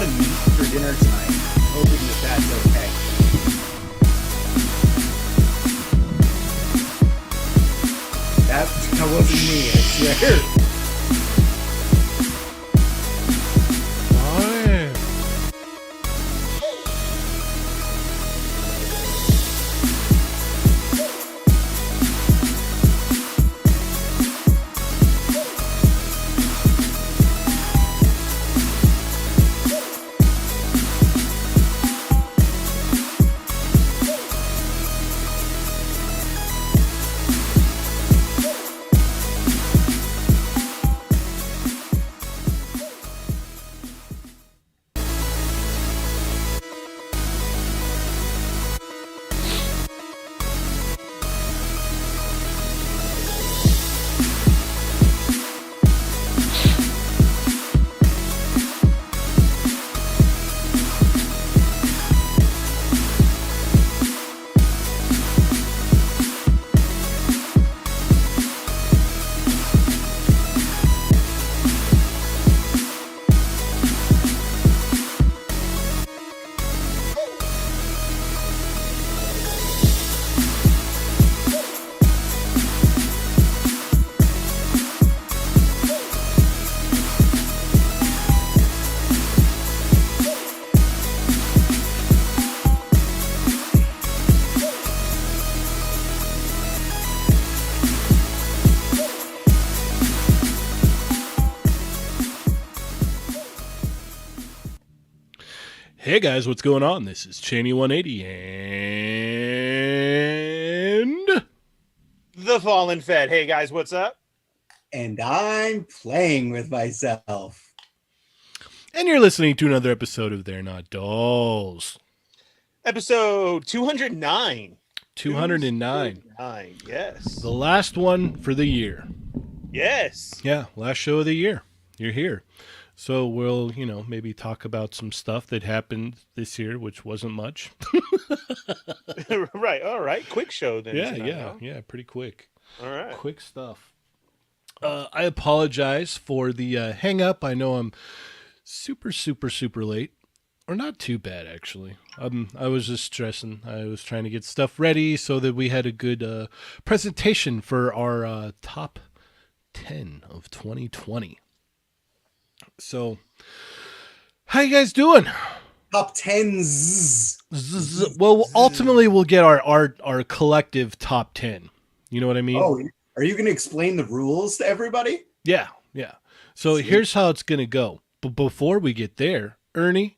of meat for dinner tonight. Hoping that that's okay. That wasn't me, I swear. Hey guys, what's going on? This is Cheney 180 and The Fallen Fed. Hey guys, what's up? And I'm playing with myself. you're listening to another episode of They're Not Dolls. Episode 209. 209. Yes. The last one for the year. Yes. Yeah, last show of the year. You're here. So we'll, maybe talk about some stuff that happened this year, which wasn't much. Right. All right. Quick show then. Yeah. Pretty quick. All right. Quick stuff. I apologize for the hang up. I know I'm super late. Or not too bad, actually. I was just stressing. I was trying to get stuff ready so that we had a good presentation for our top 10 of 2020. So, how you guys doing? Top 10s. Well, ultimately, we'll get our collective top 10. You know what I mean? Oh, are you going to explain the rules to everybody? Yeah. So here's how it's going to go. But before we get there, Ernie,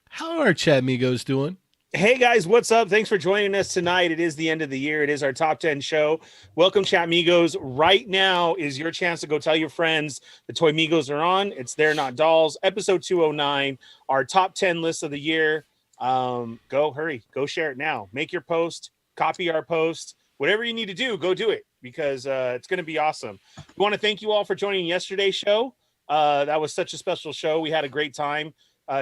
how are Chat Amigos doing? Hey guys, what's up? Thanks for joining us tonight. It is the end of the year. It is our top 10 show. Welcome, Chat Migos. Right now is your chance to go tell your friends the Toy Migos are on. It's They're Not Dolls, episode 209, our top 10 list of the year. Hurry, go share it now. Make your post, copy our post, whatever you need to do, go do it because it's going to be awesome. We want to thank you all for joining yesterday's show. That was such a special show. We had a great time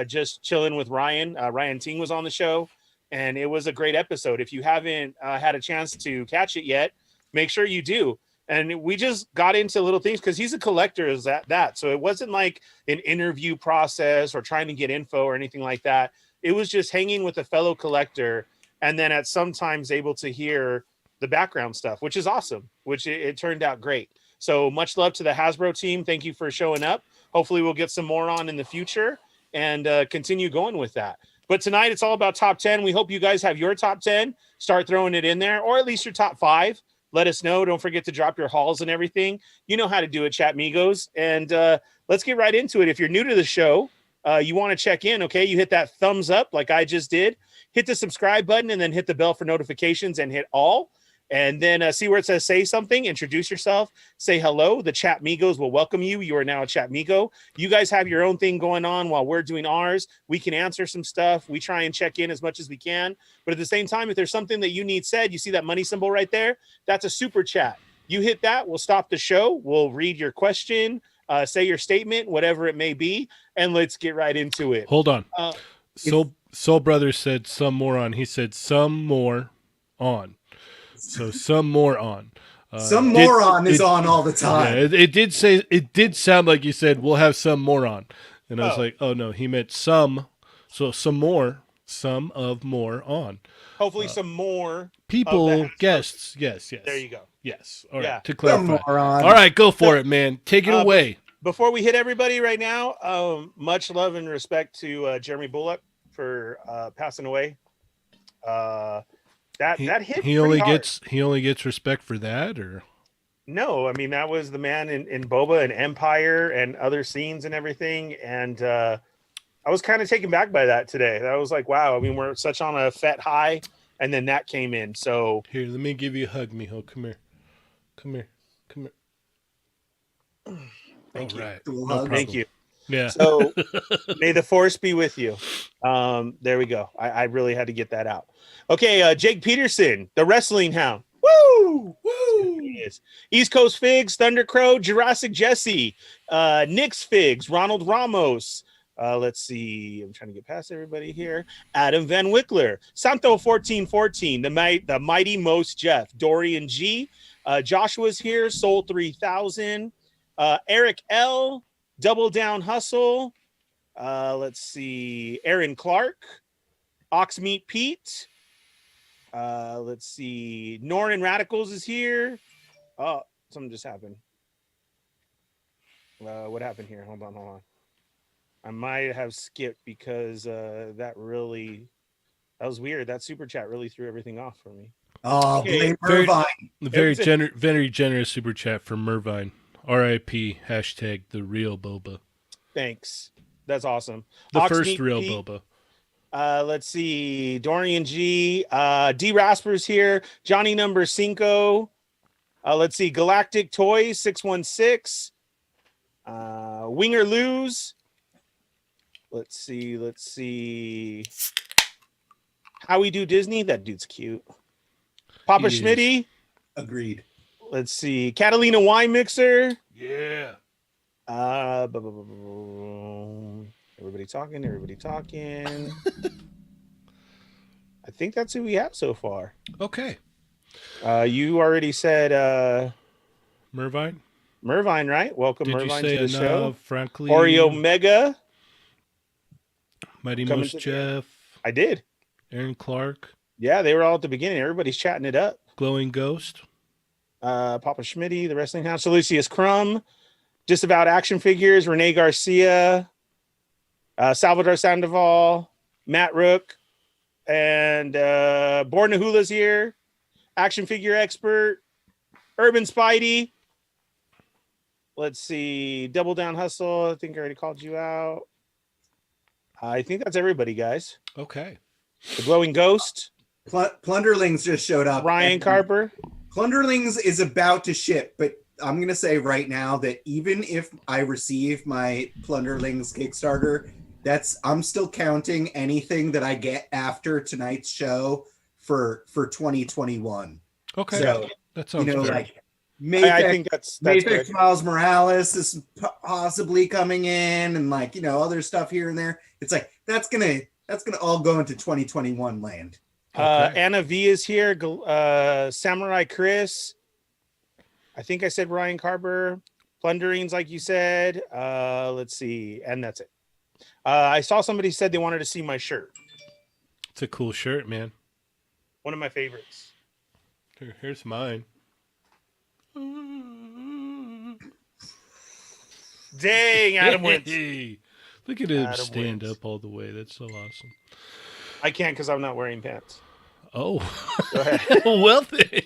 just chilling with Ryan. Ryan Ting was on the show. And it was a great episode. If you haven't had a chance to catch it yet, make sure you do. And we just got into little things because he's a collector is that. So it wasn't like an interview process or trying to get info or anything like that. It was just hanging with a fellow collector and then at sometimes able to hear the background stuff, which is awesome, which it turned out great. So much love to the Hasbro team. Thank you for showing up. Hopefully we'll get some more on in the future and continue going with that. But tonight, it's all about top 10. We hope you guys have your top 10. Start throwing it in there, or at least your top 5. Let us know. Don't forget to drop your hauls and everything. You know how to do it, Chat Migos. And let's get right into it. If you're new to the show, you want to check in, okay? You hit that thumbs up like I just did. Hit the subscribe button and then hit the bell for notifications and hit all. And then see where it says say something, introduce yourself, say hello. The Chat Migos will welcome you. You are now a Chat Migo. You guys have your own thing going on while we're doing ours. We can answer some stuff. We try and check in as much as we can. But at the same time, if there's something that you need said, you see that money symbol right there? That's a super chat. You hit that, we'll stop the show. We'll read your question, say your statement, whatever it may be, and let's get right into it. Hold on. Soul Brothers said some more on. He said some more on. So some more on. Some moron is on all the time. Yeah, it did sound like you said we'll have some more on. And I was Oh. like, oh no, he meant some. So some of more on. Hopefully, some more People, of that. guests. Yes. There you go. Yes. All right. Yeah. To The clarify. moron. All right, go for So, it, man. Take it away. Before we hit everybody right now, much love and respect to Jeremy Bullock for passing away. That hit. He pretty only hard. gets respect for that, or No, I mean that was the man in Boba and Empire and other scenes and everything. And I was kind of taken back by that today. I was like, wow. I mean, we're such on a fet high, and then that came in. So here, let me give you a hug, mijo. Come here. Thank you. Right. Cool No hug. problem. thank you. Yeah. So may the force be with you. There we go. I really had to get that out. Okay, Jake Peterson, the wrestling hound. Woo! Woo! He is. East Coast Figs, Thunder Crow, Jurassic Jesse, Nick's Figs, Ronald Ramos. Let's see. I'm trying to get past everybody here. Adam Van Wickler, Santo 1414, the mighty Most Jeff, Dorian G, Joshua's here, Soul 3000, Eric L, Double Down Hustle. Let's see. Aaron Clark, Oxmeat Pete. Let's see. Norrin Radicals is here. Oh, something just happened. What happened here? Hold on. I might have skipped because that was weird. That super chat really threw everything off for me. Oh, Okay, blame very- Irvine. Very generous super chat from Mervine. R.I.P. Hashtag the real Boba. Thanks. That's awesome. The Oxmeat first real Pete. Boba. Let's see. Dorian G. D. Rasper's here. Johnny number 5. Let's see. Galactic Toys 616. Winger Lose. Let's see. How we do Disney? That dude's cute. Papa He is. Schmitty. Agreed. Let's see. Catalina Wine Mixer. Yeah. Everybody talking. I think that's who we have so far. Okay. You already said Mervine. Mervine, right? Welcome, Did you Mervine, say to the show. enough? Frankly. Oreo Mega. Mighty coming Most to the- Jeff. I did. Aaron Clark. Yeah, they were all at the beginning. Everybody's chatting it up. Glowing Ghost. Papa Schmitty, the Wrestling House, Lucius Crumb, Disavowed Action Figures, Renee Garcia, Salvador Sandoval, Matt Rook, and Born Nahula's here, Action Figure Expert, Urban Spidey. Let's see, Double Down Hustle. I think I already called you out. I think that's everybody, guys. Okay. The Glowing Ghost, Plunderlings just showed up. Ryan And Carper. Plunderlings is about to ship, but I'm going to say right now that even if I receive my Plunderlings Kickstarter, I'm still counting anything that I get after tonight's show for 2021. Okay. So, That sounds you know, fair. like I Mayfix, think that's Mayfix good. Miles Morales is possibly coming in, and like, you know, other stuff here and there. It's like that's gonna all go into 2021 land. Okay. Anna V is here. Samurai Chris. I think I said Ryan Carver. Plunderings, like you said. Let's see, and that's it. I saw somebody said they wanted to see my shirt. It's a cool shirt, man. One of my favorites. Here's mine. Dang, Adam wins. Hey, look at him Adam stand wins. up all the way. That's so awesome. I can't because I'm not wearing pants. Oh, Go ahead. well then.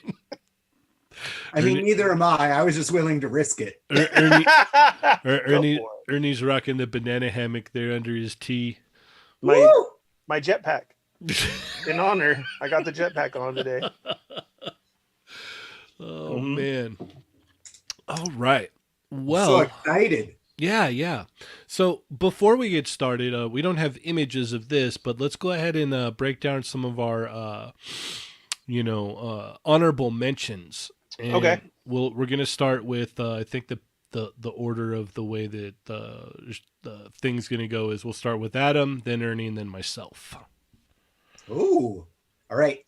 I mean, neither am I. I was just willing to risk it. Go Ernie's rocking the banana hammock there under his tee. my Woo! my jetpack. In honor, I got the jetpack on today. Oh Mhm. man. All right. So Well, excited. yeah. So before we get started, we don't have images of this, but let's go ahead and break down some of our, honorable mentions. And Okay. we're gonna start with I think the order of the way that the thing's gonna go is we'll start with Adam, then Ernie, and then myself. Ooh. All right.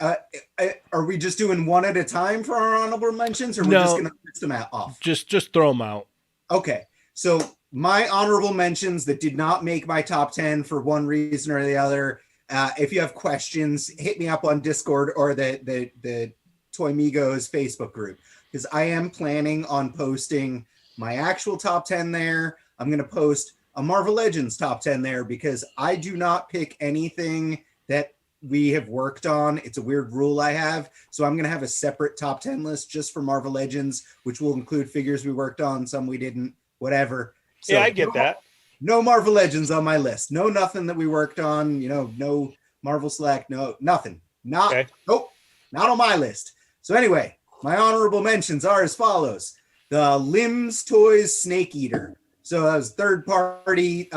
Are we just doing one at a time for our honorable mentions, or we're No. just going to list them out off? Just throw them out. Okay. So my honorable mentions that did not make my top 10 for one reason or the other. If you have questions, hit me up on Discord or the Toy Migos Facebook group, because I am planning on posting my actual top 10 there. I'm going to post a Marvel Legends top 10 there because I do not pick anything that we have worked on. It's a weird rule I have. So I'm going to have a separate top 10 list just for Marvel Legends, which will include figures we worked on, some we didn't, whatever. So yeah, I get that. No Marvel Legends on my list. No nothing that we worked on, no Marvel Select, no nothing. Nope, not on my list. So anyway, my honorable mentions are as follows. The Limbs Toys Snake Eater. So that was third party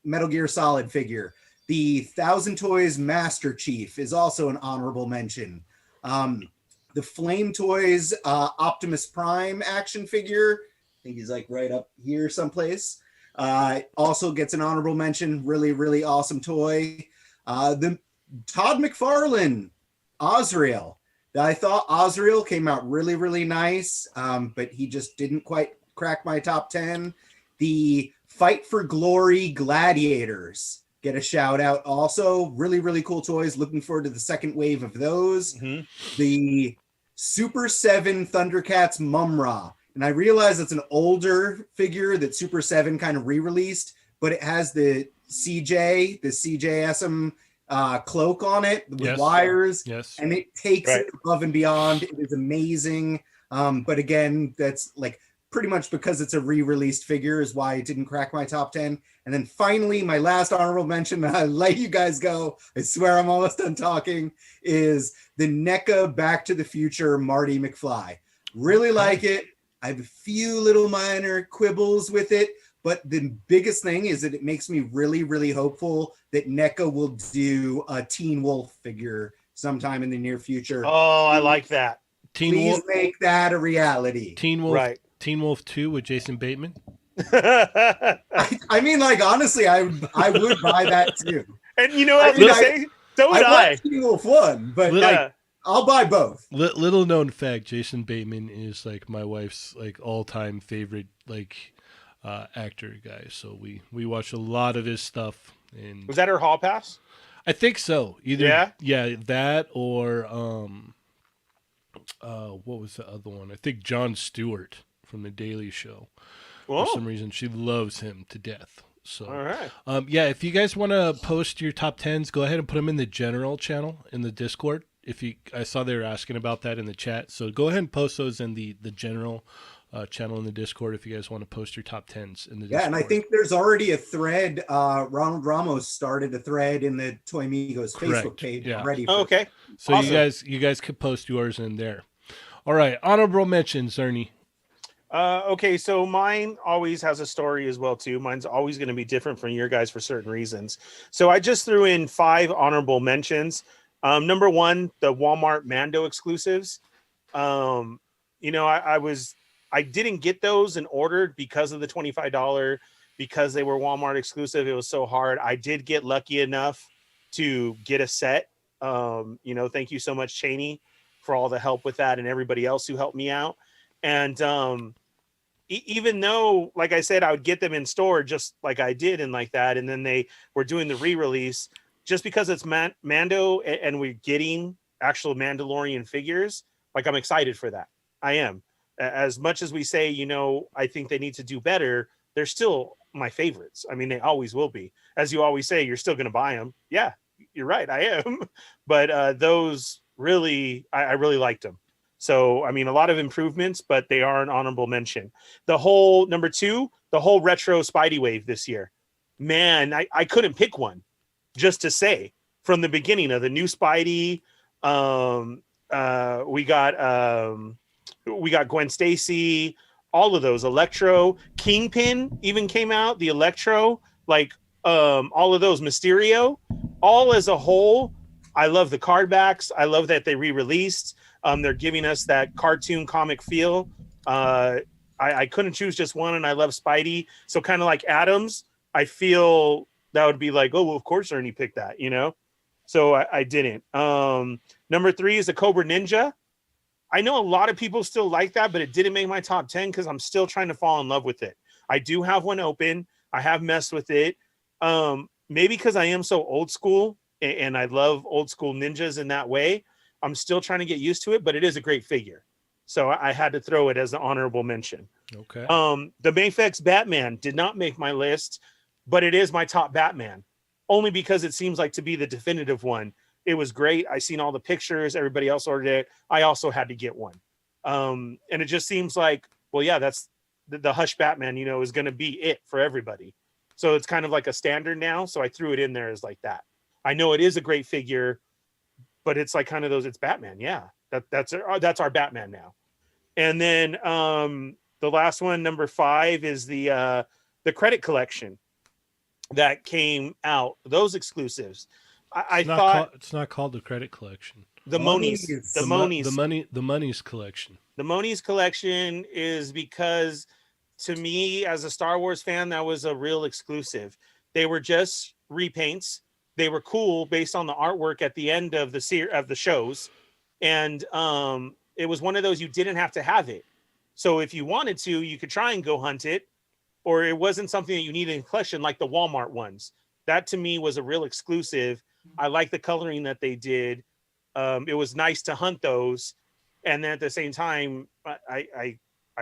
Metal Gear Solid figure. The 1000 Toys Master Chief is also an honorable mention. The Flame Toys Optimus Prime action figure, I think he's like right up here someplace, also gets an honorable mention. Really, really awesome toy. The Todd McFarlane Osriel. I thought Osriel came out really, really nice, but he just didn't quite crack my top 10. The Fight for Glory Gladiators get a shout out also. Really, really cool toys. Looking forward to the second wave of those. Mm-hmm. The Super 7 Thundercats Mumra. And I realize it's an older figure that Super 7 kind of re-released, but it has the CJSM cloak on it with wires. Yes. And it takes it above and beyond. It is amazing. But again, that's like pretty much because it's a re-released figure is why it didn't crack my top 10. And then finally, my last honorable mention, I'll let you guys go, I swear I'm almost done talking, is the NECA Back to the Future Marty McFly. Really like it. I have a few little minor quibbles with it, but the biggest thing is that it makes me really, really hopeful that NECA will do a Teen Wolf figure sometime in the near future. Oh, I like that. Please make that a reality. Teen Wolf 2 with Jason Bateman. I mean, like, honestly, I would buy that too. And you know what so would I. like Teen Wolf 1, but like, I'll buy both. Little known fact, Jason Bateman is like my wife's like all-time favorite like actor guy. So we watch a lot of his stuff. And was that her hall pass? I think so. Either that or what was the other one? I think Jon Stewart from The Daily Show. Whoa. For some reason, she loves him to death. So, all right. If you guys want to post your top 10s, go ahead and put them in the general channel in the Discord. I saw they were asking about that in the chat, so go ahead and post those in the general channel in the Discord if you guys want to post your top 10s in the Discord. Yeah, and I think there's already a thread. Ronald Ramos started a thread in the Toy Migos Facebook page already. Okay. So awesome. you guys could post yours in there. All right, honorable mentions, Ernie. Okay, so mine always has a story as well too. Mine's always going to be different from your guys for certain reasons. So I just threw in 5 honorable mentions. Number 1, the Walmart Mando exclusives. I didn't get those and ordered because of the $25, because they were Walmart exclusive. It was so hard. I did get lucky enough to get a set. Thank you so much, Cheney, for all the help with that and everybody else who helped me out. And even though, like I said, I would get them in store just like I did and like that, and then they were doing the re-release, just because it's Mando and we're getting actual Mandalorian figures, like I'm excited for that. I am. As much as we say, I think they need to do better, they're still my favorites. I mean, they always will be. As you always say, you're still going to buy them. Yeah, you're right. I am. But those really, I really liked them. So, I mean, a lot of improvements, but they are an honorable mention. Number 2, the whole retro Spidey wave this year. Man, I couldn't pick one just to say from the beginning of the new Spidey. We got Gwen Stacy, all of those. Electro, Kingpin even came out, the Electro, all of those, Mysterio, all as a whole. I love the card backs. I love that they re-released. They're giving us that cartoon comic feel. I couldn't choose just one, and I love Spidey. So kind of like Adams, I feel that would be like, oh, well, of course Ernie picked that, So I didn't. Number 3 is the Cobra Ninja. I know a lot of people still like that, but it didn't make my top 10 because I'm still trying to fall in love with it. I do have one open. I have messed with it. Maybe because I am so old school and I love old school ninjas in that way. I'm still trying to get used to it, but it is a great figure. So I had to throw it as an honorable mention. Okay. The Mafex Batman did not make my list, but it is my top Batman, only because it seems like to be the definitive one. It was great. I seen all the pictures. Everybody else ordered it. I also had to get one. And it just seems like, well, yeah, that's the Hush Batman, is going to be it for everybody. So it's kind of like a standard now. So I threw it in there as like that. I know it is a great figure, but it's like kind of those, it's Batman. Yeah, that's our Batman now. And then the last one, number 5, is the credit collection that came out. Those exclusives. I thought it's not called the credit collection. The Monies. The Monies. The Monies collection. The Monies collection is because, to me, as a Star Wars fan, that was a real exclusive. They were just repaints. They were cool based on the artwork at the end of the shows, and it was one of those you didn't have to have it. So if you wanted to, you could try and go hunt it, or it wasn't something that you needed in collection like the Walmart ones. That to me was a real exclusive. I like the coloring that they did. It was nice to hunt those, and then at the same time, I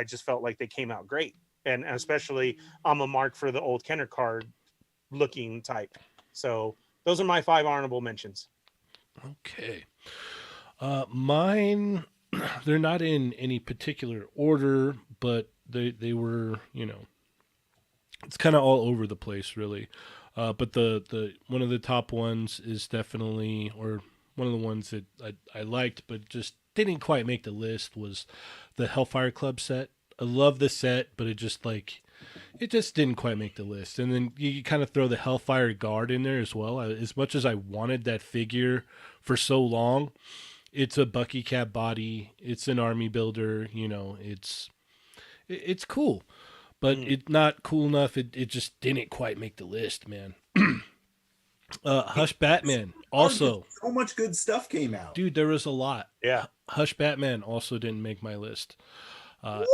just felt like they came out great. And especially, I'm a mark for the old Kenner card looking type. So those are my 5 honorable mentions. Okay. Mine, they're not in any particular order, but they were, it's kind of all over the place, really. But the one of the top ones is definitely, or one of the ones that I liked but just didn't quite make the list, was the Hellfire Club set. I love the set, but it just didn't quite make the list. And then you kind of throw the Hellfire Guard in there as well. As much as I wanted that figure for so long, it's a Bucky Cap body. It's an army builder. It's cool, but it's not cool enough. It just didn't quite make the list, man. Hush Batman also. So much good stuff came out, dude. There was a lot. Yeah. Hush Batman also didn't make my list. What?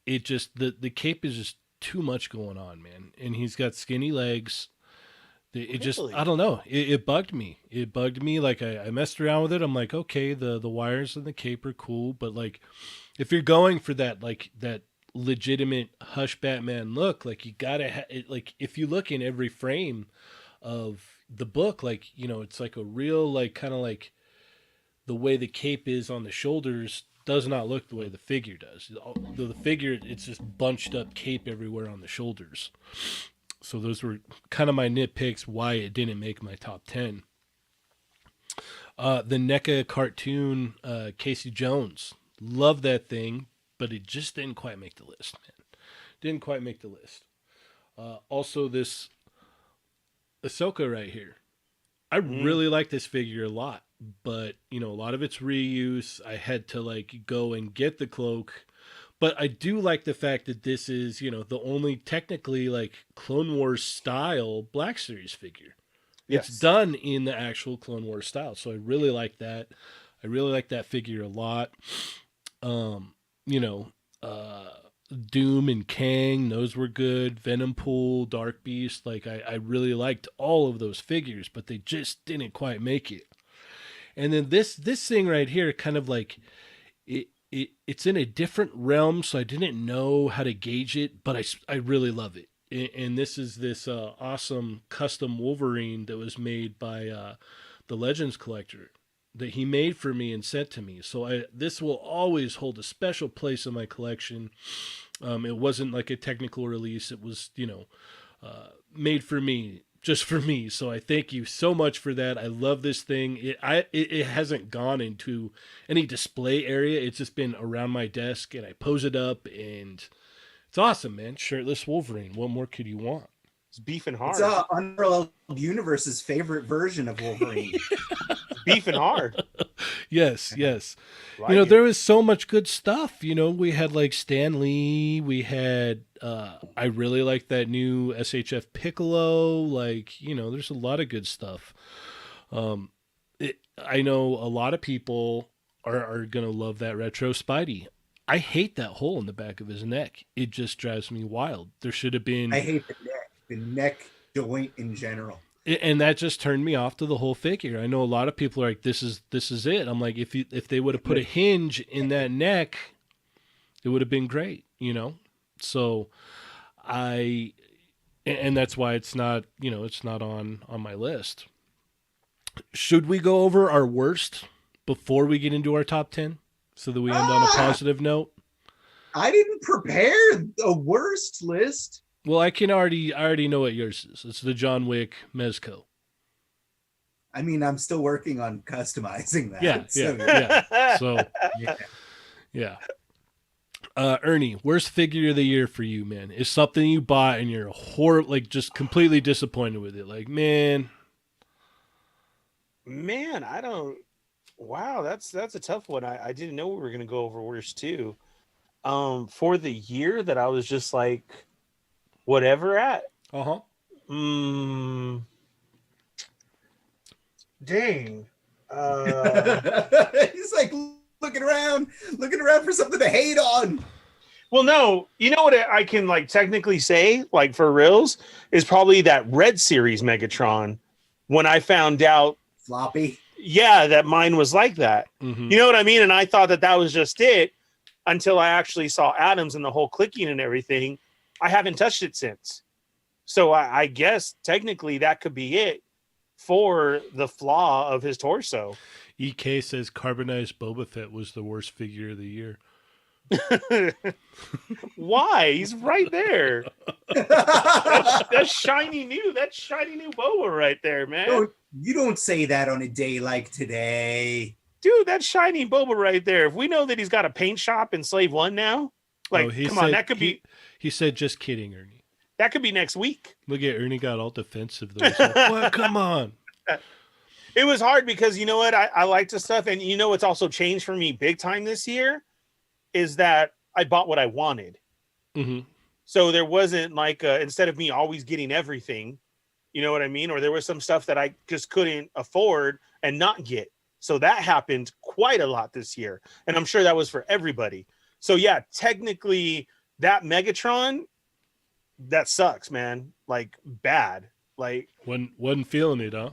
It just the cape is just too much going on, man. And he's got skinny legs. It just, I don't know. It bugged me. It bugged me. Like I messed around with it. I'm like, okay, the wires and the cape are cool, but like, if you're going for that, like that legitimate Hush Batman look, like you gotta like, if you look in every frame of the book, like, it's like a real, like, kind of like the way the cape is on the shoulders does not look the way the figure does. The figure, it's just bunched up cape everywhere on the shoulders. So those were kind of my nitpicks why it didn't make my top 10. The NECA cartoon, Casey Jones. Love that thing, but it just didn't quite make the list, man. Didn't quite make the list. Also, this Ahsoka right here. I really like this figure a lot, but, a lot of it's reuse. I had to, like, go and get the cloak. But I do like the fact that this is, the only technically, like, Clone Wars style Black Series figure. Yes. It's done in the actual Clone Wars style. So I really like that. I really like that figure a lot. Doom and Kang, those were good. Venompool, Dark Beast. Like, I really liked all of those figures, but they just didn't quite make it. And then this thing right here, kind of like, it's in a different realm, so I didn't know how to gauge it, but I really love it. And this is this awesome custom Wolverine that was made by the Legends Collector that he made for me and sent to me. So this will always hold a special place in my collection. It wasn't like a technical release. It was, made for me, just for me. So I thank you so much for that. I love this thing. It hasn't gone into any display area. It's just been around my desk, and I pose it up, and it's awesome, man. Shirtless Wolverine. What more could you want? It's beefing hard. It's Unparalleled Universe's favorite version of Wolverine. Beefing hard. Yes. Like there was so much good stuff. We had like Stan Lee. We had, I really like that new SHF Piccolo. Like, there's a lot of good stuff. I know a lot of people are going to love that retro Spidey. I hate that hole in the back of his neck. It just drives me wild. There should have been, I hate the neck joint in general. and that just turned me off to the whole figure. I know a lot of people are like, this is it. I'm like, if they would have put a hinge in that neck, it would have been great, you know. So and that's why it's not, it's not on my list. Should we go over our worst before we get into our top 10 so that we end on a positive note? I didn't prepare a worst list. Well, I already know what yours is. It's the John Wick Mezco. I mean, I'm still working on customizing that. Yeah. So, yeah. Ernie, worst figure of the year for you, man? Is something you bought and you're just completely disappointed with it. Like, man, I don't. Wow, that's a tough one. I didn't know we were gonna go over worst too. For the year that I was just like, whatever at. Dang. He's like looking around for something to hate on. Well, no, you know what I can like technically say, like for reals, is probably that Red Series Megatron. When I found out, floppy, yeah, that mine was like that. Mm-hmm. You know what I mean? And I thought that was just it until I actually saw Adams and the whole clicking and everything. I haven't touched it since. So I guess technically that could be it for the flaw of his torso. EK says carbonized Boba Fett was the worst figure of the year. Why? He's right there. That's shiny new Boba right there, man. You don't say that on a day like today. Dude, that's shiny Boba right there. If we know that he's got a paint shop in Slave One now, like, on, that could be. He said, just kidding, Ernie. That could be next week. Look at Ernie got all defensive there. Like, well, come on. It was hard because you know what? I like the stuff. And you know what's also changed for me big time this year is that I bought what I wanted. Mm-hmm. So there wasn't like, instead of me always getting everything, you know what I mean? Or there was some stuff that I just couldn't afford and not get. So that happened quite a lot this year. And I'm sure that was for everybody. So yeah, technically that Megatron, that sucks, man. Like bad. Like wasn't feeling it, huh?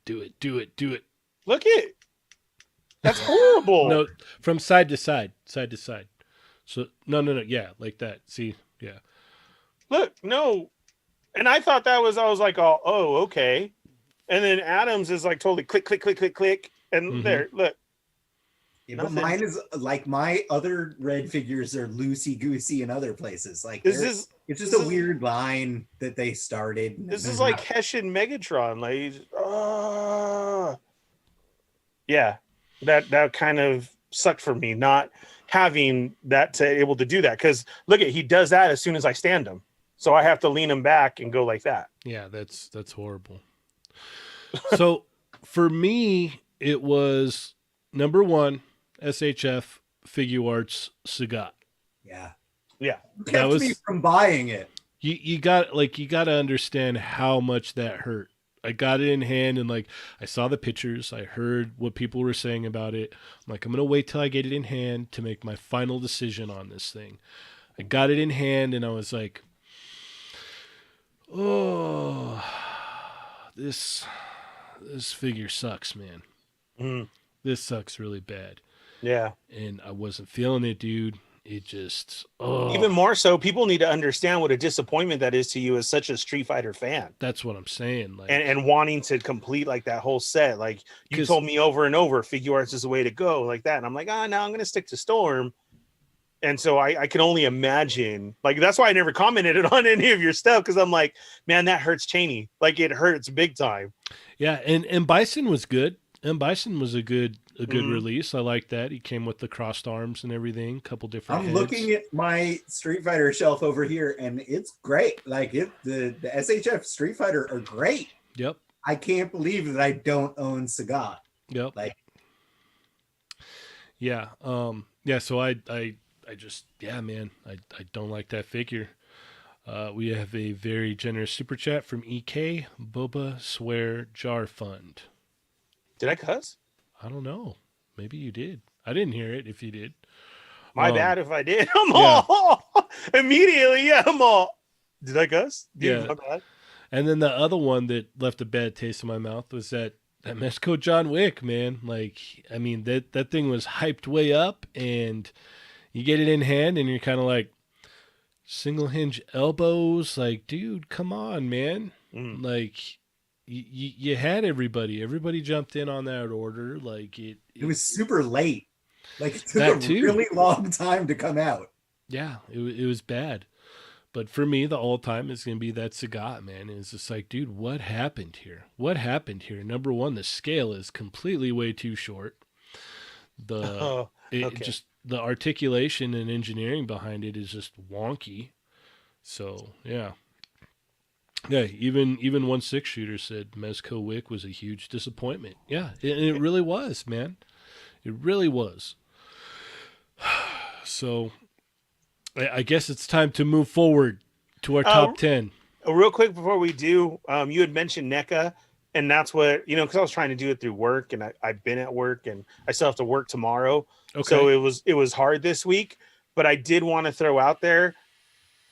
Do it. Look it. That's horrible. No, from side to side. So no. Yeah, like that. See, yeah. Look, no. And I thought I was like, oh, okay. And then Adams is like totally click. And there, look. Yeah, but mine is like my other red figures are loosey goosey in other places. Like it's just a weird line that they started. This is like Hessian Megatron. Like, yeah, that kind of sucked for me not having that to able to do that. Because look at he does that as soon as I stand him, so I have to lean him back and go like that. Yeah, that's horrible. So for me, it was number one. SHF Figuarts Sagat. Yeah. That was me from buying it. You got to understand how much that hurt. I got it in hand and like I saw the pictures, I heard what people were saying about it. I'm like, I'm gonna wait till I get it in hand to make my final decision on this thing. I got it in hand and I was like, oh, this figure sucks, man. This sucks really bad. Yeah. And I wasn't feeling it, dude. It just, even more so, people need to understand what a disappointment that is to you as such a Street Fighter fan. That's what I'm saying. Like, and wanting to complete like that whole set. Like you told me over and over, Figuarts is the way to go, like that. And I'm like, now I'm gonna stick to Storm. And so I can only imagine, like, that's why I never commented on any of your stuff, because I'm like, man, that hurts Cheney. Like it hurts big time. Yeah, and Bison was good. And Bison was a good release. I like that. He came with the crossed arms and everything, couple different I'm heads. looking at my Street Fighter shelf over here and it's great. Like the SHF Street Fighter are great. Yep. I can't believe that I don't own Sagat. Yep. Like yeah. Yeah, so I just, yeah, man, I don't like that figure. We have a very generous super chat from EK, Boba Swear Jar Fund. Did I cuss? I don't know. Maybe you did. I didn't hear it. If you did, My Um, bad if I did. I'm yeah. all immediately. Yeah, I'm all. Did I cuss? Dude, Yeah. my bad. And then the other one that left a bad taste in my mouth was that Mexico John Wick, man. Like, I mean, that thing was hyped way up, and you get it in hand, and you're kind of like single hinge elbows. Like, dude, come on, man. Mm. Like, you had everybody. Everybody jumped in on that order. Like It was super late. Like it took That a too. really long time to come out. yeah, it was bad. But for me, the all time is going to be that Sagat, man. It's just like, dude, what happened here? What happened here? Number one, the scale is completely way too short. The Oh, okay. just the articulation and engineering behind it is just wonky. So yeah, even one six shooter said Mezco Wick was a huge disappointment. Yeah, it really was, man. It really was. So I guess it's time to move forward to our top 10. Real quick before we do, you had mentioned NECA, and that's what, because I was trying to do it through work, and I've been at work, and I still have to work tomorrow. Okay. So it was hard this week, but I did want to throw out there,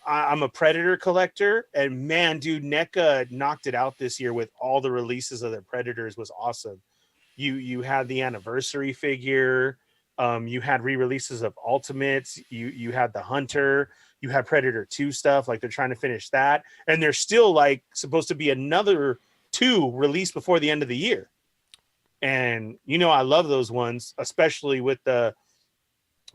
I'm a Predator collector, and man, dude, NECA knocked it out this year with all the releases of their Predators. Was awesome. You had the anniversary figure, you had re-releases of Ultimates, you had the Hunter, you had Predator 2 stuff, like they're trying to finish that, and there's still like supposed to be another 2 released before the end of the year. And I love those ones, especially with the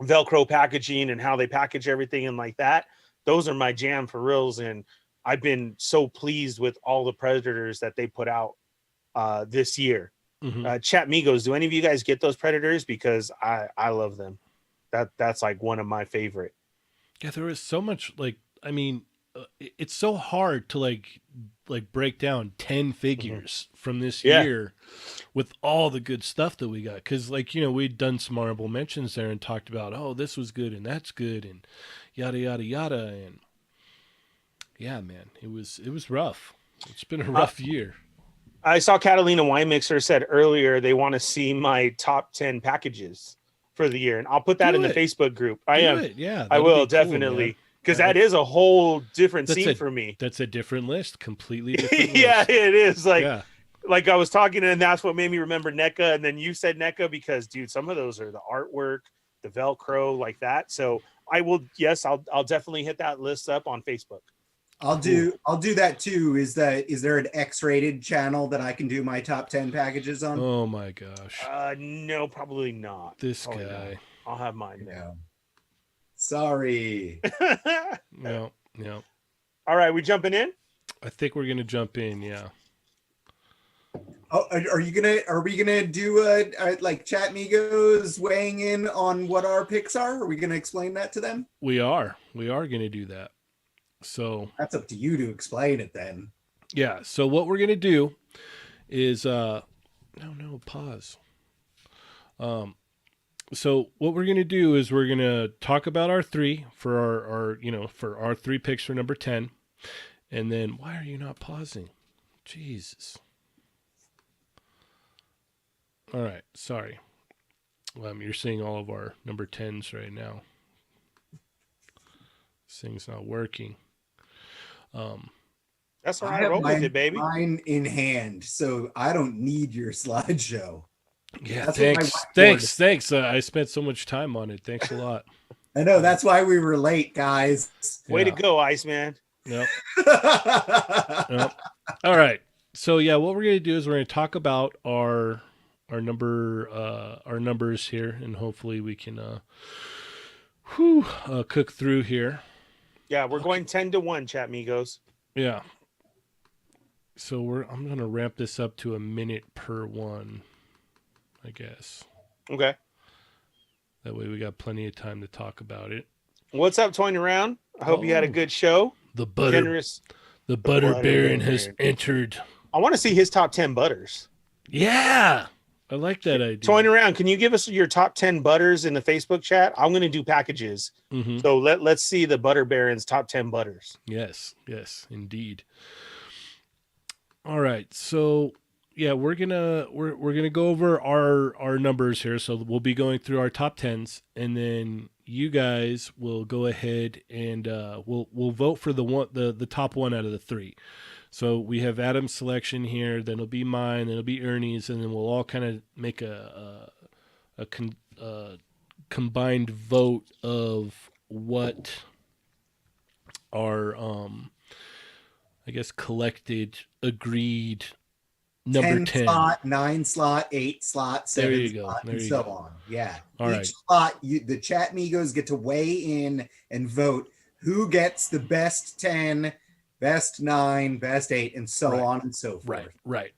Velcro packaging and how they package everything and like that. Those are my jam for reals, and I've been so pleased with all the Predators that they put out this year. Mhm. Chat Migos, do any of you guys get those Predators? Because I love them. That's like one of my favorite. Yeah, there was so much, like, I mean, it's so hard to like break down 10 figures from this Yeah. year with all the good stuff that we got. Because, like, we'd done some honorable mentions there and talked about, oh, this was good and that's good and yada yada yada. And yeah, man, it was rough. It's been a rough year. I saw Catalina Wine Mixer said earlier they want to see my top 10 packages for the year, and I'll put that Do in the it. Facebook group. I Do am. it. Yeah, I that'd will be cool, definitely, man. because that is a whole different That's scene a- for me. That's a different list, completely different Yeah, list. it is. Yeah. Like I was talking, and that's what made me remember NECA. And then you said NECA because, dude, some of those are the artwork, the Velcro, like that. So I will. Yes, I'll definitely hit that list up on Facebook. I'll do that too. Is there an X-rated channel that I can do my top 10 packages on? Oh my gosh. No, probably not. This Probably guy. not. I'll have mine there. No. Sorry. No. No. All right, we jumping in? I think we're gonna jump in. Yeah. Oh, are we gonna do like Chat Migos weighing in on what our picks are? Are we gonna explain that to them? We are gonna do that. So That's up to you to explain it then. yeah. So what we're gonna do is pause. So what we're gonna do is we're gonna talk about our 3 for our 3 picks for number 10, and then why are you not pausing? Jesus. All right, sorry. You're seeing all of our number 10s right now. This thing's not working. That's all I right. have Roll with it, baby. mine in hand, so I don't need your slideshow. Yeah, That's what my thanks. I spent so much time on it. Thanks a lot. I know that's why we were late, guys. Way to Yeah. go, Iceman. Nope. Nope. All right. So yeah, what we're gonna do is we're gonna talk about our numbers here, and hopefully we can cook through here. Yeah, we're going 10-1, Chat Migos. Yeah. So I'm gonna ramp this up to a minute per one, I guess. Okay. That way we got plenty of time to talk about it. What's up, Toying Around? I hope you had a Oh. good show. The butter Generous. Butter Butter Baron has Baron. entered. I want to see his top 10 butters. Yeah. I like that idea. Toying Around, can you give us your top 10 butters in the Facebook chat? I'm going to do packages. Mhm. So let's see the Butter Baron's top 10 butters. Yes, indeed. All right. So yeah, we're gonna go over our numbers here. So we'll be going through our top tens, and then you guys will go ahead and we'll vote for the top one out of the three. So we have Adam's selection here, then it'll be mine, then it'll be Ernie's, and then we'll all kind of make a combined vote of what our I guess collected agreed number 10 slot, 9 slot, 8 slot, 7 there you go. slot, There and you so go. on. Yeah. All Each right. slot, the chat Migos get to weigh in and vote who gets the best 10, best 9, best 8, and so Right. on and so forth. Right.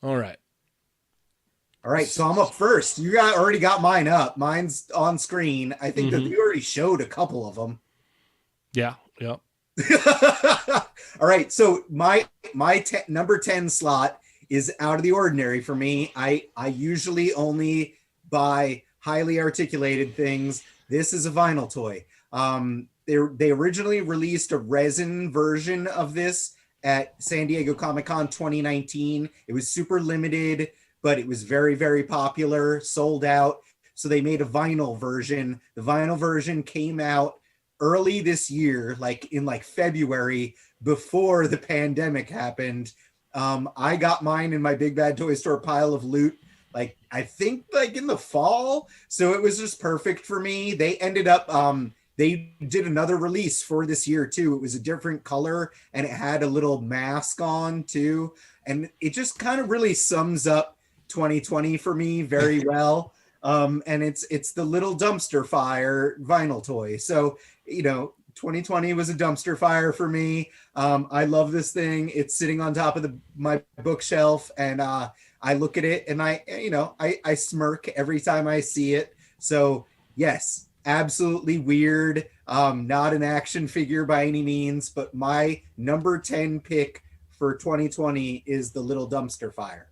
All right. All right, so I'm up first. You already got mine up. Mine's on screen. I think that you already showed a couple of them. Yeah. All right, so my number 10 slot is out of the ordinary for me. I usually only buy highly articulated things. This is a vinyl toy. They originally released a resin version of this at San Diego Comic-Con 2019. It was super limited, but it was very, very popular, sold out. So they made a vinyl version. The vinyl version came out early this year, like in February, before the pandemic happened. I got mine in my Big Bad Toy Store pile of loot, I think in the fall. So it was just perfect for me. They ended up, they did another release for this year too. It was a different color and it had a little mask on too. And it just kind of really sums up 2020 for me very well. And it's the little dumpster fire vinyl toy. So, 2020 was a dumpster fire for me. I love this thing. It's sitting on top of my bookshelf, and I look at it and I smirk every time I see it. So yes, absolutely weird. Not an action figure by any means, but my number 10 pick for 2020 is the little dumpster fire.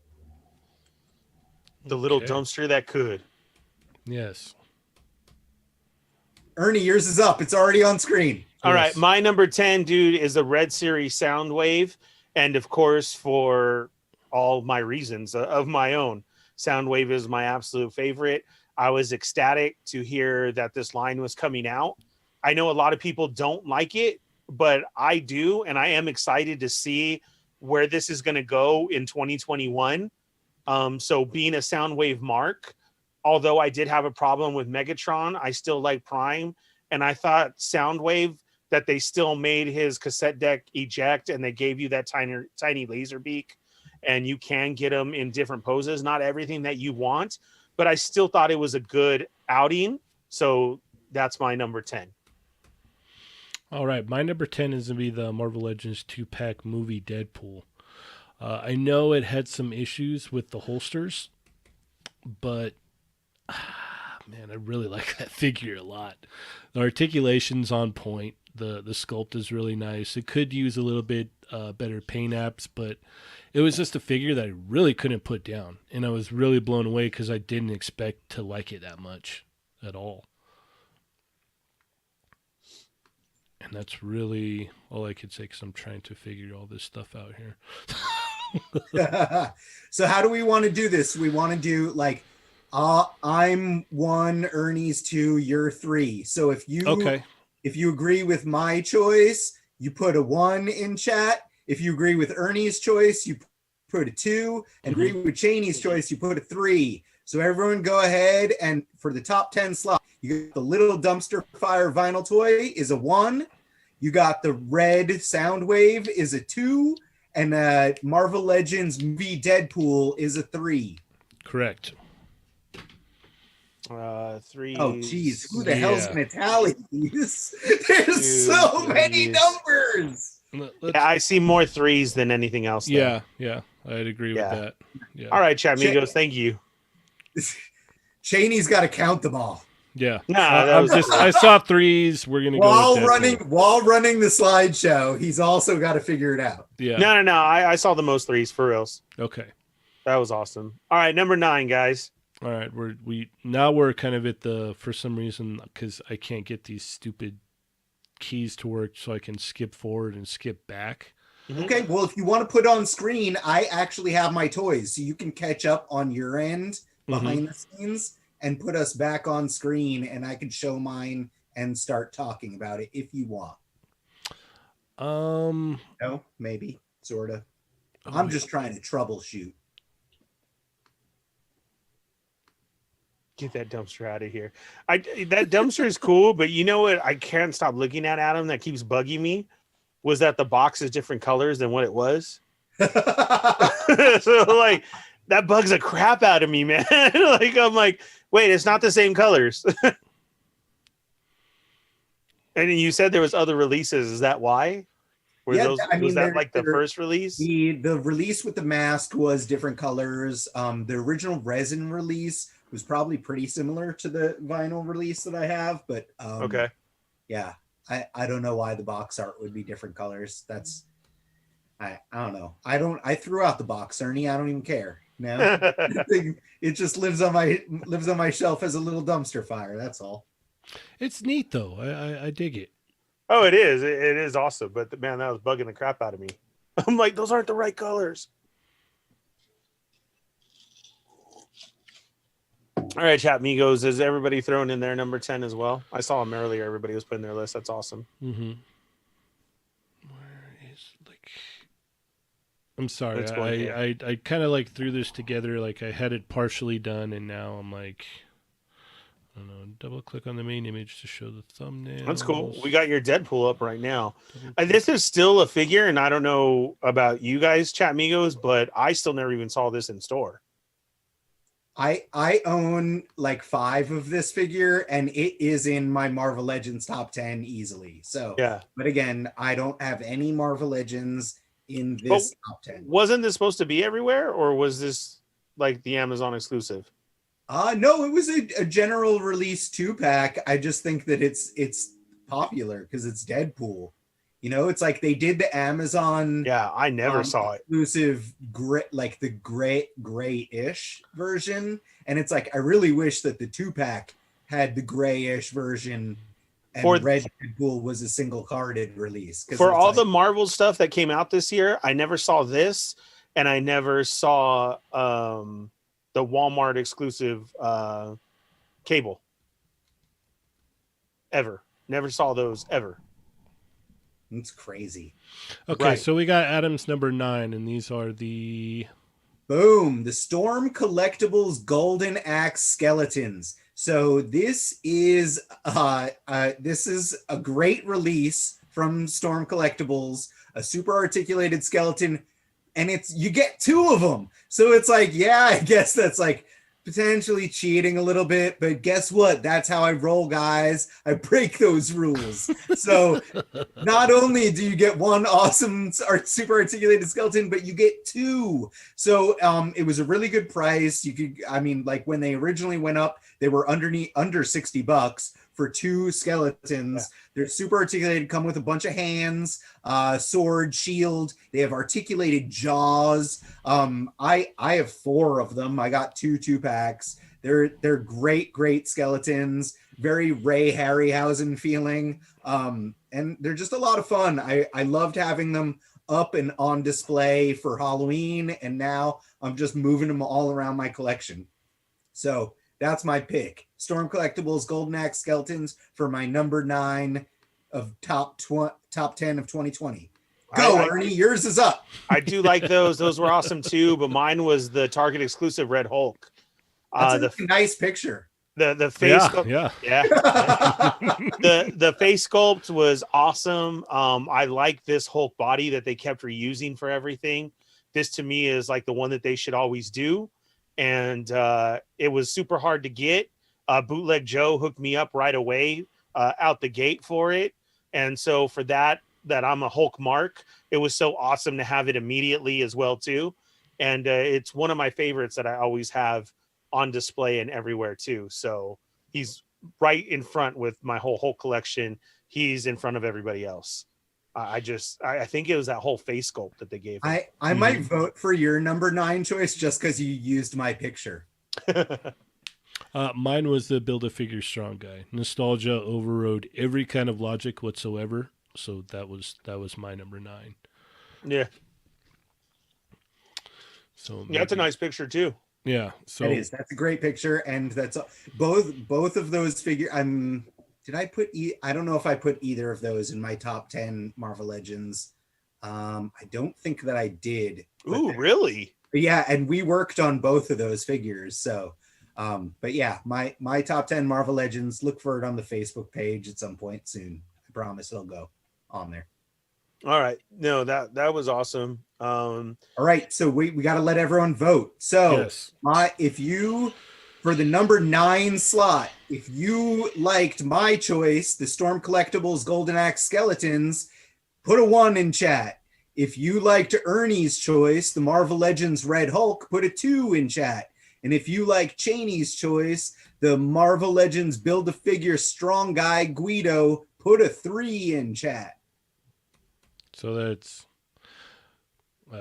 The little Okay. dumpster that could. Yes. Ernie, yours is up. It's already on screen. All Yes. right, my number 10, dude, is the Red Series Soundwave. And of course, for all my reasons of my own, Soundwave is my absolute favorite. I was ecstatic to hear that this line was coming out. I know a lot of people don't like it, but I do. And I am excited to see where this is going to go in 2021. So being a Soundwave mark, although I did have a problem with Megatron, I still like Prime. And I thought Soundwave, that they still made his cassette deck eject and they gave you that tiny laser beak, and you can get them in different poses. Not everything that you want, but I still thought it was a good outing. So that's my number 10. All right, my number 10 is going to be the Marvel Legends 2-pack movie Deadpool. I know it had some issues with the holsters, but man, I really like that figure a lot. The articulation's on point. The sculpt is really nice. It could use a little bit better paint apps, but it was just a figure that I really couldn't put down. And I was really blown away because I didn't expect to like it that much at all. And that's really all I could say because I'm trying to figure all this stuff out here. So how do we want to do this? We want to do I'm 1, Ernie's 2, you're 3. So if you agree with my choice, you put a 1 in chat. If you agree with Ernie's choice, you put a 2. And agree with Cheney's choice, you put a 3. So everyone go ahead, and for the top 10 slot, you got the little dumpster fire vinyl toy is a 1. You got the red Soundwave is a 2. And Marvel Legends movie Deadpool is a 3. Correct. 3. Oh, geez. Who the hell's going to tally these? There's 2, so many 3. numbers. Yeah, I see more 3s than anything else. There. Yeah, I'd agree with that. Yeah. All right, chat amigos, thank you. Cheney's got to count them all. Yeah. Nah, that I'm was I saw 3s. We're gonna While go with Deadpool. running the slideshow, he's also got to figure it out. Yeah. No. I saw the most 3s for reals. Okay. That was awesome. All right, number 9, guys. All right. We're kind of at for some reason, because I can't get these stupid keys to work, so I can skip forward and skip back. Okay, well, if you want to put on screen, I actually have my toys, so you can catch up on your end behind the scenes and put us back on screen, and I can show mine and start talking about it if you want. No, maybe, sort of. I'm just trying to troubleshoot. Get that dumpster out of here. That dumpster is cool, but you know what? I can't stop looking at Adam. That keeps bugging me. Was that the box is different colors than what it was? So like that bugs the crap out of me, man. Like I'm like, wait, it's not the same colors. And you said there was other releases. Is that why? Was that like the first release? The release with the mask was different colors. The original resin release was probably pretty similar to the vinyl release that I have, but okay. Yeah. I don't know why the box art would be different colors. That's I don't know. I threw out the box, Ernie. I don't even care. No. It just lives on my shelf as a little dumpster fire. That's all. It's neat though. I dig it. Oh, it is. It is awesome. But man, that was bugging the crap out of me. I'm like, those aren't the right colors. All right, chat amigos. Is everybody throwing in their number 10 as well? I saw them earlier. Everybody was putting their list. That's awesome. Where is I'm sorry. I kind of like threw this together. Like I had it partially done, and now I'm like, I don't know. Double click on the main image to show the thumbnail. That's cool. We got your Deadpool up right now. This is still a figure, and I don't know about you guys, chat amigos, but I still never even saw this in store. I own like 5 of this figure, and it is in my Marvel Legends top 10 easily. So yeah. But again, I don't have any Marvel Legends in this top 10. Wasn't this supposed to be everywhere, or was this like the Amazon exclusive? No, it was a general release 2-pack. I just think that it's popular because it's Deadpool. You know, it's like they did the Amazon. Yeah, I never saw it. Exclusive, like the grayish version, and it's like I really wish that the 2-pack had the grayish version, and Red Deadpool was a single carded release. For all the Marvel stuff that came out this year, I never saw this, and I never saw the Walmart exclusive Cable. Ever. Never saw those ever. It's crazy. Okay, right. So we got Adam's number 9, and these are the... Boom! The Storm Collectibles Golden Axe Skeletons. So this is a great release from Storm Collectibles, a super articulated skeleton, and you get 2 of them. So it's like, yeah, I guess that's like potentially cheating a little bit, but guess what? That's how I roll, guys. I break those rules. So not only do you get 1 awesome super articulated skeleton, but you get 2. So it was a really good price. Like when they originally went up, they were under $60 for 2 skeletons. Yeah. They're super articulated, come with a bunch of hands, sword, shield. They have articulated jaws. I have 4 of them. I got 2 2-packs. They're great skeletons. Very Ray Harryhausen feeling. And they're just a lot of fun. I loved having them up and on display for Halloween, and now I'm just moving them all around my collection. So that's my pick. Storm Collectibles Golden Axe Skeletons for my number 9 of top 10 of 2020. Go, Ernie, yours is up. I do like those. Those were awesome too, but mine was the Target exclusive Red Hulk. That's a nice picture. The face sculpt, yeah. the face sculpt was awesome. I like this Hulk body that they kept reusing for everything. This to me is like the one that they should always do. And it was super hard to get. Bootleg Joe hooked me up right away out the gate for it. And so for that I'm a Hulk mark, it was so awesome to have it immediately as well too. And it's one of my favorites that I always have on display and everywhere too. So he's right in front with my whole Hulk collection. He's in front of everybody else. I think it was that whole face sculpt that they gave him. I might vote for your number 9 choice just because you used my picture. Mine was the Build-A-Figure Strong guy. Nostalgia overrode every kind of logic whatsoever. So that was my number 9. Yeah. So Yeah, that's a maybe- nice picture too. Yeah. So It is. That's a great picture, and that's both of those figure. Did I put? I don't know if I put either of those in my top 10 Marvel Legends. I don't think that I did. Ooh, really? But yeah, and we worked on both of those figures. So, but yeah, my top 10 Marvel Legends. Look for it on the Facebook page at some point soon. I promise it'll go on there. All right. No, that was awesome. All right, so we got to let everyone vote. So yes. if you, for the number 9 slot, if you liked my choice, the Storm Collectibles Golden Axe Skeletons, put a 1 in chat. If you liked Ernie's choice, the Marvel Legends Red Hulk, put a 2 in chat. And if you like Cheney's choice, the Marvel Legends Build-A-Figure Strong Guy Guido, put a 3 in chat. So that's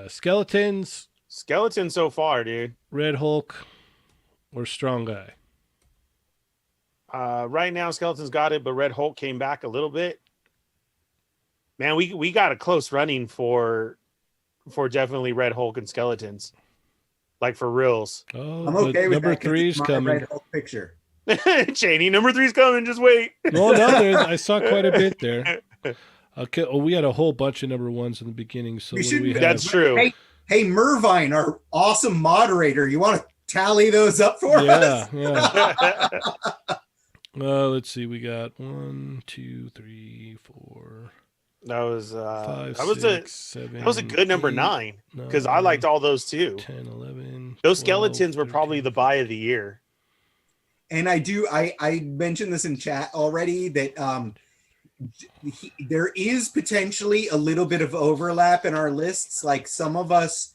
Skeletons, Skeleton so far, dude. Red Hulk, or Strong Guy. Right now, Skeleton's got it, but Red Hulk came back a little bit. Man, we got a close running for definitely Red Hulk and Skeletons, like for reals. Oh, I'm but okay with number that 'cause 3 it's is my coming. Red Hulk picture. Cheney, number 3's coming. Just wait. Well, no, I saw quite a bit there. Okay. Oh, we had a whole bunch of number 1s in the beginning. So We what do should- we have? That's true. Hey, Mervine, our awesome moderator, you want to tally those up for us? Yeah. Let's see. We got 1, 2, 3, 4, That was 5, that was 6, 7. that was a good number 8, 9 because I liked all those too. 10, 11. Those 12, skeletons were probably 13. the buy of the year. And I mentioned this in chat already that there is potentially a little bit of overlap in our lists. Like some of us,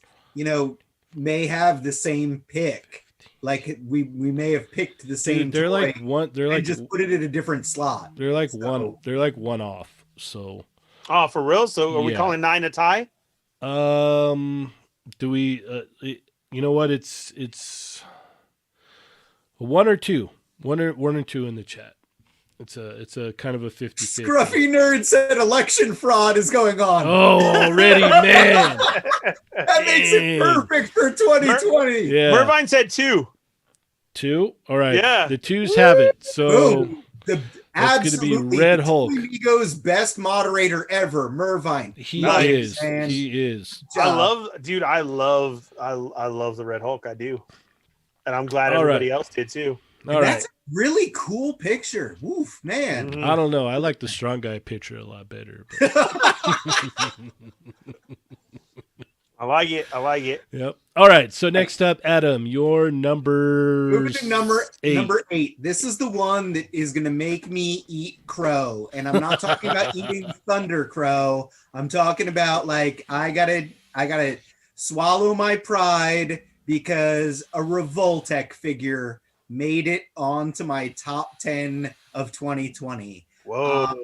may have the same pick. Like we may have picked the same. Dude, they're toy like one. They're and like just put it in a different slot. They're like So- one. They're like one off. So, Oh, for real? So are we Yeah. calling 9 a tie? do we? You know what? It's 1 or 2. One or 2 in the chat. It's a kind of a 50-50. Scruffy Nerd said election fraud is going on. Oh, already, man. That makes it dang. perfect for 2020. Yeah. Mervine said 2. 2. All right. Yeah. The 2s have it. So Boom. The That's gonna be absolutely Red the Hulk. Toy Migo's best moderator ever, Mervine. he Nice, is. man. He is. Good job. I love the Red Hulk. I do. And I'm glad All everybody else did too. All right. That's a really cool picture. Woof, man. Mhm. I don't know. I like the strong guy picture a lot better. But, I like it. I like it. yep. All right. So next up, Adam, your number Moving to number 8. 8. This is the one that is going to make me eat crow, and I'm not talking about eating thunder crow. I'm talking about like I gotta swallow my pride because a Revoltech figure made it onto my top 10 of 2020. Whoa.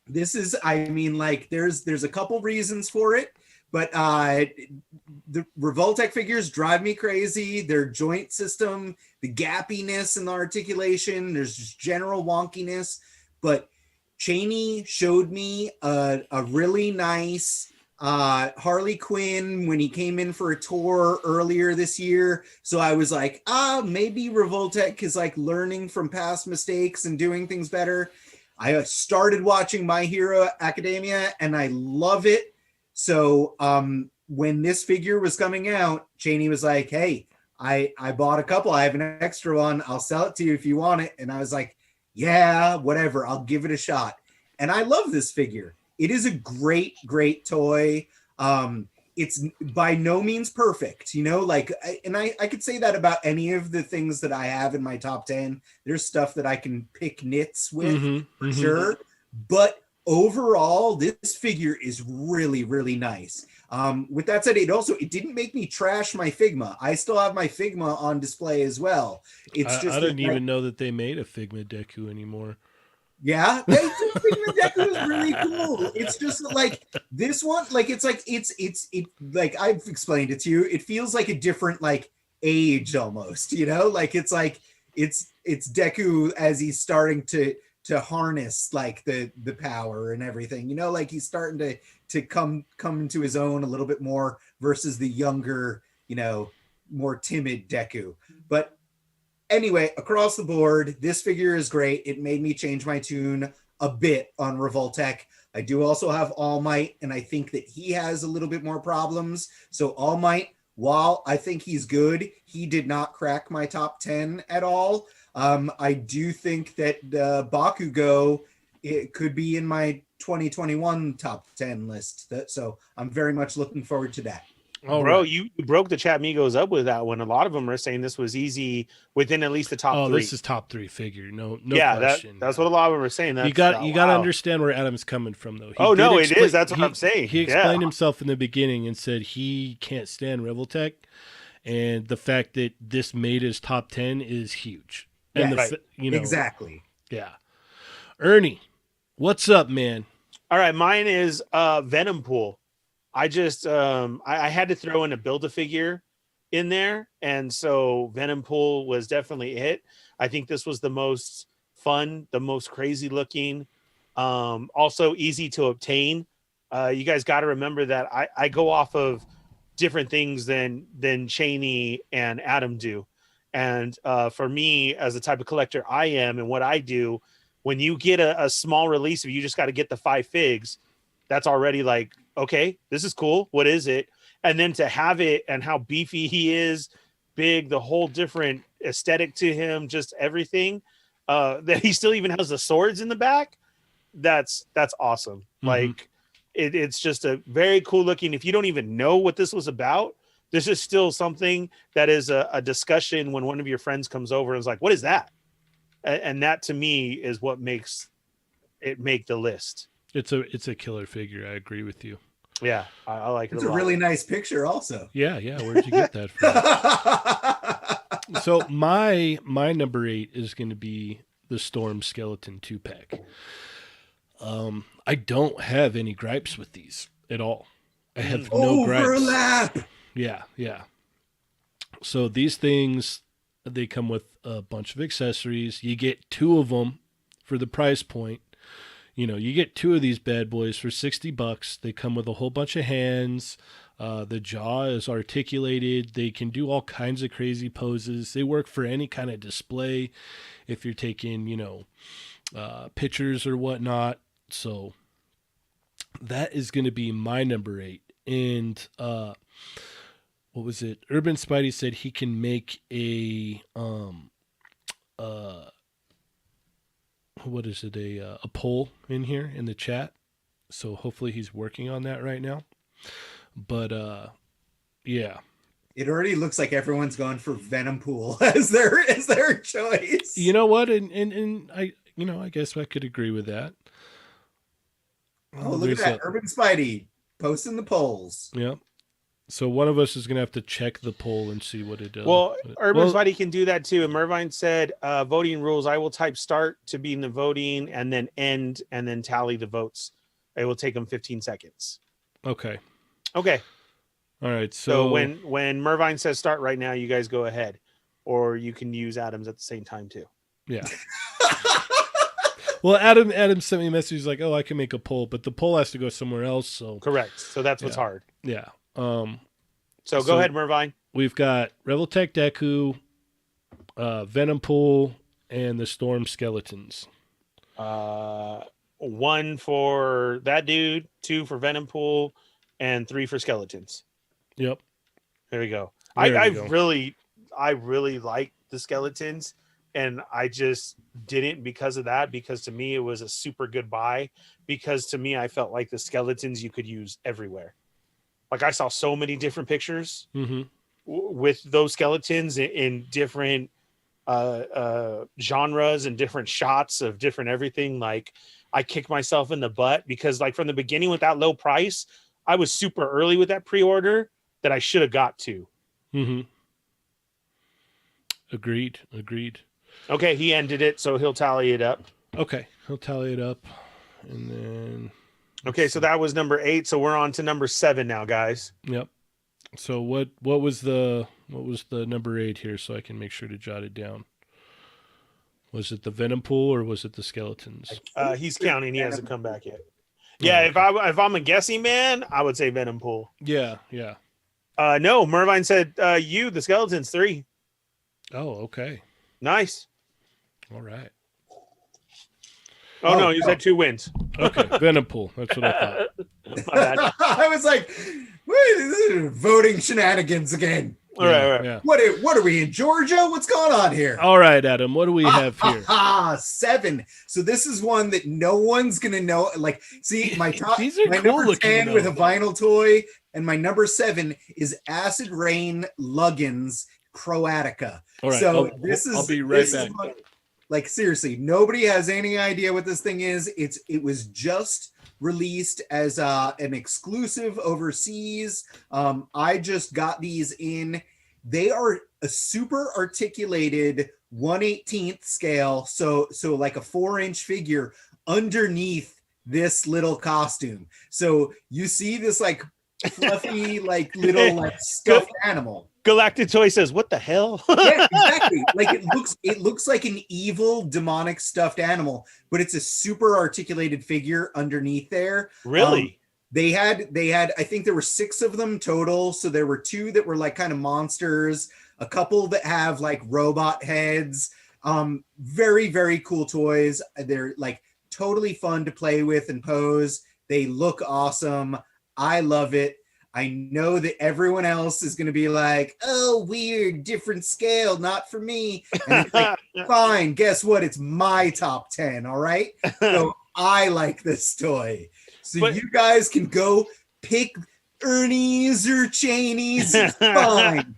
This is, I mean, like there's a couple reasons for it, but the Revoltech figures drive me crazy. Their joint system, the gappiness in the articulation, there's just general wonkiness. But Cheney showed me a really nice Harley Quinn when he came in for a tour earlier this year. So I was like, maybe Revoltech is like learning from past mistakes and doing things better. I started watching My Hero Academia and I love it. So when this figure was coming out, Cheney was like, hey, I bought a couple. I have an extra one. I'll sell it to you if you want it. And I was like, yeah, whatever. I'll give it a shot. And I love this figure. It is a great, great toy. It's by no means perfect, like, I could say that about any of the things that I have in my top 10. There's stuff that I can pick nits with for sure. But overall, this figure is really, really nice. With that said, it didn't make me trash my Figma. I still have my Figma on display as well. It's I just didn't that- even know that they made a Figma Deku anymore. Yeah, they do. Figma Deku is really cool. It's just like this one, like it's like I've explained it to you. It feels like a different like age almost, like it's Deku as he's starting to harness like the power and everything. You know, like he's starting to come into his own a little bit more versus the younger, you know, more timid Deku. But anyway, across the board, this figure is great. It made me change my tune a bit on Revoltech. I do also have All Might, and I think that he has a little bit more problems. So All Might, while I think he's good, he did not crack my top 10 at all. I do think that Bakugo, it could be in my 2021 top 10 list. So I'm very much looking forward to that. Bro, right. You broke the Chat Migos up with that one. A lot of them are saying this was easy within at least the top 3. Oh, this is top 3 figure. No question. That's what a lot of them are saying. You got to understand where Adam's coming from, though. It is. That's what I'm saying. He explained himself in the beginning and said he can't stand Revoltech, and the fact that this made his top 10 is huge. And exactly. Yeah. Ernie, what's up, man? All right, mine is Venom Pool. I just I had to throw in a Build-A-Figure in there, and so Venom Pool was definitely it. I think this was the most fun, the most crazy looking, also easy to obtain. You guys got to remember that I go off of different things than Cheney and Adam do, and for me, as the type of collector I am and what I do, when you get a small release, if you just got to get the 5 figs, that's already like, okay, this is cool. What is it? And then to have it and how beefy he is, big, the whole different aesthetic to him, just everything, that he still even has the swords in the back. That's awesome. Mm-hmm. Like it's just a very cool looking. If you don't even know what this was about, this is still something that is a discussion when one of your friends comes over and is like, what is that? And that to me is what makes it make the list. It's a killer figure. I agree with you. Yeah, I like it. It's a really nice picture, also. Yeah. Where'd you get that from? So my number 8 is going to be the Storm Skeleton 2-pack. I don't have any gripes with these at all. I have no gripes. Overlap. Yeah. So these things, they come with a bunch of accessories. You get 2 of them for the price point. You know, you get 2 of these bad boys for $60. They come with a whole bunch of hands. The jaw is articulated. They can do all kinds of crazy poses. They work for any kind of display if you're taking, pictures or whatnot. So that is going to be my number 8. And what was it? Urban Spidey said he can make a what is it, a poll in here in the chat, so hopefully he's working on that right now. But yeah, it already looks like everyone's gone for Venom Pool as their choice. You know what, and I guess I could agree with that. Look at that. Urban Spidey posting the polls. Yeah. So one of us is going to have to check the poll and see what it does. Well, Urban Spidey can do that too. And Mervine said, voting rules, I will type start to be in the voting and then end and then tally the votes. It will take them 15 seconds. Okay. All right. So when Mervine says start right now, you guys go ahead. Or you can use Adam's at the same time too. Yeah. Well, Adam sent me a message. He's like, oh, I can make a poll, but the poll has to go somewhere else. So correct. So that's what's hard. Yeah. So go ahead, Mervine. We've got Revoltech Deku, Venom Pool, and the Storm Skeletons. 1 for that dude, 2 for Venom Pool, and 3 for Skeletons. Yep. There we go. I really like the Skeletons, and I just didn't because of that, because to me it was a super good buy, because to me I felt like the Skeletons you could use everywhere. Like I saw so many different pictures with those skeletons in different genres and different shots of different everything. Like I kicked myself in the butt because like from the beginning with that low price, I was super early with that pre-order that I should have got to. Mm-hmm. Agreed. Okay, he ended it, so he'll tally it up. Okay, he'll tally it up, and then. Okay, so that was number 8. So we're on to number 7 now, guys. Yep. So what was the number 8 here, so I can make sure to jot it down. Was it the Venom Pool or was it the skeletons? He's counting. He hasn't come back yet. Yeah, if I'm a guessing man, I would say Venom Pool. Yeah, yeah. No, Mervine said the skeletons 3. Oh, okay. Nice. All right. Oh no, you said 2 wins. Okay, Venom Pool. That's what I thought. My bad. I was like, wait, this is voting shenanigans again. All right. Yeah. What are we in Georgia? What's going on here? All right, Adam. What do we have here? 7. So this is one that no one's gonna know. Like, see, my These are my cool number looking, 10 though. with a vinyl toy, and my number 7 is Acid Rain Luggins Croatica. All right. So I'll- this is I'll be right this is back. what- like, seriously, nobody has any idea what this thing is. It was just released as an exclusive overseas. I just got these in. They are a super articulated 1/18th scale, so like a 4-inch figure underneath this little costume. So you see this like fluffy like little like stuffed animal. Galactic Toy says, "What the hell?" Yeah, exactly. Like it looks like an evil demonic stuffed animal, but it's a super articulated figure underneath there. Really? They had I think there were 6 of them total. So there were 2 that were like kind of monsters, a couple that have like robot heads. Very, very cool toys. They're like totally fun to play with and pose. They look awesome. I love it. I know that everyone else is going to be like, oh, weird, different scale, not for me. And it's like, fine, guess what? It's my top 10, all right? So I like this toy. So But- you guys can go pick Ernie's or Cheney's. It's fine.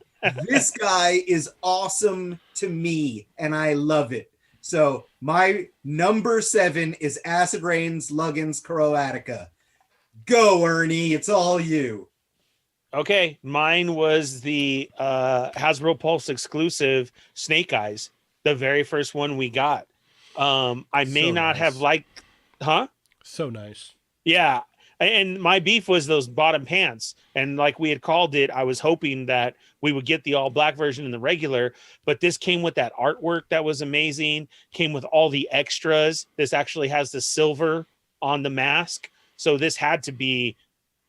This guy is awesome to me, and I love it. So my number 7 is Acid Rain's Luggins Croatica. Go, Ernie. It's all you. Okay, mine was the Hasbro Pulse exclusive Snake Eyes, the very first one we got. I may So not nice. have liked, huh? So nice. Yeah, and my beef was those bottom pants, and like we had called it, I was hoping that we would get the all black version and the regular, but this came with that artwork that was amazing. Came with all the extras. This actually has the silver on the mask, so this had to be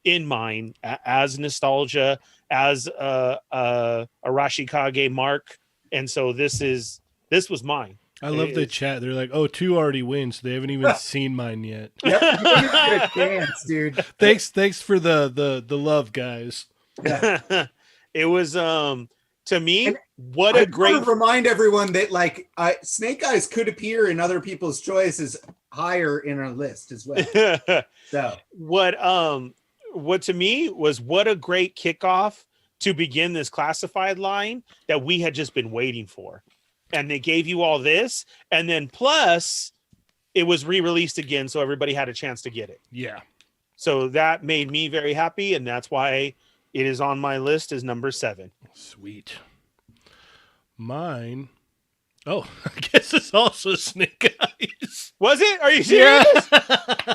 in mine as nostalgia, as a Arashikage mark, and so this was mine. I love the chat. They're like, "Oh, 2 already wins. They haven't even seen mine yet." Yep, you didn't get a chance, dude. Thanks for the love, guys. Yeah. It was to me, And what I a great want to remind everyone that like Snake Eyes could appear in other people's choices higher in our list as well. So what to me was what a great kickoff to begin this classified line that we had just been waiting for. And they gave you all this, and then plus it was re-released again, so everybody had a chance to get it. Yeah. So that made me very happy, and that's why it is on my list as number 7. Sweet. Mine. Oh, I guess it's also Snake Eyes. Was it? Are you serious? Yeah.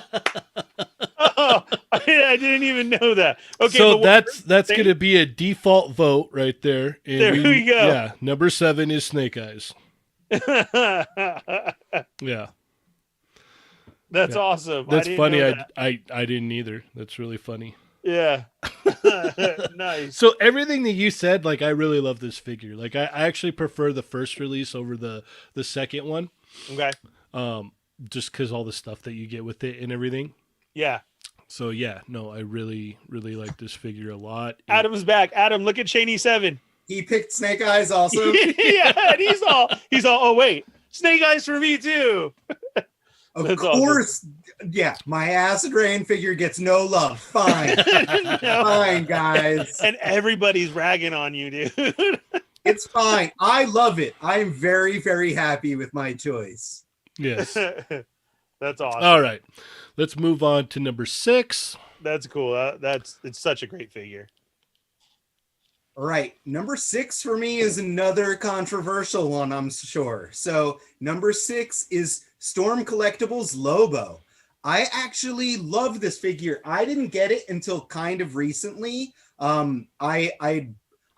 Oh, I didn't even know that. Okay, So but that's Thank- going to be a default vote right there. And There we go. Yeah, number 7 is Snake Eyes. Yeah, That's Yeah. awesome. that's didn't funny. know that. I didn't either. That's really funny. Yeah. Nice. So everything that you said, like, I really love this figure. Like, I actually prefer the first release over the second one. Okay. Just because all the stuff that you get with it and everything. Yeah. So yeah, no, I really like this figure a lot. Adam's back. Adam, look at Cheney 7. he picked Snake Eyes also. Yeah, and he's all, oh wait, Snake Eyes for me too. Of That's awesome. course, yeah. My Acid Rain figure gets no love. Fine, No. fine, guys. And everybody's ragging on you, dude. It's fine. I love it. I am very, very happy with my choice. Yes. That's awesome. All right. Let's move on to number 6. That's cool. It's such a great figure. All right. Number 6 for me is another controversial one, I'm sure. So number 6 is Storm Collectibles Lobo. I actually love this figure. I didn't get it until kind of recently. I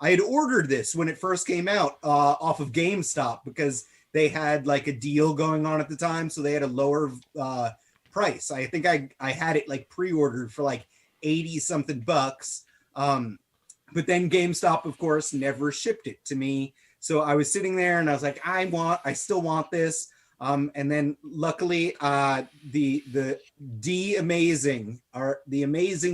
had ordered this when it first came out off of GameStop because they had like a deal going on at the time, so they had a lower price. I think I had it like pre-ordered for like 80 something bucks. But then GameStop, of course, never shipped it to me. So I was sitting there and I was like, I still want this. And then luckily, the amazing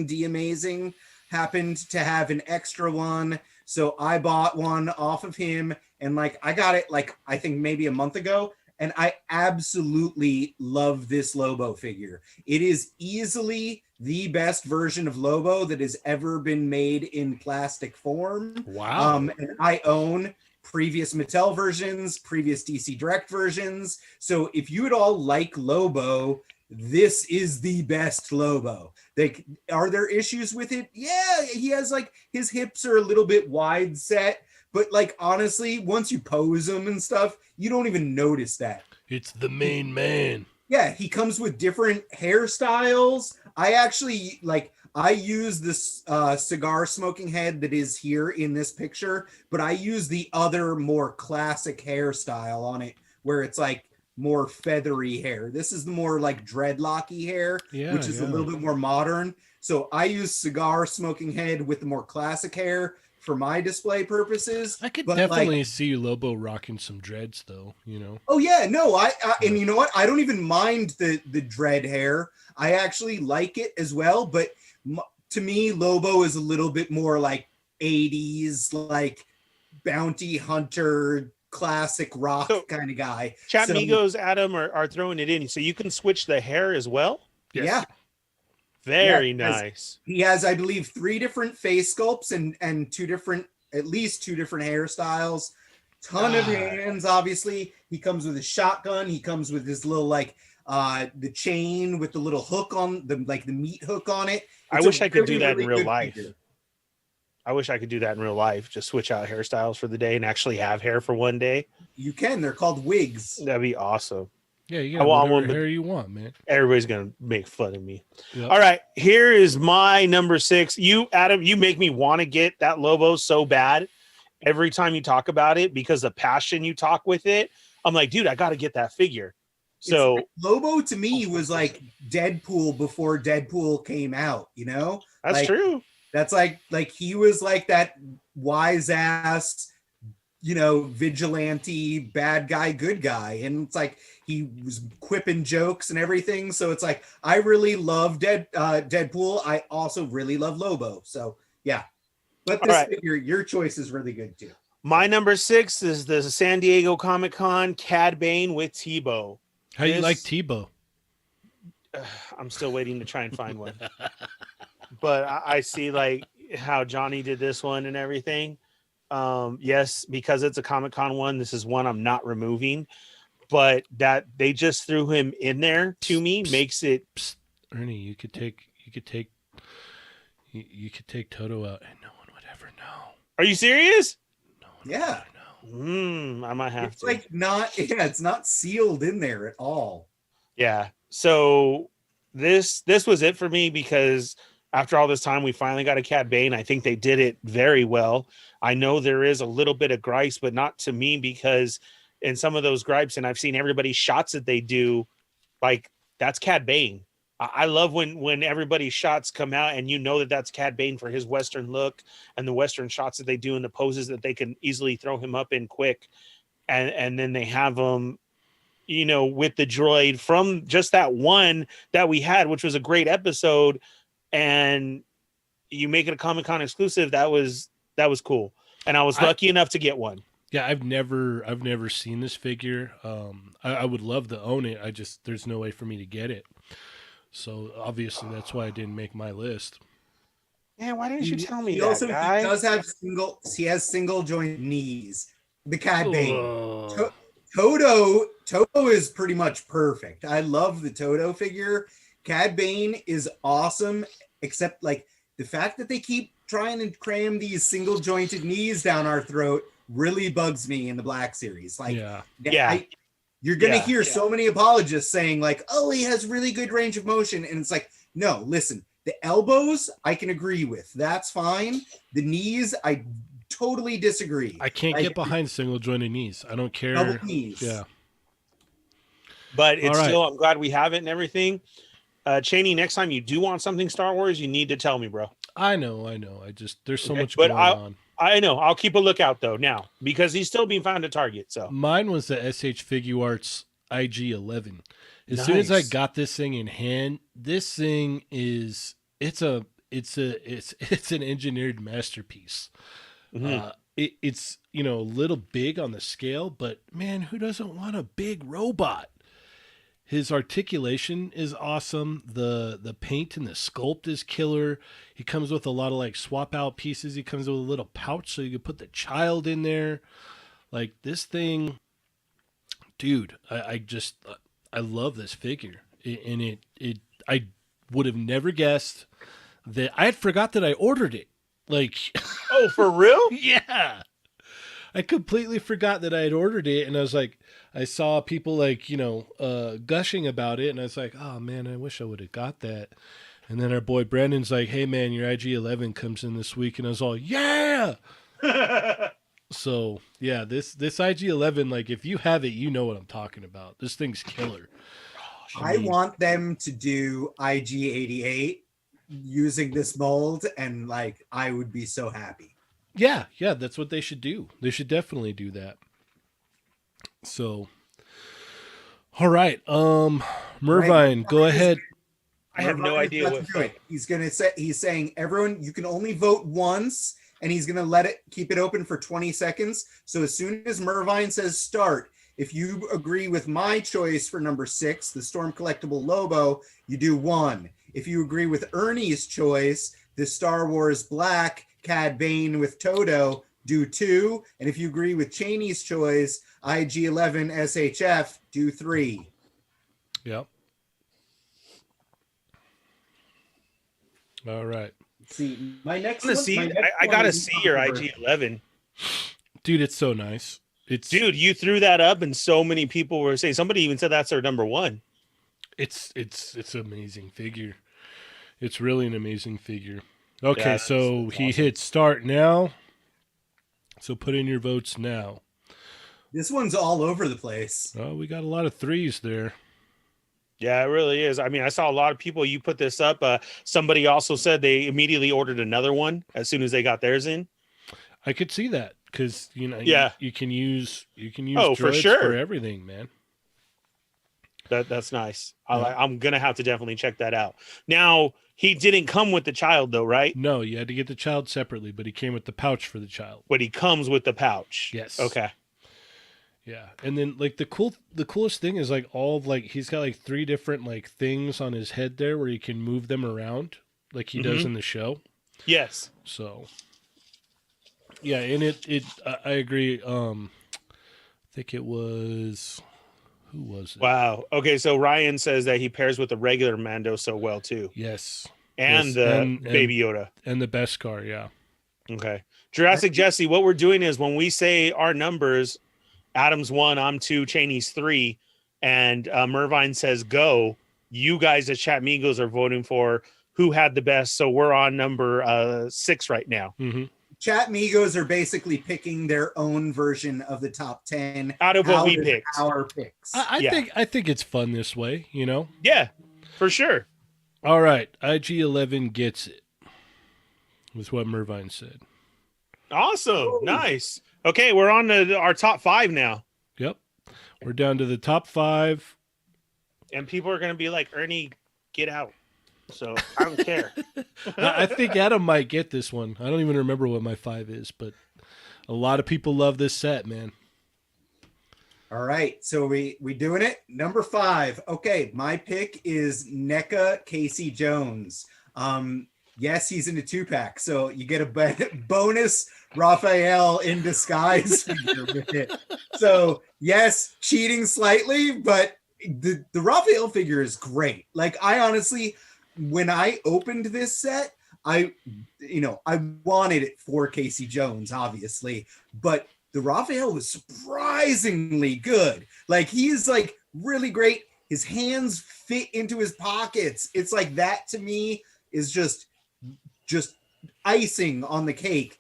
D Amazing happened to have an extra one. So I bought one off of him, and like I got it like I think maybe a month ago, and I absolutely love this Lobo figure. It is easily the best version of Lobo that has ever been made in plastic form. Wow. And I own previous Mattel versions, previous DC Direct versions. So if you at all like Lobo, this is the best Lobo. Are there issues with it? Yeah, he has like his hips are a little bit wide set, but like honestly, once you pose him and stuff, you don't even notice that. It's the main man. Yeah, he comes with different hairstyles. I use this cigar smoking head that is here in this picture, but I use the other more classic hairstyle on it where it's like more feathery hair. This is the more like dreadlocky hair, which is a little bit more modern. So I use cigar smoking head with the more classic hair for my display purposes. I could definitely see Lobo rocking some dreads though, you know. Oh yeah, no, and you know what? I don't even mind the dread hair. I actually like it as well, but to me, Lobo is a little bit more like 80s, like bounty hunter, classic rock kind of guy. Chat Migos, Adam are throwing it in, so you can switch the hair as well. Yes. Yeah. Very nice. He has, I believe, 3 different face sculpts and at least two different hairstyles. Ton of hands, obviously. He comes with a shotgun. He comes with this little like the chain with the little hook on the meat hook on it. I wish I could do that in real life. Figure. I wish I could do that in real life. Just switch out hairstyles for the day and actually have hair for one day. You can. They're called wigs. That'd be awesome. Yeah, you got whatever hair you want, man. Everybody's gonna make fun of me. Yep. All right, here is my number 6. You, Adam, you make me want to get that Lobo so bad every time you talk about it because the passion you talk with it. I'm like, dude, I got to get that figure. So Lobo to me was like Deadpool before Deadpool came out. You know, that's true. That's like he was like that wise ass, you know, vigilante, bad guy, good guy. And it's like he was quipping jokes and everything. So it's like I really love Deadpool. I also really love Lobo. So yeah. But this figure, your choice is really good too. My number 6 is the San Diego Comic-Con Cad Bane with Tebow. How do you like Tebow? I'm still waiting to try and find one. But I see like how Johnny did this one and everything. Yes, because it's a Comic-Con one, this is one I'm not removing. But that they just threw him in there to me makes it. Ernie, you could take Toto out and no one would ever know. Are you serious? No one would ever know. I might have it's to. Like not, yeah, it's not sealed in there at all. Yeah. So this was it for me because after all this time, we finally got a Cad Bane. I think they did it very well. I know there is a little bit of gripes, but not to me because in some of those gripes, and I've seen everybody's shots that they do, like that's Cad Bane. I love when everybody's shots come out and you know that that's Cad Bane for his Western look and the Western shots that they do and the poses that they can easily throw him up in quick. And then they have him, you know, with the droid from just that one that we had, which was a great episode. And you make it a Comic-Con exclusive. That was cool. And I was lucky enough to get one. Yeah, I've never seen this figure. I would love to own it. There's no way for me to get it. So obviously that's why I didn't make my list. Yeah, why didn't you tell me he that, also guy? He has single joint knees. The Cad Bane. Toto is pretty much perfect. I love the Toto figure. Cad Bane is awesome, except like the fact that they keep trying to cram these single jointed knees down our throat really bugs me in the Black Series. Like, yeah. You're going to hear so many apologists saying like, oh, he has really good range of motion. And it's like, no, listen, the elbows I can agree with. That's fine. The knees I totally disagree. I can't Like, get behind single jointed knees. I don't care. double knees. Yeah. But it's All right. still, I'm glad we have it and everything. Cheney, next time you do want something Star Wars, you need to tell me, bro. I know. There's so Okay, much but going on. I know. I'll keep a lookout though now because he's still being found at Target. So Mine was the SH Figuarts IG-11. As soon as I Nice. got this thing in hand, this thing is it's an engineered masterpiece. Mhm. It's a little big on the scale, but man, who doesn't want a big robot? His articulation is awesome. The paint and the sculpt is killer. He comes with a lot of like swap out pieces. He comes with a little pouch so you can put the child in there. Like this thing, dude, I love this figure. I would have never guessed that. I had forgot that I ordered it. Like, Oh, for real? yeah. I completely forgot that I had ordered it, and I was like, I saw people like, gushing about it, and I was like, oh man, I wish I would have got that. And then our boy Brandon's like, hey man, your IG-11 comes in this week, and I was all, yeah. So yeah, this IG-11, like if you have it, you know what I'm talking about. This thing's killer. I want them to do IG-88 using this mold, and like I would be so happy. Yeah, that's what they should do. They should definitely do that. So, all right, Mervine, go ahead. I have no Marvin's idea about what. to do it. He's saying everyone, you can only vote once, and he's gonna keep it open for 20 seconds. So as soon as Mervine says start, if you agree with my choice for number 6, the Storm Collectible Lobo, you do 1. If you agree with Ernie's choice, the Star Wars Black Cad Bane with Toto, do 2. And if you agree with Cheney's choice, IG-11 SHF, do 3. Yep. All right, See, my next I want one. to see. my next I one gotta is see your controversial. IG-11, dude, it's so nice. dude. You threw that up, and so many people were saying. Somebody even said that's their number 1. It's an amazing figure. It's really an amazing figure. Okay, Yeah, so that's he awesome. hit start now. So put in your votes now. This one's all over the place. Oh, we got a lot of 3s there. Yeah, it really is. I mean, I saw a lot of people. You put this up. Somebody also said they immediately ordered another one as soon as they got theirs in. I could see that because Yeah. you can use Oh, for droids sure. for everything, man. That's nice. Yeah. I'm gonna have to definitely check that out. Now he didn't come with the child though, right? No, you had to get the child separately, but he came with the pouch for the child. But he comes with the pouch. Yes. Okay. Yeah, and then like the coolest thing is like all of like he's got like 3 different like things on his head there where he can move them around like he does in the show. Yes. So yeah, and I agree. I think it was who was it? Wow. Okay. So Ryan says that he pairs with the regular Mando so well too, Yes, and Yes, the Baby Yoda. and the Beskar. Yeah. Okay. Jurassic Jesse. What we're doing is when we say our numbers, Adam's 1, I'm 2, Cheney's 3, and Mervine says go. You guys at Chat Migos are voting for who had the best. So we're on number 6 right now. Mm-hmm. Chat Migos are basically picking their own version of the top 10 Out of what we of picked. our picks. I think it's fun this way, Yeah, for sure. All right, IG-11 gets it. Was what Mervine said. Awesome. Ooh. Nice. Okay, we're on to our top 5 now. Yep. We're down to the top 5. And people are going to be like, Ernie, get out. So I don't care. I think Adam might get this one. I don't even remember what my 5 is, but a lot of people love this set, man. All right, so we doing it. Number 5. Okay, my pick is NECA Casey Jones. Yes, he's in a 2-pack, so you get a bonus Raphael in disguise figure with it. So yes, cheating slightly, but the Raphael figure is great. Like I honestly, when I opened this set, I wanted it for Casey Jones, obviously, but the Raphael was surprisingly good. Like he's like really great. His hands fit into his pockets. It's like that to me is just icing on the cake.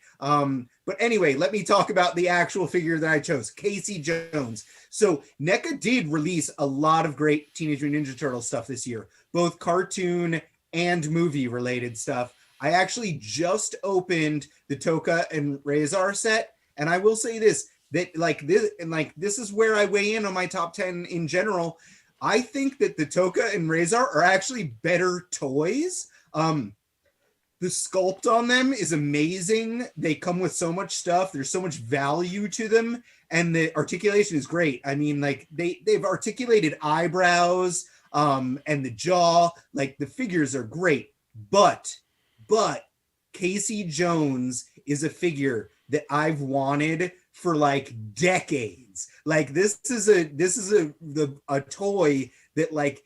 But anyway, let me talk about the actual figure that I chose, Casey Jones. So NECA did release a lot of great Teenage Mutant Ninja Turtle stuff this year, both cartoon and movie related stuff. I actually just opened the Toka and Razor set, and I will say this, that this is where I weigh in on my top 10 in general. I think that the Toka and Razor are actually better toys. The sculpt on them is amazing. They come with so much stuff. There's so much value to them, and the articulation is great. I mean, like they've articulated eyebrows, and the jaw. Like the figures are great, but Casey Jones is a figure that I've wanted for like decades. Like this is a toy that like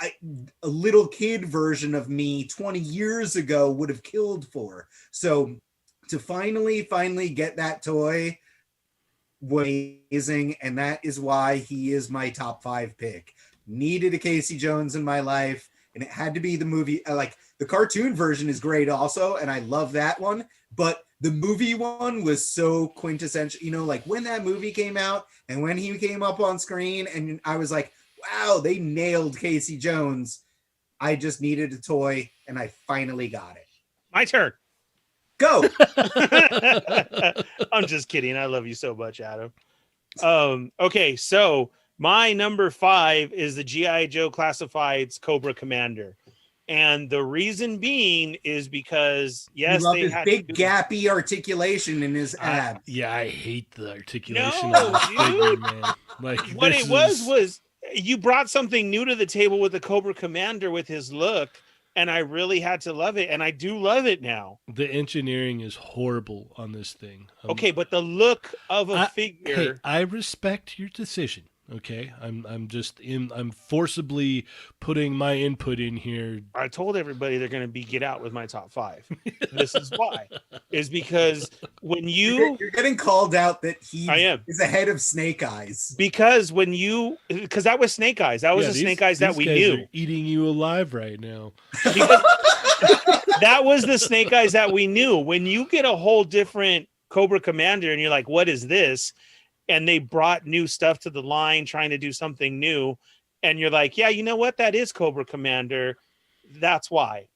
a little kid version of me 20 years ago would have killed for. So to finally get that toy was amazing, and that is why he is my top 5 pick. Needed a Casey Jones in my life, and it had to be the movie. Like the cartoon version is great also, and I love that one, but the movie one was so quintessential. You know, like when that movie came out and when he came up on screen, and I was like, wow, they nailed Casey Jones. I just needed a toy, and I finally got it. My turn. Go. I'm just kidding. I love you so much, Adam. Okay, so my number 5 is the G.I. Joe Classifieds Cobra Commander. And the reason being is because, yes, they his had big gappy articulation in his ab. Yeah, I hate the articulation No, of this figure, dude. man. Like What it was you brought something new to the table with the Cobra Commander with his look, and I really had to love it, and I do love it now. the engineering is horrible on this thing. Okay, but the look of a figure. Hey, I respect your decision. Okay, I'm forcibly putting my input in here. I told everybody they're going to get out with my top 5. This is why, is because when You're getting called out that I am. is ahead of Snake Eyes. Because that was Snake Eyes. That was the Snake Eyes that we guys knew. are eating you alive right now. Because that was the Snake Eyes that we knew. When you get a whole different Cobra Commander and you're like, what is this? And they brought new stuff to the line, trying to do something new. And you're like, yeah, you know what? That is Cobra Commander. That's why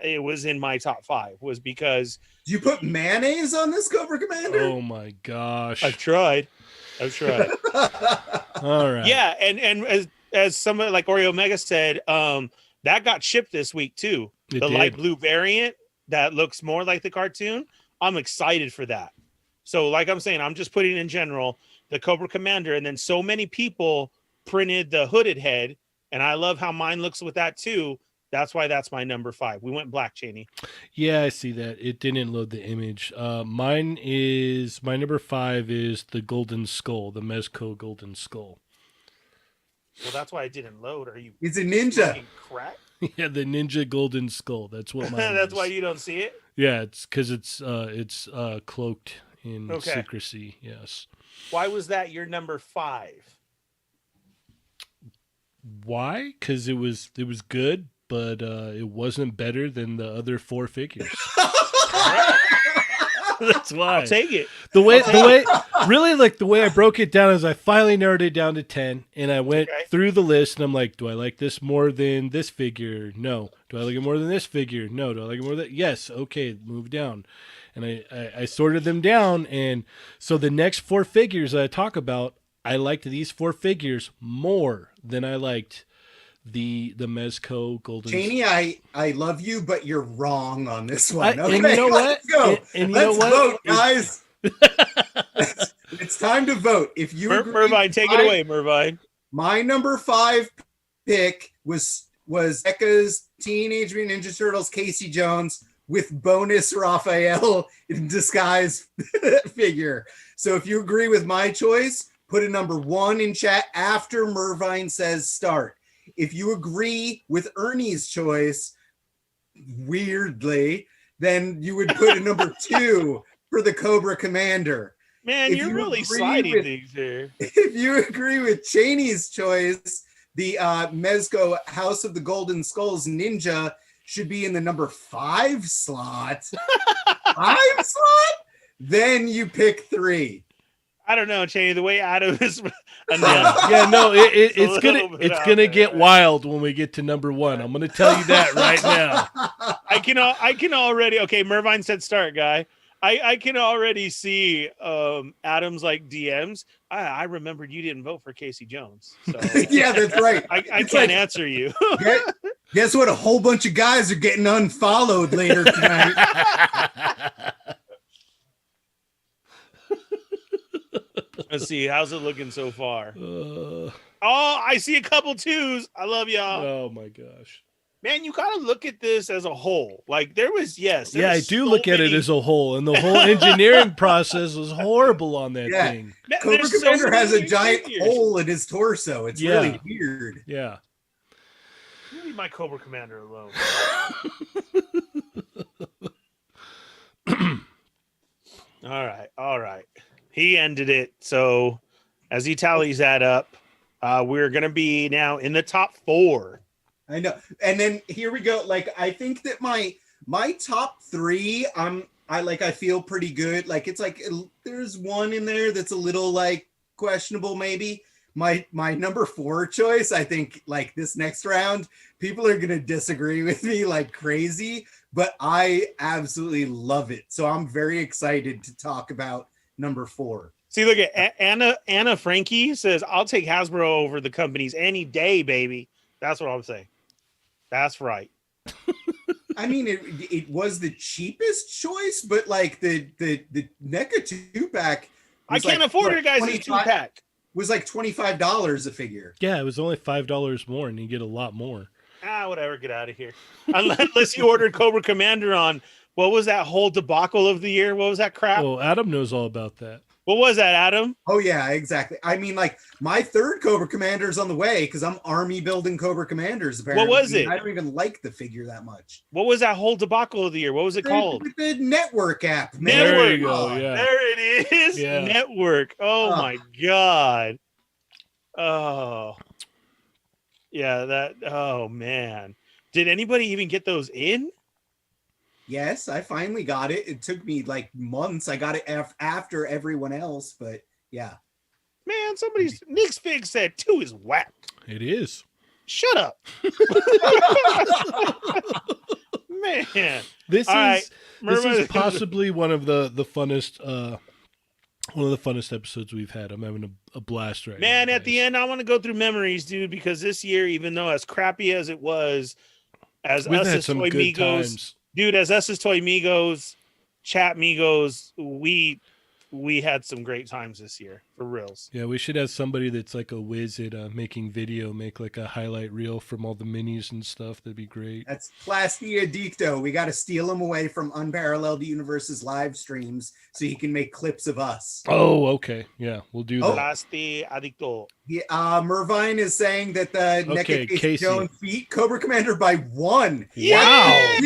it was in my top 5, was because. Do you put mayonnaise on this Cobra Commander? Oh my gosh. I've tried. All right. Yeah. And as someone like Oreo Mega said, that got shipped this week too. It The did. light blue variant that looks more like the cartoon. I'm excited for that. So like I'm saying, I'm just putting in general the Cobra Commander, and then so many people printed the hooded head, and I love how mine looks with that too. That's why that's my number 5. We went black, Cheney. Yeah, I see that. It didn't load the image. My number 5 is the Golden Skull, the Mezco Golden Skull. Well, that's why it didn't load. Are you He's a ninja. fucking crack? Yeah, the Ninja Golden Skull. That's what mine That's is. why you don't see it. Yeah, it's because it's cloaked in Okay. secrecy. Yes. Why was that your number 5? Why? Because it was good, but it wasn't better than the other 4 figures. That's why. I'll take it. The way really, like the way I broke it down is I finally narrowed it down to 10, and I went through the list, and I'm like, do I like this more than this figure? No. Do I like it more than this figure? No. Do I like it more than yes? Okay, move down. And I sorted them down, and so the next 4 figures that I talk about, I liked these 4 figures more than I liked the Mezco Golden. Cheney, I love you, but you're wrong on this one. Okay, and you know what? let's go. And you Let's know what? vote, guys. It's time to vote. If you agree, Mervine, take it away, Mervine. My number 5 pick was NECA's Teenage Mutant Ninja Turtles Casey Jones with bonus Raphael in disguise figure. So if you agree with my choice, put a number 1 in chat after Mervine says start. If you agree with Ernie's choice, weirdly, then you would put a number 2 for the Cobra Commander. Man, If you're you really agree sliding with- things here. If you agree with Cheney's choice, the Mezco House of the Golden Skulls Ninja should be in the number 5 slot. 5 slot? then you pick 3. I don't know, Cheney. The way Adam is Yeah, no, It's a it's gonna little bit out gonna there, get man. wild when we get to number 1. I'm gonna tell you that right now. I can already. Okay, Mervine said start, guy. I can already see Adam's like DMs. I remembered you didn't vote for Casey Jones, so Yeah, that's right. I It's can't like- answer you. Guess what? A whole bunch of guys are getting unfollowed later tonight. Let's see, how's it looking so far? Uh, Oh, I see a couple 2s. I love y'all. oh my gosh. Man, you gotta look at this as a whole. Like there was Yeah, I was do so look at it many- as a whole, and the whole engineering process was horrible on that Yeah. thing. Man, Cobra there's so Commander has a many giant figures. hole in his torso. It's Yeah. really weird. Yeah. Leave my Cobra Commander alone. All right. He ended it. So as he tallies that up, we're gonna be now in the top 4. I know. And then here we go. Like I think that my top 3, I feel pretty good. Like it's like there's one in there that's a little like questionable maybe. My number 4 choice, I think like this next round, people are gonna disagree with me like crazy, but I absolutely love it. So I'm very excited to talk about number 4. See, look at Anna Frankie says, "I'll take Hasbro over the companies any day, baby." That's what I'm saying. That's right. I mean, it was the cheapest choice, but like the NECA 2-pack, I can't afford your guys' 2-pack. was like $25 a figure. Yeah, it was only $5 more, and you get a lot more. Whatever, get out of here. Unless you ordered Cobra Commander on, what was that whole debacle of the year? What was that crap? Well, Adam knows all about that. What was that, Adam? Oh yeah, exactly. I mean, like my 3rd Cobra Commander's on the way because I'm army building Cobra Commanders. Apparently, was it? I don't even like the figure that much. What was that whole debacle of the year? What was it called? The network app. Man. There you go, yeah. There it is. Yeah. Network. Oh my God. Oh. Yeah, that. Oh man. Did anybody even get those in? Yes, I finally got it. It took me like months. I got it after everyone else, but yeah. Man, Nick's Fig said 2 is whack. It is. Shut up. Man. This All right, this Merva- is possibly one of the funnest episodes we've had. I'm having a blast right now. Man, at the guys. end, I want to go through memories, dude, because this year, even though as crappy as it was, as We've us had as some Toy good Migos, times. dude, as us as Toy Migos, Chat Migos, we had some great times this year, for reals. Yeah, we should have somebody that's like a whiz at making video, make like a highlight reel from all the minis and stuff. That'd be great. That's Plastia Dicto. We got to steal him away from Unparalleled Universe's live streams so he can make clips of us. Oh, okay. Yeah, we'll do Oh. that. Plasti Adicto. Mervine is saying that the Okay, NECA Casey. Jones beat Cobra Commander by 1. Yeah!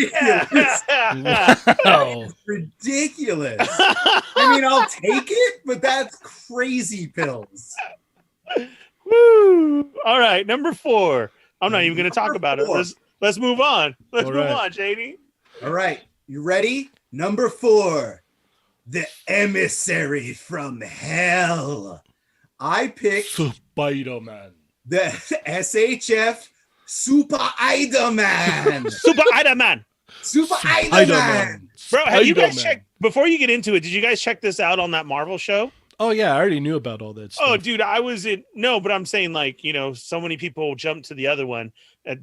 Wow. Ridiculous. I mean, I'll take it, but that's crazy pills. Woo! All right, number 4. I'm not even going to talk Number about it. 4. Let's move on. Let's All move right. on, JD. All right, you ready? Number 4, the emissary from hell. I picked Spider-Man. the SHF Super Iderman. Super Iderman. Super Iderman. Spider-Man. Bro, have you guys Spider-Man. checked before you get into it? Did you guys check this out on that Marvel show? Oh yeah, I already knew about all that stuff. Oh, dude, I was in. No, but I'm saying like so many people jumped to the other one.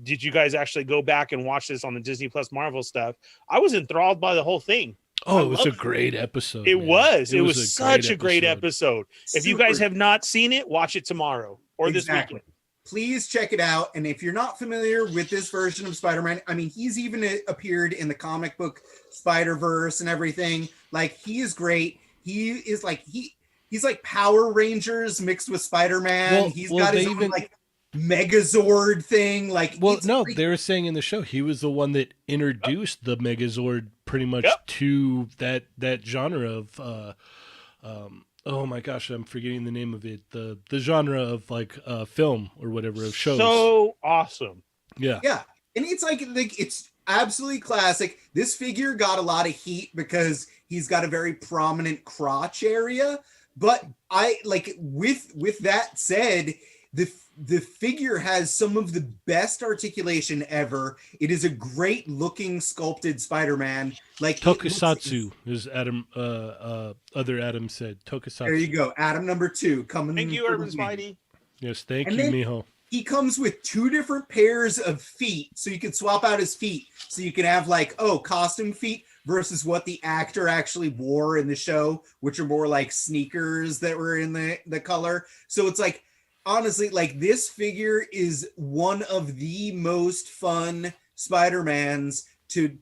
Did you guys actually go back and watch this on the Disney Plus Marvel stuff? I was enthralled by the whole thing. Oh, I it was a love it. great episode. It man. was. It was such a great episode. If you guys Super. have not seen it, watch it tomorrow or this Exactly. weekend. Please check it out. And if you're not familiar with this version of Spider-Man, I mean, he's even appeared in the comic book Spider-Verse and everything. Like, he is great. He is like, he's like Power Rangers mixed with Spider-Man. Well, He's well, got his they own even- like Megazord thing. Like, Well, it's no, like- they were saying in the show he was the one that introduced the Megazord pretty much Yep. to that genre of oh my gosh, I'm forgetting the name of it. The genre of like film or whatever of shows. So awesome. yeah. yeah. And it's like it's absolutely classic. This figure got a lot of heat because he's got a very prominent crotch area. But I like with that said, the figure has some of the best articulation ever. It is a great looking sculpted Spider-Man. Like Tokusatsu, as other Adam said. Tokusatsu. There you go, Adam number 2 coming. Thank you, Urban Spidey. Yes, thank And you, then mijo. He comes with 2 different pairs of feet, so you can swap out his feet. So you can have like, costume feet versus what the actor actually wore in the show, which are more like sneakers that were in the color. So it's like, honestly, like this figure is one of the most fun Spider-Mans to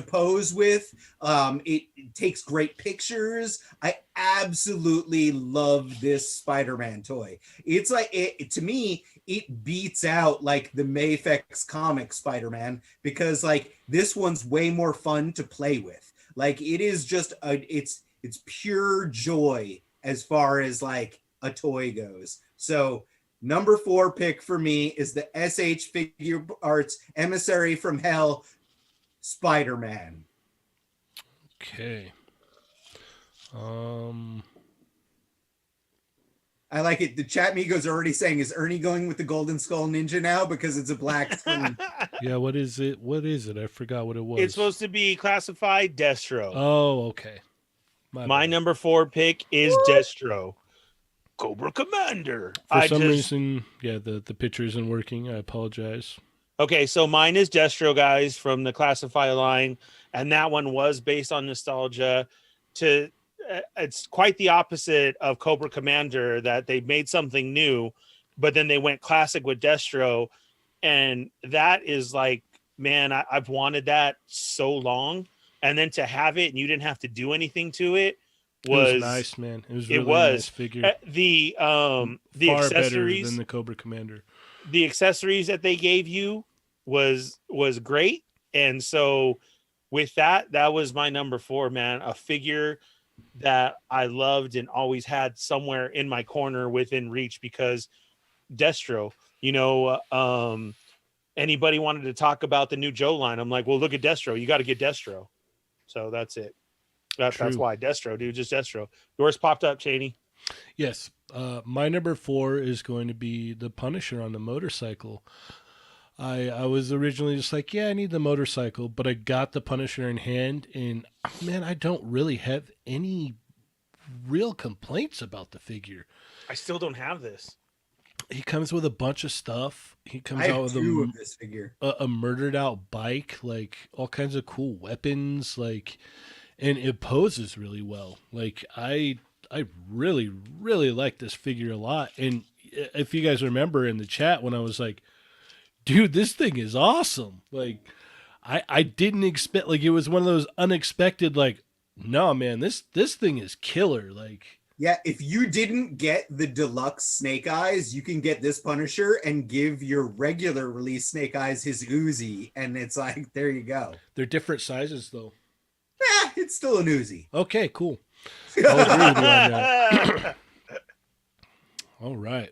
pose with. It takes great pictures. I absolutely love this Spider-Man toy. It's like, to me, it beats out like the Mafex comic Spider-Man, because like this one's way more fun to play with. Like it is just it's pure joy as far as like a toy goes. So number 4 pick for me is the SH Figure Arts Emissary from Hell Spider-Man. Okay. I like it. The chat Migos are already saying, is Ernie going with the Golden Skull Ninja now because it's a black screen? Yeah, what is it? What is it? I forgot what it was. It's supposed to be classified Destro. Oh, okay. My bad. number 4 pick is Destro. Cobra Commander. For some reason, yeah, the picture isn't working. I apologize. Okay, so mine is Destro, guys, from the Classify line, and that one was based on nostalgia. It's quite the opposite of Cobra Commander, that they made something new, but then they went classic with Destro, and that is like, man, I've wanted that so long, and then to have it and you didn't have to do anything to it was nice, man. It was really nice figure. The Far accessories better than the Cobra Commander. The accessories that they gave you was great, and so with that was my number 4, man. A figure that I loved and always had somewhere in my corner within reach, because Destro, anybody wanted to talk about the new Joe line, I'm like, well, look at Destro, you got to get Destro. So that's it. That's why Destro, dude, just Destro. Yours popped up, Cheney. Yes. My number 4 is going to be the Punisher on the motorcycle. I was originally just like, yeah, I need the motorcycle, but I got the Punisher in hand, and man, I don't really have any real complaints about the figure. I still don't have this. He comes with a bunch of stuff. He comes I out have with 2 of this figure. a murdered out bike, like all kinds of cool weapons, like, and it poses really well. Like I really, really like this figure a lot. And if you guys remember in the chat when I was like, dude, this thing is awesome. Like I didn't expect, like, it was one of those unexpected, like, no, man, this thing is killer. Like, yeah, if you didn't get the deluxe Snake Eyes, you can get this Punisher and give your regular release Snake Eyes his Uzi, and it's like, there you go. they're different sizes though. It's still an Uzi. Okay, cool. I'll agree with you on that. All right.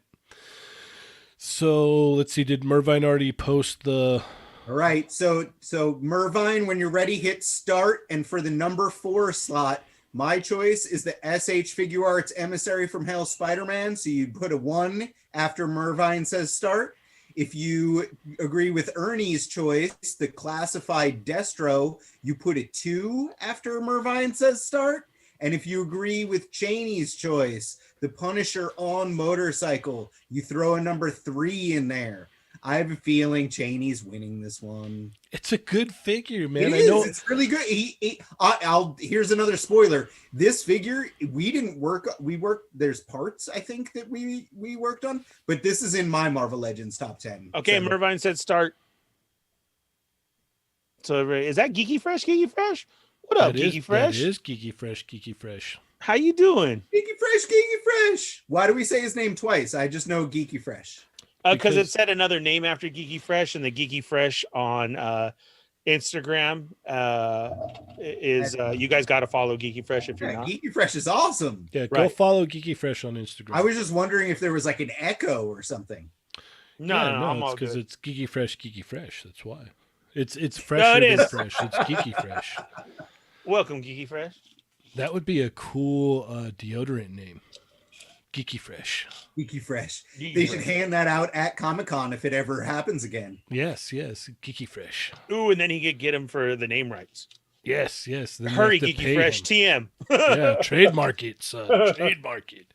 So let's see. Did Mervine already post the? All right. So Mervine, when you're ready, hit start. And for the number 4 slot, my choice is the SH Figure Arts Emissary from Hell Spider-Man. So you put a 1 after Mervine says start. If you agree with Ernie's choice, the classified Destro, you put a 2 after Mervine says start. And if you agree with Cheney's choice, the Punisher on motorcycle, you throw a number 3 in there. I have a feeling Cheney's winning this one. It's a good figure, man. It is. It's really good. Here's another spoiler. This figure, we didn't work. We worked. There's parts I think that we worked on, but this is in my Marvel Legends top 10. Okay, so. Mervine said start. So is that Geeky Fresh? Geeky Fresh? What up, Geeky Fresh? That is Geeky Fresh. Geeky Fresh. How you doing? Geeky Fresh. Geeky Fresh. Why do we say his name twice? I just know Geeky Fresh. Because it said another name after Geeky Fresh, and the Geeky Fresh on Instagram is you guys got to follow Geeky Fresh if you're not. Geeky Fresh is awesome. Yeah, go follow Geeky Fresh on Instagram. I was just wondering if there was like an echo or something. No, it's because it's Geeky Fresh. That's why. It's fresher than fresh. It's Geeky Fresh. Welcome, Geeky Fresh. That would be a cool deodorant name. Geeky Fresh. Geeky Fresh. Geeky They should Fresh. hand that out at Comic-Con if it ever happens again. Yes, Geeky Fresh. Ooh, and then he could get him for the name rights. Yes. Then you Hurry, have to Geeky pay Fresh. him. TM. Yeah, trademark it, son. Trademark it.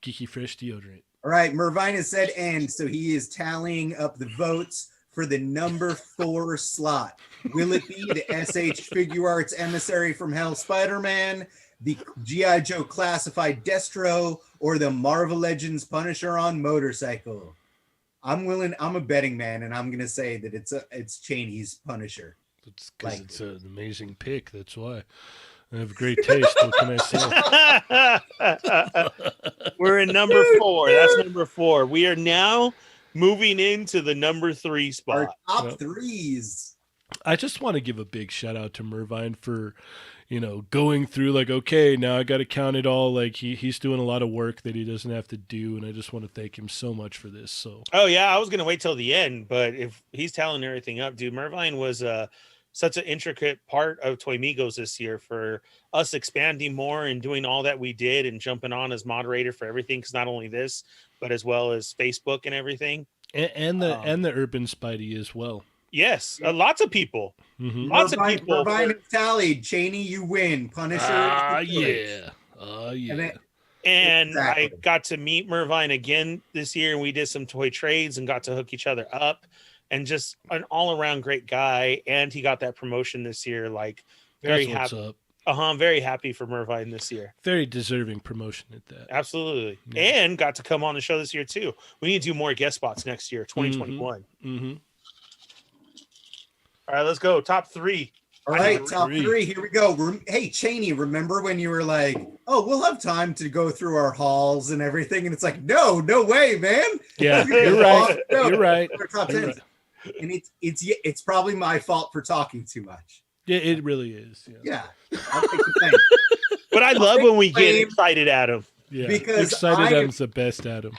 Geeky Fresh deodorant. All right, Mervine has said end, so he is tallying up the votes for the number 4 slot. Will it be the SH Figure Arts Emissary from Hell Spider-Man, the G.I. Joe Classified Destro, or the Marvel Legends Punisher on motorcycle? I'm a betting man, and I'm gonna say that it's Chaney's Punisher. It's because Like it's an amazing pick. That's why. I have great taste. What can I say? We're in number 4. That's number 4. We are now moving into the number 3 Our spot. top Yep. threes. I just want to give a big shout out to Mervine for, going through like, okay, now I got to count it all. Like he's doing a lot of work that he doesn't have to do. And I just want to thank him so much for this. So Oh yeah, I was gonna wait till the end, but if he's tallying everything up, dude, Mervine was such an intricate part of Toy Migos this year for us expanding more and doing all that we did and jumping on as moderator for everything. Because not only this, but as well as Facebook and everything. and the Urban Spidey as well. Yes, lots of people. Mhm. Lots of people. Mervine is tallied. Cheney, you win. Punisher. is the choice. Yeah. And then- And Exactly. I got to meet Mervine again this year, and we did some toy trades and got to hook each other up. And just an all-around great guy. And he got that promotion this year. Like very That's what's happy. up. I'm very happy for Mervine this year. Very deserving promotion at that. Absolutely. Yeah. And got to come on the show this year too. We need to do more guest spots next year, 2021. Mm-hmm. All right, let's go. Top 3. All I right, think top three. 3. Here we go. Hey, Cheney, remember when you were like, "Oh, we'll have time to go through our halls and everything," and it's like, no way, man. Yeah, We're you're gonna right. walk through You're right. our top You're 10s. right. And it's probably my fault for talking too much. Yeah, it really is. Yeah. Yeah, I'll take the blame. But I love when we get Blame. excited at him. Yeah. Because Excited I am- M's the best Adam.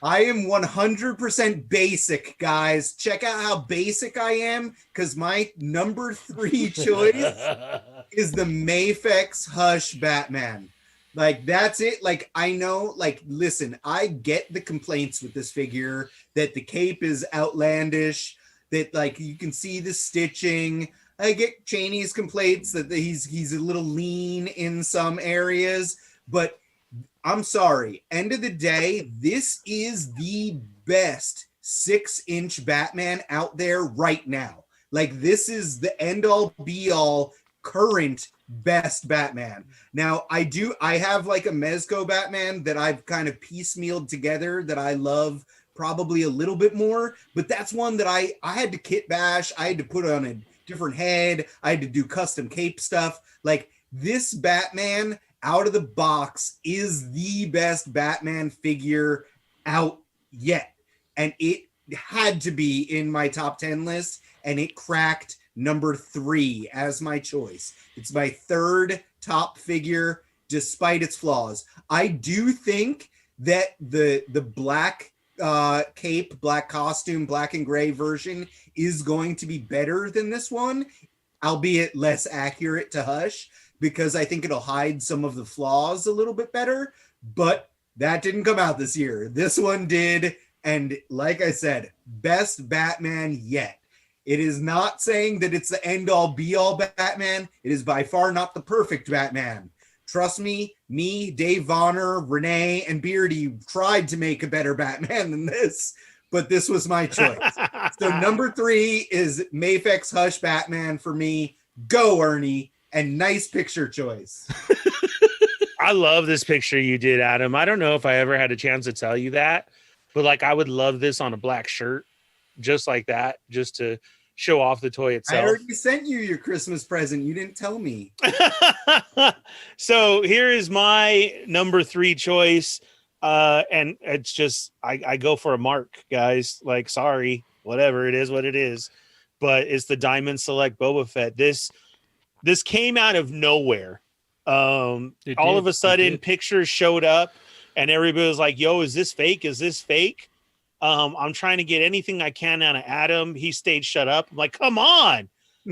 I am 100% basic, guys. Check out how basic I am, because my number 3 choice is the Mafex Hush Batman. Like, that's it. Like, I know, like, listen, I get the complaints with this figure that the cape is outlandish, that, like, you can see the stitching. I get Cheney's complaints that he's a little lean in some areas, but I'm sorry. End of the day, this is the best 6-inch Batman out there right now. Like, this is the end all be all current best Batman. Now, I have like a Mezco Batman that I've kind of piecemealed together that I love probably a little bit more, but that's one that I had to kit bash. I had to put on a different head. I had to do custom cape stuff. Like, this Batman out of the box is the best Batman figure out yet. And it had to be in my top 10 list, and it cracked number 3 as my choice. It's my 3rd top figure, despite its flaws. I do think that the black cape, black costume, black and gray version is going to be better than this one, albeit less accurate to Hush, because I think it'll hide some of the flaws a little bit better. But that didn't come out this year. This one did. And like I said, best Batman yet. It is not saying that it's the end all be all Batman. It is by far not the perfect Batman. Trust me, Dave Vonner, Renee, and Beardy tried to make a better Batman than this, but this was my choice. So number 3 is Mafex Hush Batman for me. Go, Ernie. And nice picture choice. I love this picture you did, Adam. I don't know if I ever had a chance to tell you that, but like I would love this on a black shirt, just like that, just to show off the toy I itself. already sent you your Christmas present. You didn't tell me. So here is my number 3 choice. And it's just I go for a mark, guys. Like, sorry, whatever, it is what it is. But it's the Diamond Select Boba Fett. This came out of nowhere. All of a sudden, pictures showed up, and everybody was like, "Yo, is this fake? Is this fake?" I'm trying to get anything I can out of Adam. He stayed shut up. I'm like, "Come on,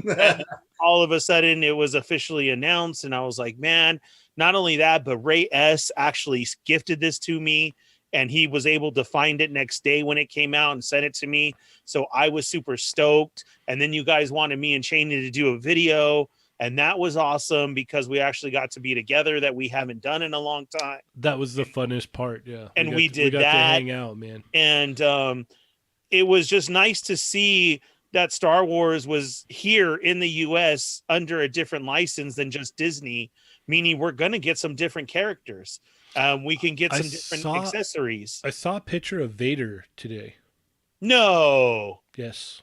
And all of a sudden it was officially announced, and I was like, man, not only that, but Ray S actually gifted this to me, and he was able to find it next day when it came out and sent it to me. So I was super stoked. And then you guys wanted me and Cheney to do a video, and that was awesome because we actually got to be together that we haven't done in a long time. That was the funnest part. Yeah. And we we got that. to hang out, man. And it was just nice to see that Star Wars was here in the US under a different license than just Disney, meaning we're going to get some different characters. We can get some different accessories. I saw a picture of Vader today. No. Yes.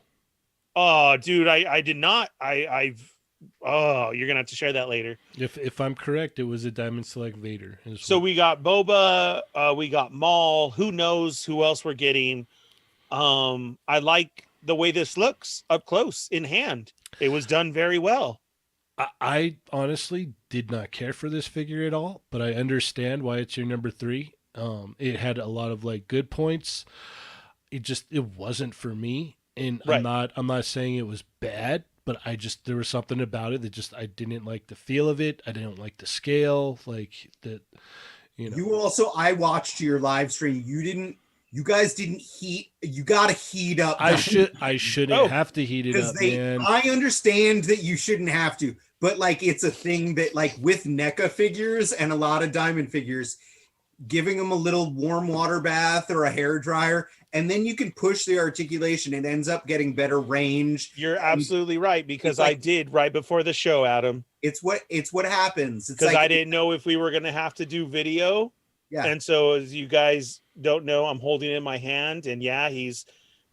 Oh, dude, I did not. Oh, you're going to have to share that later. If I'm correct, it was a Diamond Select Vader. So we got Boba, we got Maul. Who knows who else we're getting? I like the way this looks up close in hand. It was done very well. I honestly did not care for this figure at all, but I understand why it's your number 3. It had a lot of like good points. It wasn't for me, and right. I'm not saying it was bad, but there was something about it that I didn't like the feel of it. I didn't like the scale, like that. You also, I watched your live stream. You guys didn't heat. You got to heat up. I shouldn't have to heat it up, man. I understand that you shouldn't have to, but like it's a thing that like with NECA figures and a lot of Diamond figures, giving them a little warm water bath or a hair dryer, and then you can push the articulation. It ends up getting better range. You're absolutely right, because I did right before the show, Adam. It's what happens. Because I didn't know if we were going to have to do video. Yeah. And so, as you guys don't know, I'm holding it in my hand, and yeah,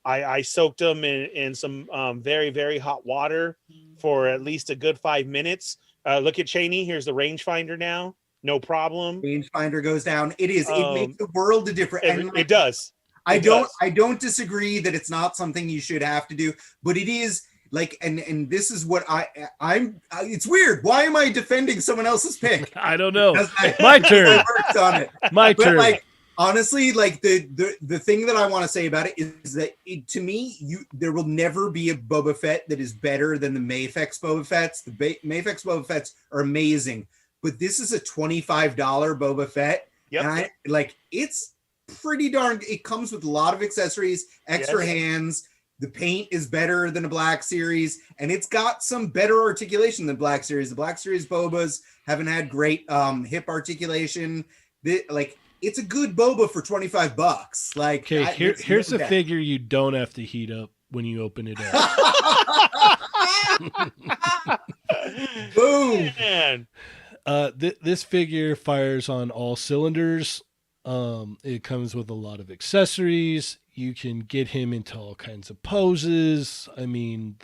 I soaked him in some very, very hot water for at least a good 5 minutes. Look at Cheney. Here's the rangefinder now. No problem. Rangefinder goes down. It makes the world a different. It does. I don't disagree that it's not something you should have to do, but it is like, and this is what it's weird. Why am I defending someone else's pick? I don't know. My turn. I worked on it. My turn. Like, honestly, like the thing that I want to say about it is that to me, there will never be a Boba Fett that is better than the Mafex Boba Fetts. The Mafex Boba Fetts are amazing, but this is a $25 Boba Fett. Yep. And it's pretty darn. It comes with a lot of accessories, extra hands. The paint is better than a Black Series, and it's got some better articulation than Black Series. The Black Series Bobas haven't had great hip articulation. It's a good Boba for $25. Like, okay, here's a figure you don't have to heat up when you open it up. Boom! Man. This figure fires on all cylinders. It comes with a lot of accessories. You can get him into all kinds of poses. I mean,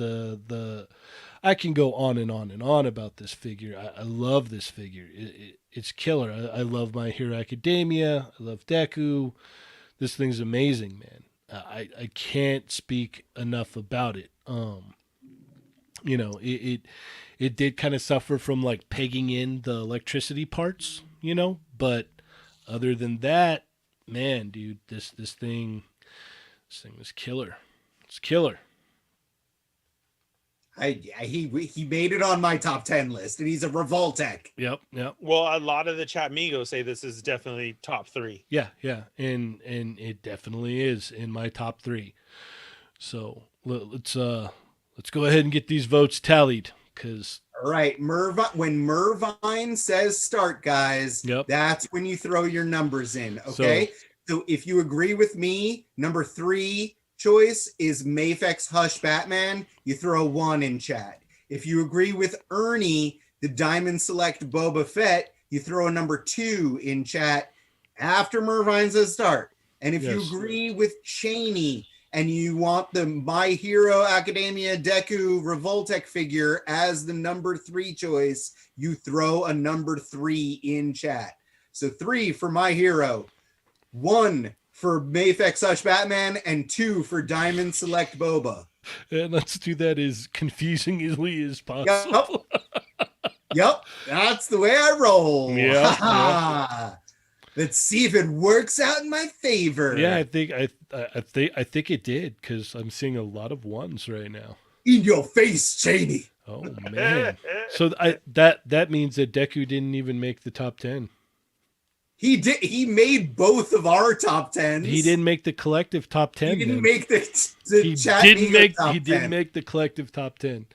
I can go on and on and on about this figure. I love this figure. It's killer. I love My Hero Academia. I love Deku. This thing's amazing, man. I can't speak enough about it. It did kind of suffer from like pegging in the electricity parts, but other than that, man, dude, this thing was killer. It's killer. He made it on my top 10 list, and he's a Revoltech. Yep. Well, a lot of the chat migos say this is definitely top 3. Yeah, and it definitely is in my top 3. So let's go ahead and get these votes tallied, because. All right, when Mervine says start, guys, that's when you throw your numbers in. Okay, so if you agree with me, number 3 choice is Mafex Hush Batman. You throw 1 in chat. If you agree with Ernie, the Diamond Select Boba Fett, you throw a number 2 in chat after Mervine says start. And if you agree with Cheney and you want the My Hero Academia Deku Revoltech figure as the number 3 choice, you throw a number 3 in chat. So 3 for My Hero, 1 for Mafex Hush Batman, and 2 for Diamond Select Boba. And let's do that as confusingly as possible. Yep. That's the way I roll. Yeah. Let's see if it works out in my favor. Yeah, I think it did, because I'm seeing a lot of 1s right now. In your face, Cheney. Oh man. So that means that Deku didn't even make the top 10. He did. He made both of our top 10s. He didn't make the collective top 10. He didn't then. make He Chat didn't Migo make top he 10. didn't make the collective top 10.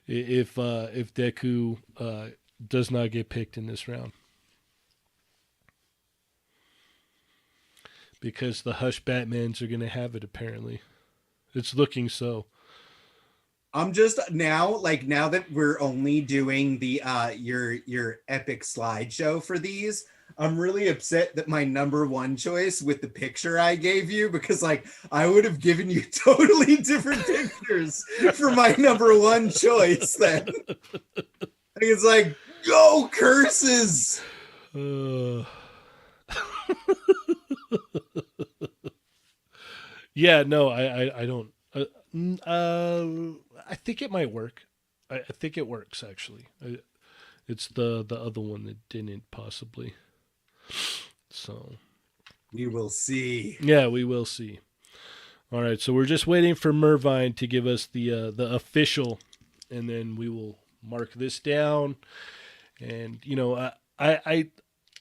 If Deku does not get picked in this round. Because the Hush Batmans are going to have it, apparently. It's looking so. I'm just now that we're only doing the your epic slideshow for these, I'm really upset that my number one choice with the picture I gave you, because like I would have given you totally different pictures for my number one choice then. It's like, go curses. Yeah, no, I don't. I think it might work. I think it works actually. It's the other one that didn't possibly. So We will see. yeah, we will see. All right, so we're just waiting for Mervine to give us the official, and then we will mark this down. And you know, I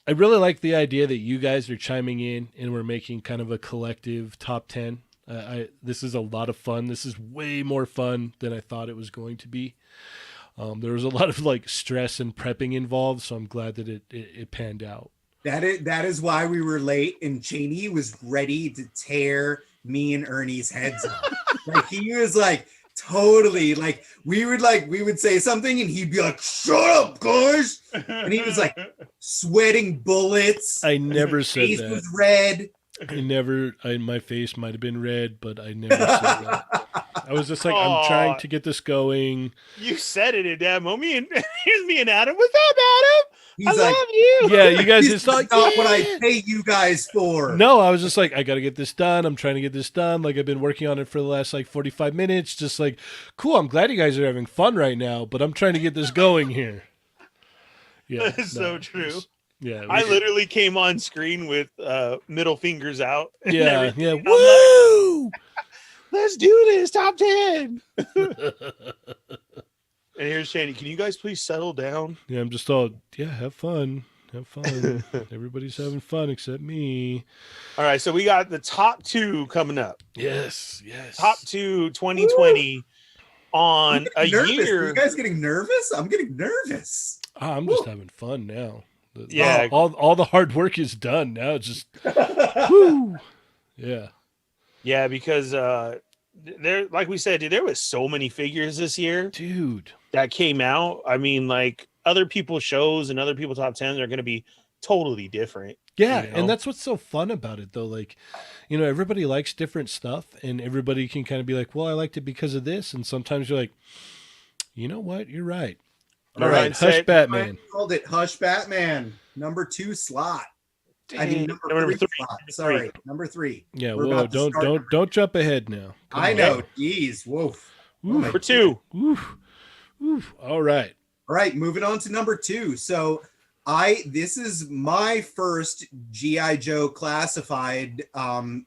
really like the idea that you guys are chiming in and we're making kind of a collective top 10. This is a lot of fun. This is way more fun than I thought it was going to be. There was a lot of like stress and prepping involved, so I'm glad that it panned out. That is why we were late, and Cheney was ready to tear me and Ernie's heads off. Like he was like totally like we would say something and he'd be like, "Shut up, guys!" And he was like sweating bullets. I never His said face that. was red. My face might have been red, but I never said that. I was just like, I'm trying to get this going. You said it in that moment. Here's me and Adam. What's up, Adam? He's I like, love you. Yeah, you guys "This just is like, not what yeah. I pay you guys for." No, I was just like, I got to get this done. I'm trying to get this done. Like, I've been working on it for the last like 45 minutes. Just like, cool. I'm glad you guys are having fun right now, but I'm trying to get this going here. Yeah, That is so true. I I literally came on screen with middle fingers out. and Yeah, everything. yeah. I'm like, Woo! let's do this. Top 10. And here's Shani. Can you guys please settle down? Yeah, I'm just all, yeah, have fun. Have fun. Everybody's having fun except me. All right. So we got the top 2 coming up. Yes. Top 2 2020 on a Nervous. Are year. you guys getting nervous? I'm getting nervous. I'm just having fun now. Yeah. All the hard work is done. Now it's just, woo. Yeah. Yeah, because there, like we said, dude, there was so many figures this year Dude. that came out. I mean, like other people's shows and other people's top 10s are going to be totally different. Yeah, You know? and that's what's so fun about it, though. Like, you know, everybody likes different stuff, and everybody can kind of be like, well, I liked it because of this. And sometimes you're like, you know what? You're right. All All right, right, Hush said- Batman. I called it Hush Batman, number 2 slot. I mean, number three slot. Sorry, number 3. Yeah, We're whoa, about to start don't jump ahead now. Come I on. know. Jeez, whoa. Oof, Number 2. oof, oof. All right. All right, moving on to number 2. So this is my first G.I. Joe classified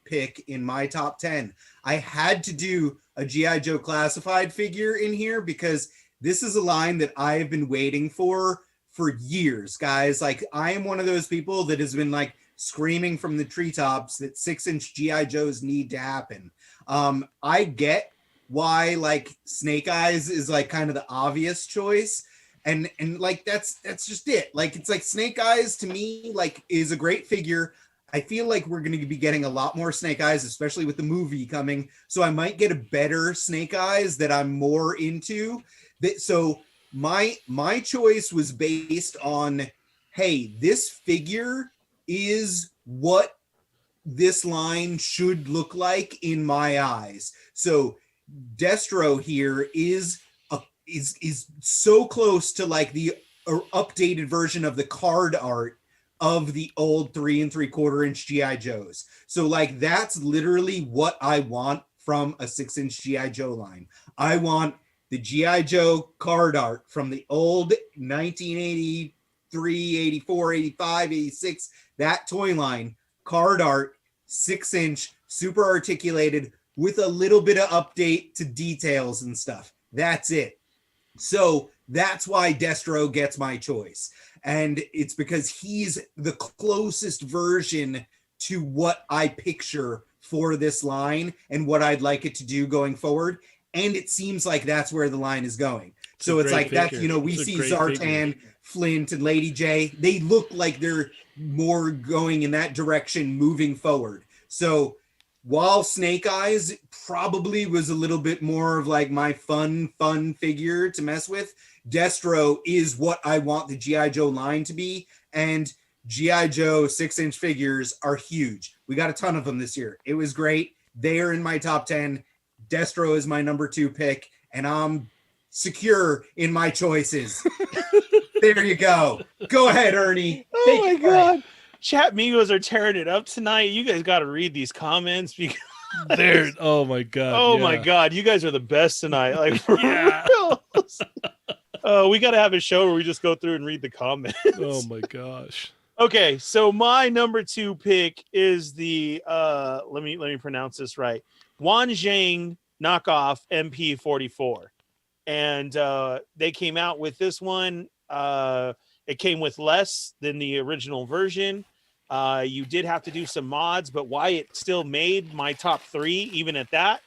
pick in my top 10. I had to do a G.I. Joe classified figure in here because this is a line that I have been waiting for years, guys. Like, I am one of those people that has been like screaming from the treetops that 6-inch G.I. Joes need to happen. I get why like Snake Eyes is like kind of the obvious choice. And like that's just it. Like, it's like Snake Eyes to me like is a great figure. I feel like we're going to be getting a lot more Snake Eyes, especially with the movie coming. So I might get a better Snake Eyes that I'm more into. So my choice was based on, hey, this figure is what this line should look like in my eyes. So Destro here is so close to like the updated version of the card art of the old 3 3/4-inch GI Joes. So like that's literally what I want from a 6-inch GI Joe line. I want the GI Joe card art from the old 1983, 84, 85, 86, that toy line, card art, 6-inch, super articulated with a little bit of update to details and stuff. That's it. So that's why Destro gets my choice. And it's because he's the closest version to what I picture for this line and what I'd like it to do going forward. And it seems like that's where the line is going. So it's like that's, you know, we see Zartan, Flint, and Lady J. They look like they're more going in that direction moving forward. So while Snake Eyes probably was a little bit more of like my fun figure to mess with, Destro is what I want the G.I. Joe line to be. And G.I. Joe 6-inch figures are huge. We got a ton of them this year. It was great. They are in my top 10. Destro is my number 2 pick, and I'm secure in my choices. There you go. Go ahead, Ernie. Oh my God. Chat Migos are tearing it up tonight. You guys got to read these comments because There. Oh my God. oh my God, you guys are the best tonight. Like, for Yeah. real. We got to have a show where we just go through and read the comments. Oh my gosh. Okay, so my number 2 pick is the let me pronounce this right. Wanzhang knockoff MP44. And they came out with this one. It came with less than the original version. You did have to do some mods, but why it still made my top 3, even at that,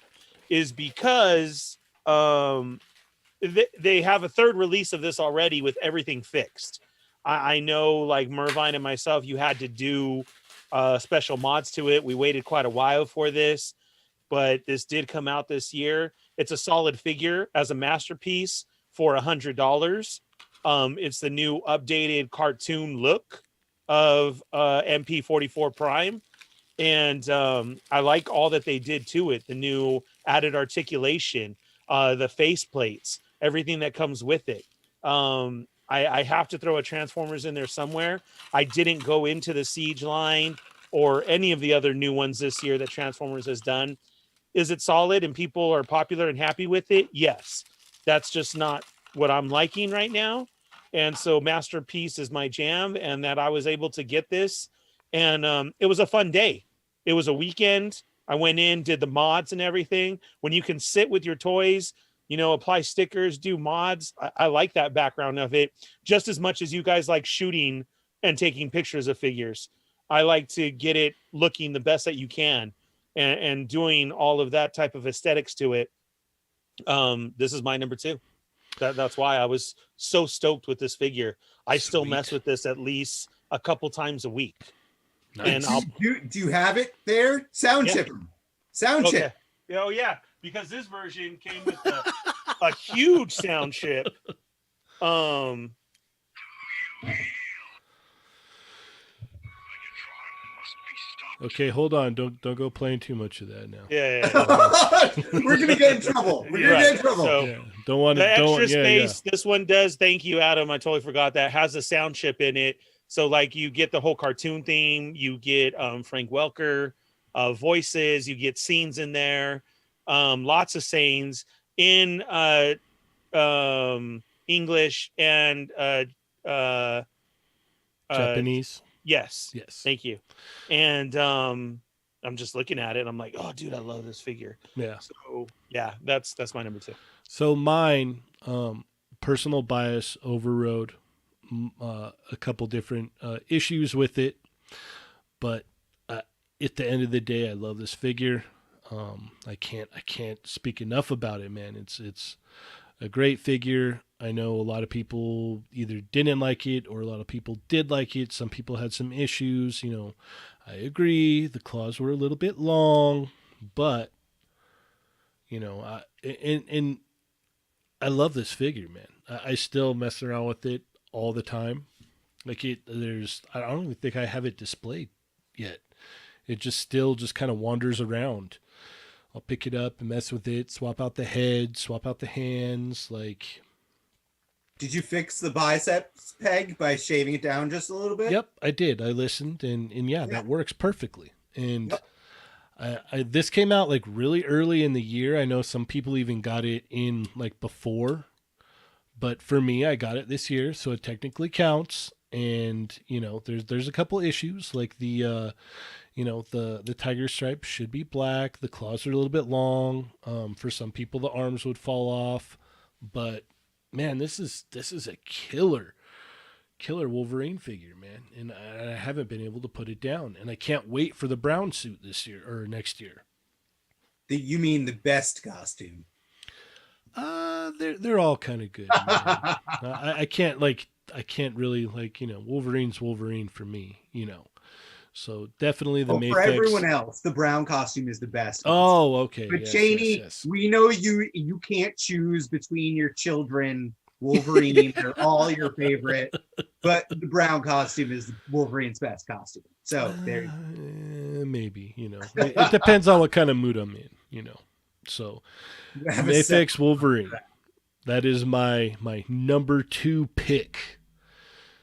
is because they have a third release of this already with everything fixed. I know, like Mervine and myself, you had to do special mods to it. We waited quite a while for this, but this did come out this year. It's a solid figure as a masterpiece for $100. It's the new updated cartoon look of MP44 Prime. And I like all that they did to it. The new added articulation, the face plates, everything that comes with it. I have to throw a Transformers in there somewhere. I didn't go into the Siege line or any of the other new ones this year that Transformers has done. Is it solid and people are popular and happy with it? Yes. That's just not what I'm liking right now. And so Masterpiece is my jam, and that I was able to get this. And it was a fun day. It was a weekend. I went in, did the mods and everything. When you can sit with your toys, you know, apply stickers, do mods. I like that background of it just as much as you guys like shooting and taking pictures of figures. I like to get it looking the best that you can and doing all of that type of aesthetics to it. This is my number 2. That's why I was so stoked with this figure. I still mess with this at least a couple times a week. Nice. And Do you have it there? Sound chip. Sound chip. Oh yeah, because this version came with a huge sound chip. Okay, hold on. Don't go playing too much of that now. Yeah. We're gonna get in trouble. We're gonna get in trouble. So, Yeah, don't want the to. extra space this one does. Thank you, Adam. I totally forgot that has a sound chip in it. So like you get the whole cartoon theme, you get Frank Welker voices, you get scenes in there, lots of scenes in English and Japanese. Yes. Thank you. And I'm just looking at it and I'm like, oh dude, I love this figure. Yeah. So yeah, that's my number 2. So mine, personal bias overrode a couple different issues with it, but at the end of the day, I love this figure. I can't speak enough about it, man. It's a great figure. I know a lot of people either didn't like it or a lot of people did like it. Some people had some issues. You know, I agree. The claws were a little bit long, but you know, and I love this figure, man. I still mess around with it all the time. Like I don't even think I have it displayed yet. It just kind of wanders around. I'll pick it up and mess with it, swap out the head, swap out the hands. Like, did you fix the biceps peg by shaving it down just a little bit? Yep, I did. I listened, and yeah, that works perfectly. And yep. This came out like really early in the year. I know some people even got it in like before, but for me, I got it this year, so it technically counts. And you know, there's a couple issues like the the tiger stripe should be black. The claws are a little bit long. For some people, the arms would fall off. but man, this is a killer Wolverine figure, man, and I haven't been able to put it down, and I can't wait for the brown suit this year or next year. You mean the best costume? They're all kind of good. I can't really Wolverine's Wolverine for me, So definitely the for everyone else, the brown costume is the best. Oh, okay. But Cheney, yes. we know you can't choose between your children. Wolverine are all your favorite, but the brown costume is Wolverine's best costume. So there. Maybe it depends on what kind of mood I'm in. So Mafex Wolverine, that is my number 2 pick.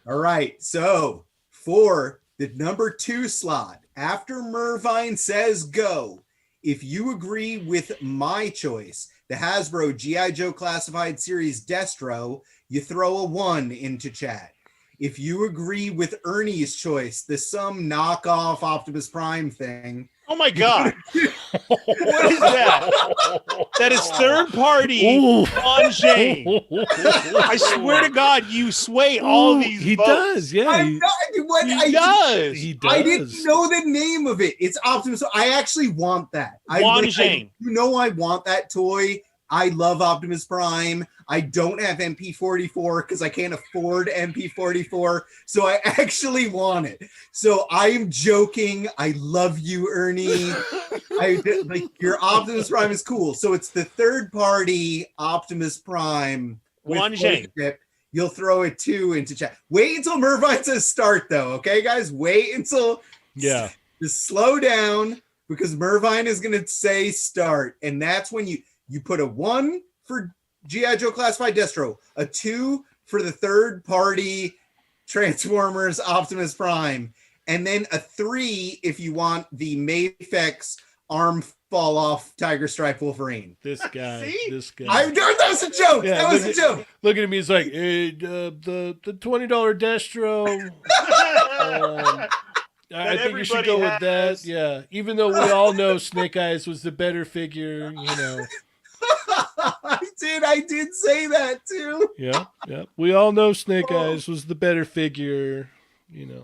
All right, so for the number 2 slot, after Mervine says go, if you agree with my choice, the Hasbro G.I. Joe Classified Series Destro, you throw a 1 into chat. If you agree with Ernie's choice, the some knockoff Optimus Prime thing. Oh my God. What is that? That is third party on Shane. I swear to God, you sway all these He votes. does, yeah. He does. He does. I didn't know the name of it. It's Optimus. I actually want that. I want that toy. I love Optimus Prime. I don't have MP44 because I can't afford MP44. So I actually want it. So I'm joking. I love you, Ernie. Your Optimus Prime is cool. So it's the third party Optimus Prime. One Shane. You'll throw a 2 into chat. Wait until Mervine says start, though. Okay, guys? Wait until. Yeah. Just slow down because Mervine is going to say start. And that's when you put a 1 for G.I. Joe Classified Destro, a 2 for the third party Transformers Optimus Prime, and then a 3 if you want the Mafex arm fall off Tiger Stripe Wolverine. This guy. That was a joke. Yeah, that was a joke. Looking at me, he's like, hey, the $20 Destro. I think you should go with that. Yeah, even though we all know Snake Eyes was the better figure, I did say that too. Yeah. We all know Snake Eyes was the better figure,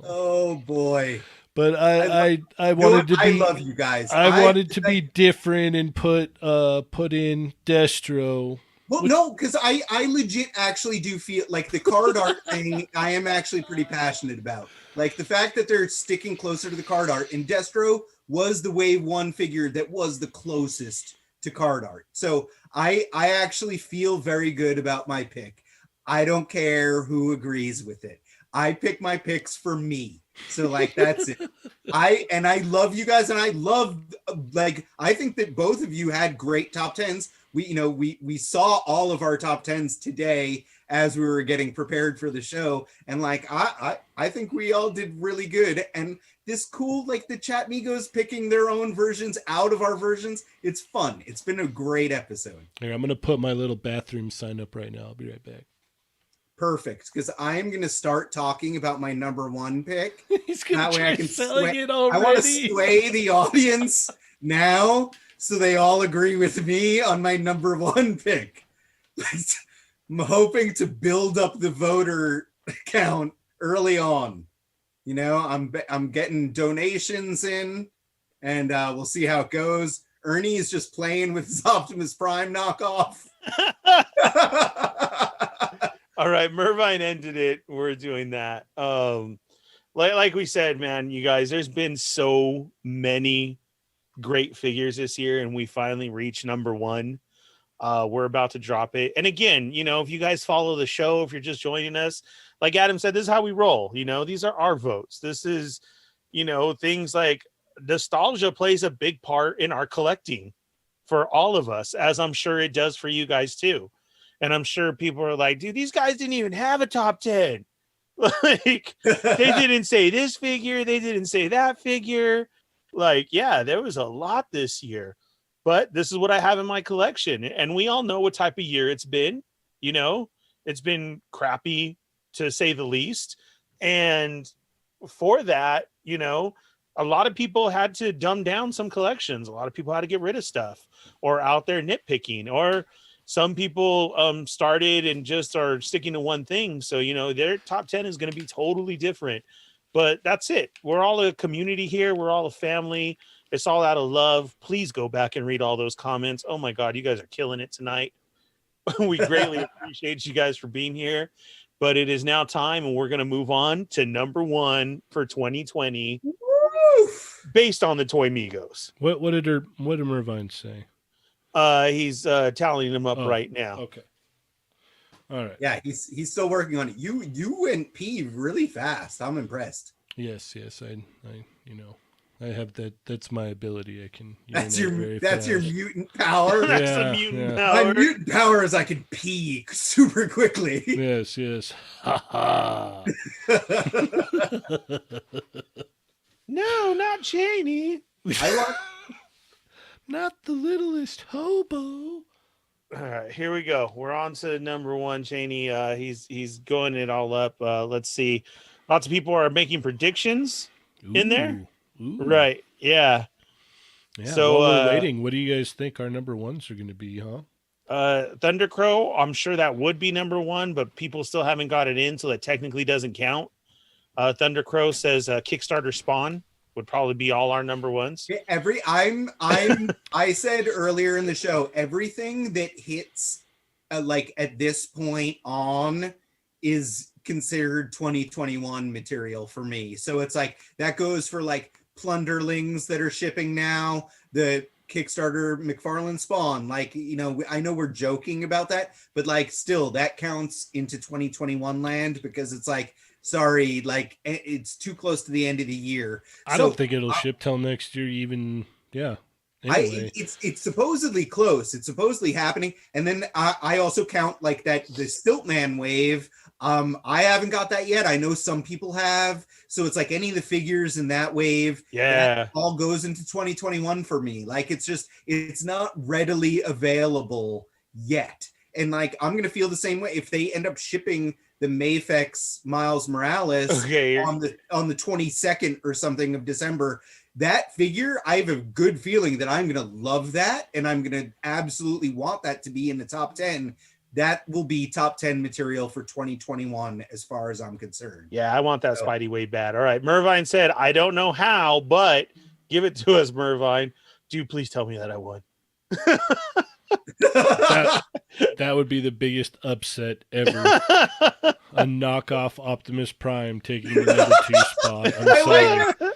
Oh boy. But I wanted to be. I love you guys. I wanted to be different and put in Destro. Well, no, because I legit actually do feel like the card art thing I am actually pretty passionate about. Like the fact that they're sticking closer to the card art, and Destro was the Wave 1 figure that was the closest to card art. So I actually feel very good about my pick. I don't care who agrees with it. I pick my picks for me. So that's it. I love you guys, and I love I think that both of you had great top 10s. We saw all of our top 10s today as we were getting prepared for the show, and I think we all did really good. And this cool, the Chat Migos picking their own versions out of our versions, it's fun. It's been a great episode. Here, I'm gonna put my little bathroom sign up right now. I'll be right back. Perfect, because I am going to start talking about my number 1 pick. He's going to try selling it already. I want to sway the audience now so they all agree with me on my number 1 pick. I'm hoping to build up the voter count early on. I'm getting donations in, and we'll see how it goes. Ernie is just playing with his Optimus Prime knockoff. All right, Mervine ended it. We're doing that. Like we said, man, you guys, there's been so many great figures this year, and we finally reached number 1. We're about to drop it. And again, if you guys follow the show, if you're just joining us, like Adam said, this is how we roll. These are our votes. This is, things like nostalgia plays a big part in our collecting for all of us, as I'm sure it does for you guys too. And I'm sure people are like, dude, these guys didn't even have a top 10. They didn't say this figure. They didn't say that figure. Yeah, there was a lot this year. But this is what I have in my collection. And we all know what type of year it's been. It's been crappy, to say the least. And for that, a lot of people had to dumb down some collections. A lot of people had to get rid of stuff, or out there nitpicking, or some people started and just are sticking to one thing. So, their top 10 is going to be totally different. But that's it. We're all a community here. We're all a family. It's all out of love. Please go back and read all those comments. Oh my God, you guys are killing it tonight. We greatly appreciate you guys for being here. But it is now time, and we're going to move on to number 1 for 2020, based on the Toy Migos. What did Mervine say? He's tallying them up right now. Okay. All right. Yeah, he's still working on it. You went pee really fast. I'm impressed. Yes. I I have that. That's my ability. I can. That's your fast. mutant power. That's the mutant My power. mutant power is I can pee super quickly. Yes. Ha ha. No, not Cheney. Not the littlest hobo. All right, here we go. We're on to number 1, Cheney. He's going it all up. Let's see. Lots of people are making predictions in there. Ooh. Right. Yeah. Yeah. So, while we're waiting, what do you guys think our number 1s are going to be, huh? Thundercrow, I'm sure that would be number 1, but people still haven't got it in, so that technically doesn't count. Thundercrow says Kickstarter Spawn would probably be all our number 1s. I said earlier in the show, everything that hits like at this point on is considered 2021 material for me. So it's like that goes for like Plunderlings that are shipping now, the Kickstarter McFarlane Spawn. Like, I know we're joking about that, but like still that counts into 2021 land because it's like, sorry, like it's too close to the end of the year. I don't think it'll ship till next year even. Yeah. Anyway. It's supposedly close. It's supposedly happening. And then I also count like that the Stiltman wave. I haven't got that yet. I know some people have. So it's like any of the figures in that wave. Yeah. That all goes into 2021 for me. Like it's not readily available yet. And like I'm gonna feel the same way if they end up shipping the Mafex Miles Morales on the 22nd or something of December. That figure, I have a good feeling that I'm going to love that, and I'm going to absolutely want that to be in the top 10. That will be top 10 material for 2021 as far as I'm concerned. Yeah, I want that Spidey way bad. All right, Mervine said, I don't know how, but give it to us, Mervine. Do please tell me that I won. That would be the biggest upset ever. A knockoff Optimus Prime taking the number 2 spot. I'm sorry.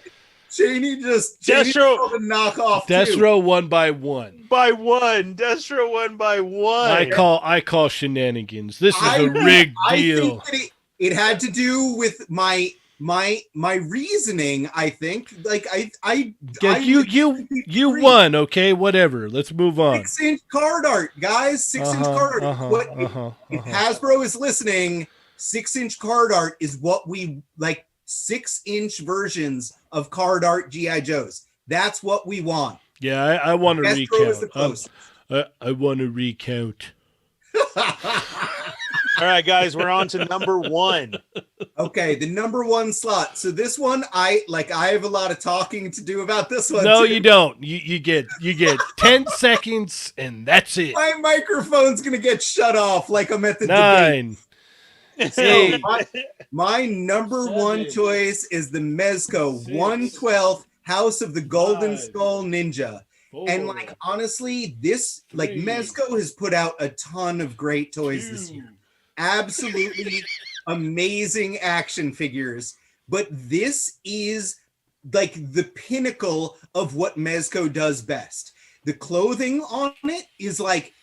Cheney just Destro the knockoff. Destro 1 by 1. By 1. Destro 1 by 1. I call shenanigans. This is a rigged deal. I think it had to do with my reasoning. I think like you won. Okay, whatever. Let's move on. 6-inch card art, guys. 6-inch card art. If Hasbro is listening, 6-inch card art is what we like. 6-inch versions of card art GI Joes. That's what we want. Yeah, I want to recount. I want to recount. All right, guys, we're on to number 1. Okay, the number 1 slot. So this one, I have a lot of talking to do about this one. No, too. you don't. You get 10 seconds, and that's it. My microphone's gonna get shut off like I'm at the 9. So my number 1 choice is the Mezco 1/12 House of the Golden Skull Ninja. 4, and like honestly, this like 3, Mezco has put out a ton of great toys this year. Absolutely amazing action figures. But this is like the pinnacle of what Mezco does best. The clothing on it is like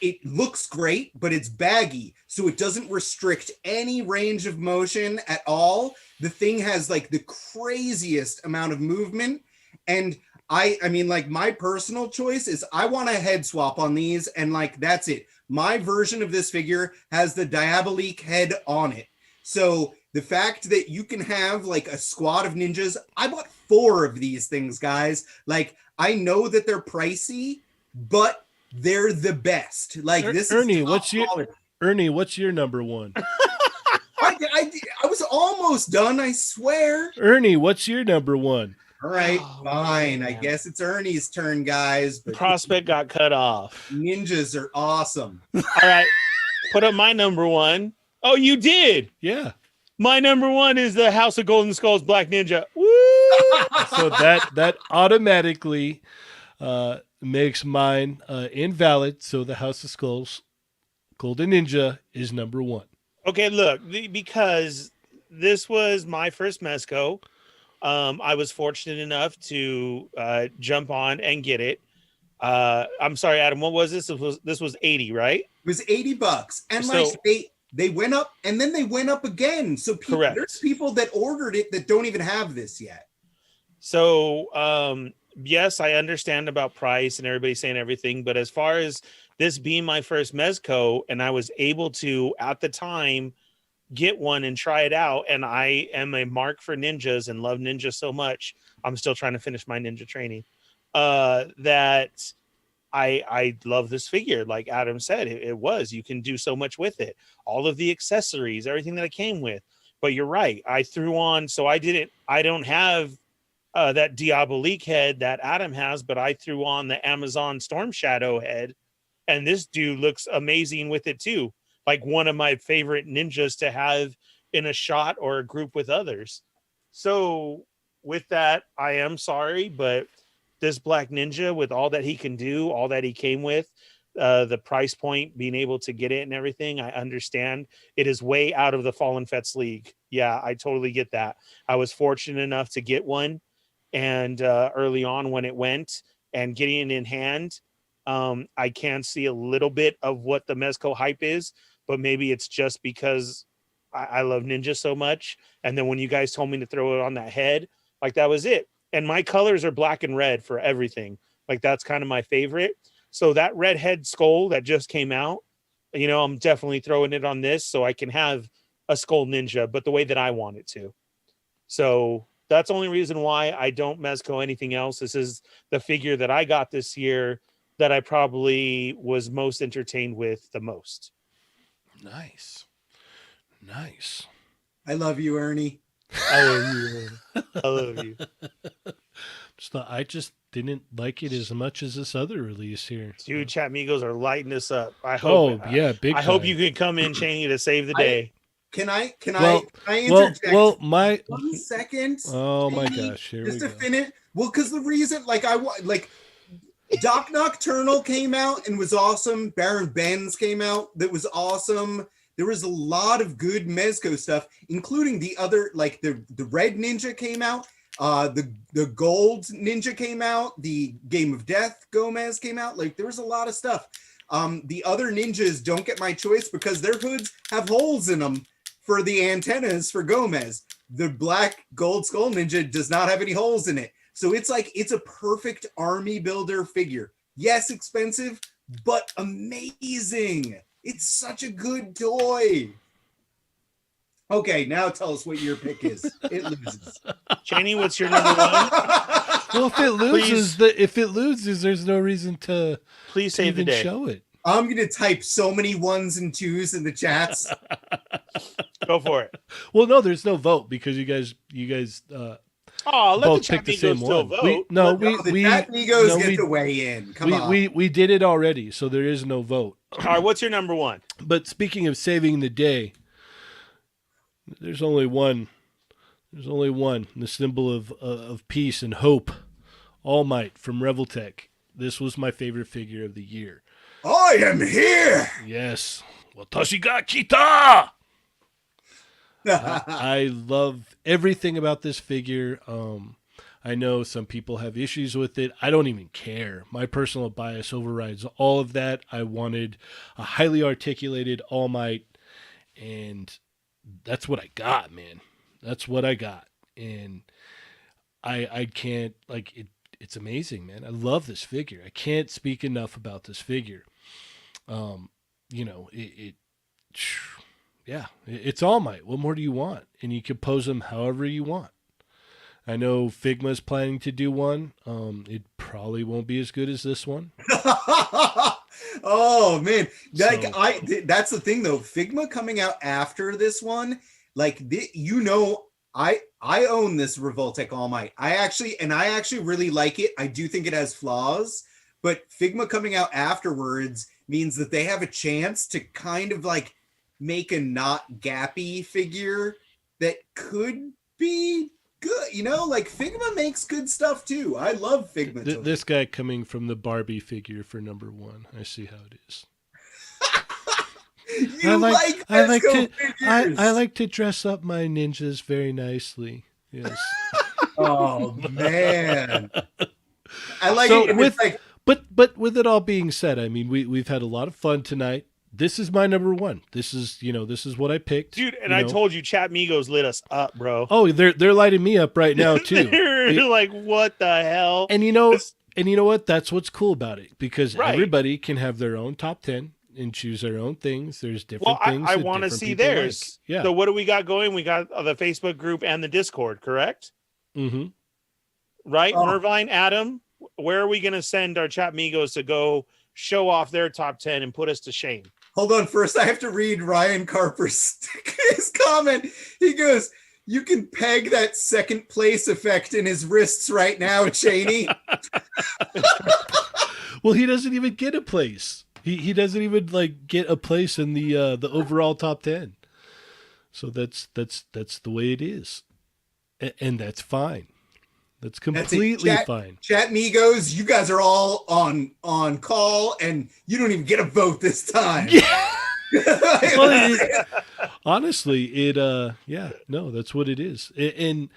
it looks great, but it's baggy, so it doesn't restrict any range of motion at all. The thing has like the craziest amount of movement, and I mean like my personal choice is I want a head swap on these, and like that's it. My version of this figure has the Diabolique head on it. So the fact that you can have like a squad of ninjas, I bought 4 of these things, guys. Like I know that they're pricey, but they're the best. Like this Ernie, is what's your number 1? I was almost done, I swear. Ernie, what's your number 1? All right, Oh, fine. I man. guess it's Ernie's turn, guys. But Prospect got cut off. ninjas are awesome. All right, put up my number one. Oh, you did. Yeah. My number one is the House of Golden Skulls Black Ninja. Woo! So that automatically makes mine invalid. So the House of Skulls Golden Ninja is number one. Okay, look, because this was my first Mezco. I was fortunate enough to jump on and get it. I'm sorry, Adam. What was this? This was 80, right? It was $80, and So- like they went up, and then they went up again. So Correct. there's people that ordered it that don't even have this yet. So, yes, I understand about price and everybody saying everything, but as far as this being my first Mezco, and I was able to at the time get one and try it out, and I am a mark for ninjas and love ninjas so much. I'm still trying to finish my ninja training. That I love this figure. Like Adam said, it was, you can do so much with it. All of the accessories, everything that it came with. But you're right. I threw on, so I don't have that Diabolique head that Adam has, but I threw on the Amazon Storm Shadow head, and this dude looks amazing with it too. Like one of my favorite ninjas to have in a shot or a group with others. So with that, I am sorry, but this Black Ninja, with all that he can do, all that he came with, the price point, being able to get it and everything, I understand it is way out of the Fallen Fets League. Yeah, I totally get that. I was fortunate enough to get one, and early on when it went and getting it in hand, I can see a little bit of what the Mezco hype is, but maybe it's just because I love ninja so much. And then when you guys told me to throw it on that head, like that was it. And my colors are black and red for everything. Like that's kind of my favorite. So that red head skull that just came out, you know, I'm definitely throwing it on this so I can have a skull ninja, but the way that I want it to. So that's the only reason why I don't Mezco anything else. This is the figure that I got this year that I probably was most entertained with the most. Nice. Nice. I love you, Ernie. I love you. I love you. I just didn't like it as much as this other release here. Dude, Chat Migos are lighting this up. I hope. Yeah, big. I hope time. you can come in, Cheney, to save the day. Can I Well, interject? my 1 second. oh my maybe, gosh, here just we to go. finish. Well, because the reason, Doc Nocturnal came out and was awesome. Baron Benz came out that was awesome. There was a lot of good Mezco stuff, including the other, like the Red Ninja came out. The Gold Ninja came out. The Game of Death Gomez came out. Like there was a lot of stuff. The other ninjas don't get my choice because their hoods have holes in them for the antennas for Gomez. The Black Gold Skull Ninja does not have any holes in it. So it's a perfect army builder figure. Yes, expensive, but amazing. It's such a good toy. Okay, now tell us what your pick is. It loses. Cheney, what's your number one? Well, if it loses, there's no reason to Please save the even day. show it. I'm gonna type so many 1s and 2s in the chats. Go for it. Well, no, there's no vote because you guys Oh, let the both Chat picked the Migos same still one. vote. No, the chat Migos get to weigh in. Come on. we did it already, so there is no vote. All right, what's your number one? But speaking of saving the day, there's only one. There's only one. The symbol of peace and hope. All Might from Reveltech. This was my favorite figure of the year. I am here. Yes. Watashi ga kita! I love everything about this figure. I know some people have issues with it. I don't even care. My personal bias overrides all of that. I wanted a highly articulated All Might, and that's what I got, man. That's what I got. And I can't, like, it's amazing, man. I love this figure. I can't speak enough about this figure. It's All Might. What more do you want? And you can pose them however you want. I know Figma's planning to do one. It probably won't be as good as this one. Oh man, like So- that's the thing though. Figma coming out after this one, like I own this Revoltech All Might. I actually really like it. I do think it has flaws, but Figma coming out afterwards means that they have a chance to kind of like make a not gappy figure that could be good. You know, like Figma makes good stuff too. I love Figma. This guy coming from the Barbie figure for number 1. I see how it is. I like to dress up my ninjas very nicely. Yes. Oh man. I like So it. And with- it's like, But with it all being said, I mean, we've had a lot of fun tonight. This is my number 1. This is what I picked. Dude, and you I know. told you, Chat Migos lit us up, bro. Oh, they're lighting me up right now too. They're like, what the hell? And you know what? That's what's cool about it, because Right. everybody can have their own top 10 and choose their own things. There's different Well, things. I that want to different see people theirs. like. Yeah. So what do we got going? We got the Facebook group and the Discord, correct? Mm-hmm. Right? Oh. Mervine, Adam, where are we going to send our Chat Migos to go show off their top 10 and put us to shame? hold on, first I have to read Ryan Carper's his comment. He goes, "You can peg that second place effect in his wrists right now, Cheney." Well, he doesn't even get a place. He doesn't even like get a place in the overall top 10. So that's the way it is, and that's fine. That's completely fine. Chat Migos, you guys are all on call, and you don't even get a vote this time. Yeah. Well, honestly, that's what it is. And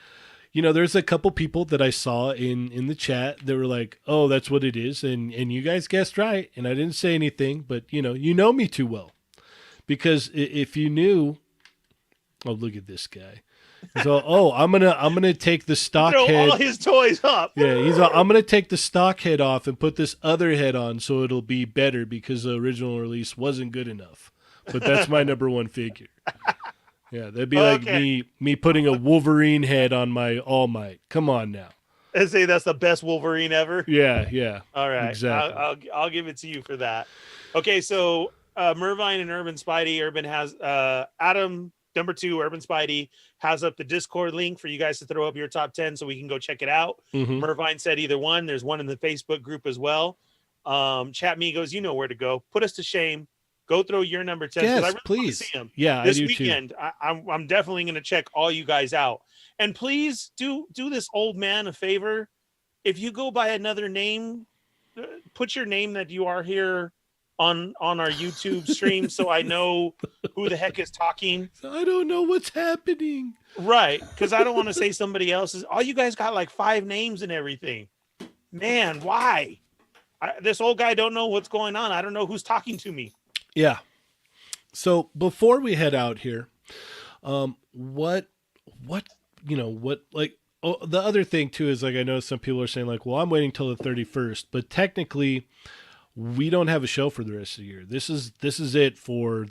you know, there's a couple people that I saw in the chat that were like, "Oh, that's what it is," and you guys guessed right, and I didn't say anything, but you know me too well, because if you knew, oh, look at this guy. So, I'm gonna take the stock Throw head. all his toys up. Yeah, I'm gonna take the stock head off and put this other head on, so it'll be better, because the original release wasn't good enough. But that's my number 1 figure. Yeah, that'd be like me putting a Wolverine head on my All Might. Come on now. And say that's the best Wolverine ever. Yeah. All right, Exactly. I'll give it to you for that. Okay, so Mervine and Urban Spidey. Urban has Adam number 2. Urban Spidey has up the Discord link for you guys to throw up your top 10 so we can go check it out. Mhm. Mervine said either one. There's one in the Facebook group as well. Chat Migos, you know where to go. Put us to shame. Go throw your number 10. 'cause Yes, I really wanna please. see 'em. Yeah, This I do too. weekend, I'm definitely going to check all you guys out. And please do this old man a favor. If you go by another name, put your name that you are here on our YouTube stream so I know who the heck is talking. I don't know what's happening. Right, because I don't want to say somebody else's. All you guys got like 5 names and everything. Man, why? This old guy don't know what's going on. I don't know who's talking to me. Yeah. So before we head out here, what like, the other thing too is, like, I know some people are saying like, well, I'm waiting till the 31st, but technically we don't have a show for the rest of the year. This is it for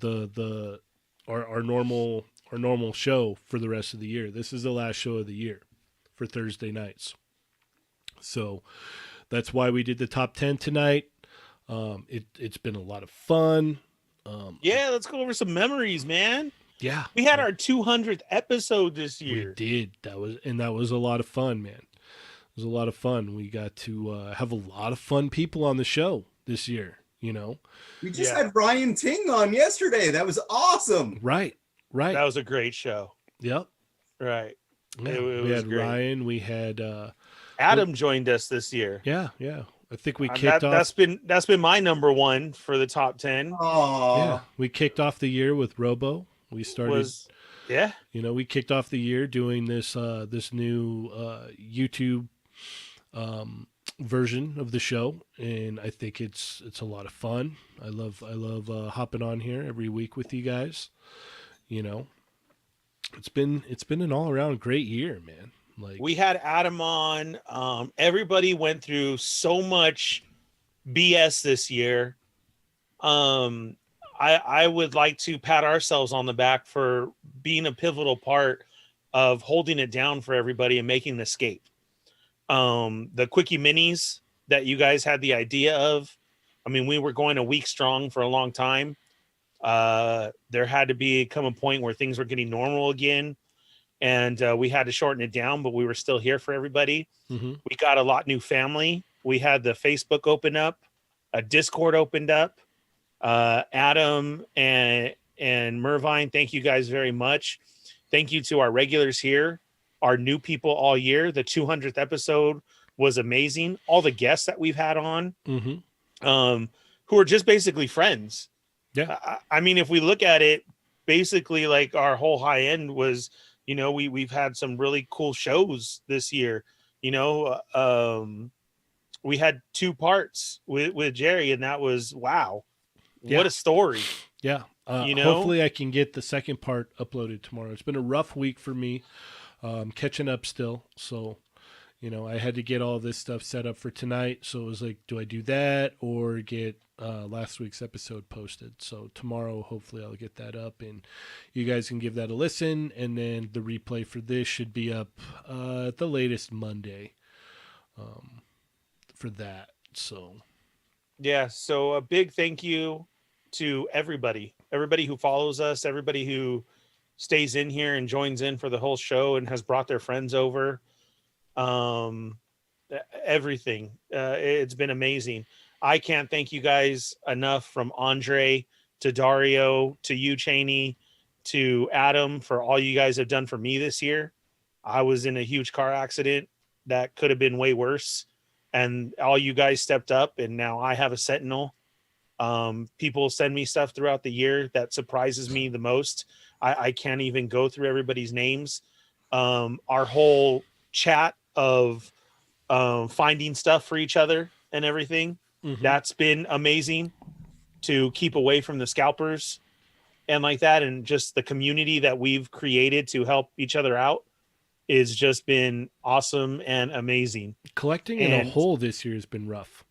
our normal show for the rest of the year. This is the last show of the year for Thursday nights. So that's why we did the top 10 tonight. It's been a lot of fun. Yeah, let's go over some memories, man. Yeah, We had our 200th episode this we year. did. That was a lot of fun, man. It was a lot of fun. We got to have a lot of fun people on the show this year. We just had Ryan Ting on yesterday. That was awesome. Right. That was a great show. Yep. Right. Yeah. It We was had great. Ryan. We had Adam joined us this year. yeah. I think we kicked off. That's been my number 1 for the top 10. Oh, Yeah, we kicked off the year with Robo. We started. We kicked off the year doing this new YouTube version of the show, and I think it's a lot of fun. I love hopping on here every week with you guys. It's been an all around great year, man. Like, We had Adam on. Everybody went through so much BS this year. I would like to pat ourselves on the back for being a pivotal part of holding it down for everybody and making an escape. The quickie minis that you guys had the idea of. I mean, we were going a week strong for a long time. There had to come a point where things were getting normal again. and we had to shorten it down, but we were still here for everybody. Mm-hmm. We got a lot new family. We had the Facebook open up, a Discord opened up. Adam and Mervine, thank you guys very much. Thank you to our regulars here, our new people all year. The 200th episode was amazing. All the guests that we've had on, who are just basically friends. Yeah. I mean, if we look at it, basically, like our whole high end was, you know, we've had some really cool shows this year. You know, we had 2 parts with Jerry, and that was wow. Yeah. What a story. Yeah. You know? Hopefully I can get the second part uploaded tomorrow. It's been a rough week for me, catching up still. So, you know, I had to get all this stuff set up for tonight. So it was like, do I do that or get last week's episode posted? So tomorrow, hopefully I'll get that up and you guys can give that a listen. And then the replay for this should be up at the latest Monday for that. So, yeah. So a big thank you to everybody who follows us, everybody who stays in here and joins in for the whole show and has brought their friends over. Everything. It's been amazing. I can't thank you guys enough, from Andre to Dario to you, Cheney, to Adam, for all you guys have done for me this year. I was in a huge car accident that could have been way worse, and all you guys stepped up, and now I have a Sentinel. People send me stuff throughout the year that surprises me the most. I can't even go through everybody's names. Our whole chat of finding stuff for each other and everything, that's been amazing, to keep away from the scalpers and like that. And just the community that we've created to help each other out is just been awesome and amazing. Collecting in a whole this year has been rough.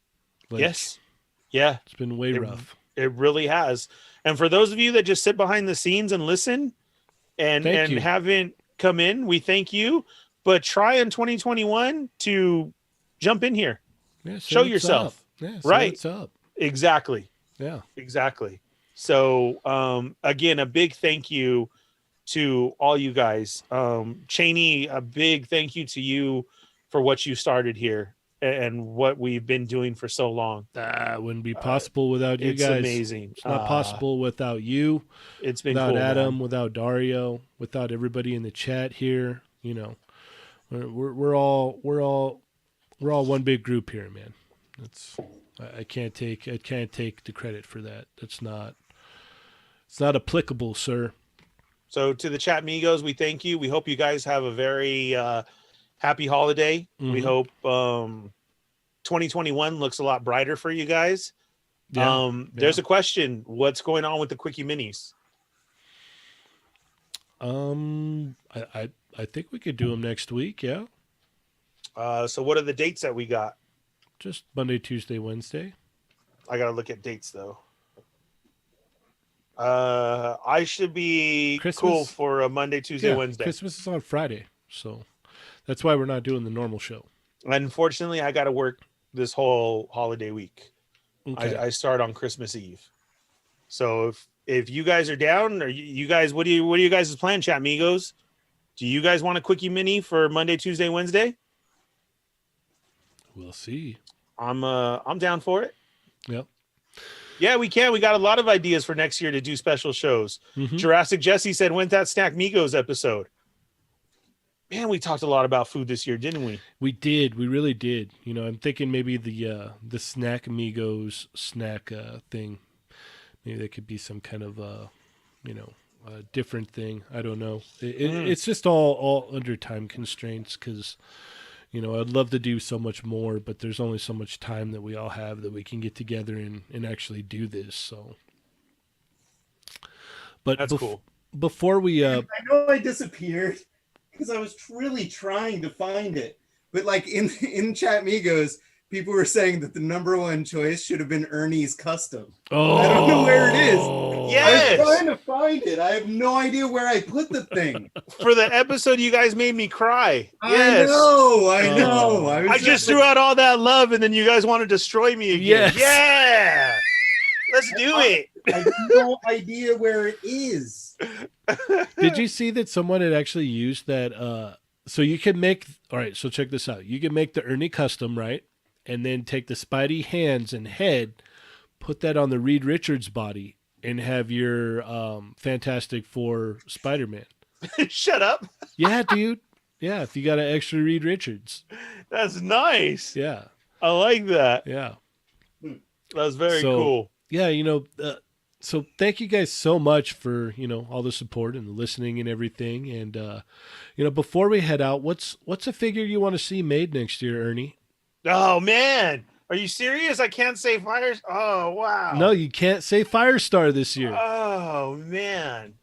Like, yes. Yeah. It's been way rough. It really has. And for those of you that just sit behind the scenes and listen and haven't come in, we thank you. But try in 2021 to jump in here. Yeah, show yourself. Yeah, right. What's up. Exactly. Yeah. Exactly. So again, a big thank you to all you guys. Cheney, a big thank you to you for what you started here and what we've been doing for so long. Wouldn't be possible without you it's guys. Amazing. It's not possible without you. It's been without cool, Adam, man. without Dario, without everybody in the chat here. You know, we're all one big group here, man. I can't take the credit for that. It's not applicable, sir. So to the chat Migos, we thank you. We hope you guys have a very happy holiday. We hope 2021 looks a lot brighter for you guys. There's a question. What's going on with the Quickie Minis? I think we could do them next week. Yeah. So what are the dates that we got? Just Monday, Tuesday, Wednesday. I gotta look at dates though. I should be cool for a Monday, Tuesday, Wednesday. Christmas is on Friday, so that's why we're not doing the normal show. Unfortunately, I got to work this whole holiday week. Okay. I start on Christmas Eve. So if you guys are down, or you guys, what are you guys' plan, chat amigos? Do you guys want a Quickie Mini for Monday, Tuesday, Wednesday? We'll see. I'm down for it. Yep. Yeah, we can. We got a lot of ideas for next year to do special shows. Jurassic Jesse said, "When's that Snack Migos episode?" Man, we talked a lot about food this year, didn't we? We did. We really did. You know, I'm thinking maybe the Snack Amigos snack thing. Maybe that could be some kind of a different thing. I don't know. It's just all under time constraints because, you know, I'd love to do so much more, but there's only so much time that we all have that we can get together and actually do this. So, but that's cool. Before we, I know I disappeared because I was really trying to find it, but like in Chat Migos, people were saying that the #1 choice should have been Ernie's Custom. I don't know where it is. Yes. I'm trying to find it. I have no idea where I put the thing. For the episode, you guys made me cry. Yes. I know. I just threw out all that love, and then you guys want to destroy me again. Yes. Yeah. Let's do it. I have no idea where it is. Did you see that someone had actually used that? So you can make, all right, so check this out. You can make the Ernie custom, right? And then take the Spidey hands and head, put that on the Reed Richards body, and have your Fantastic Four Spider-Man. Shut up. Yeah, dude. Yeah, if you got an extra Reed Richards. That's nice. Yeah, I like that. yeah. That's very So- cool. Yeah, so thank you guys so much for, all the support and the listening and everything. And, before we head out, what's a figure you want to see made next year, Ernie? Oh man, are you serious? I can't say fires. Oh wow. No, you can't say Firestar this year. Oh man.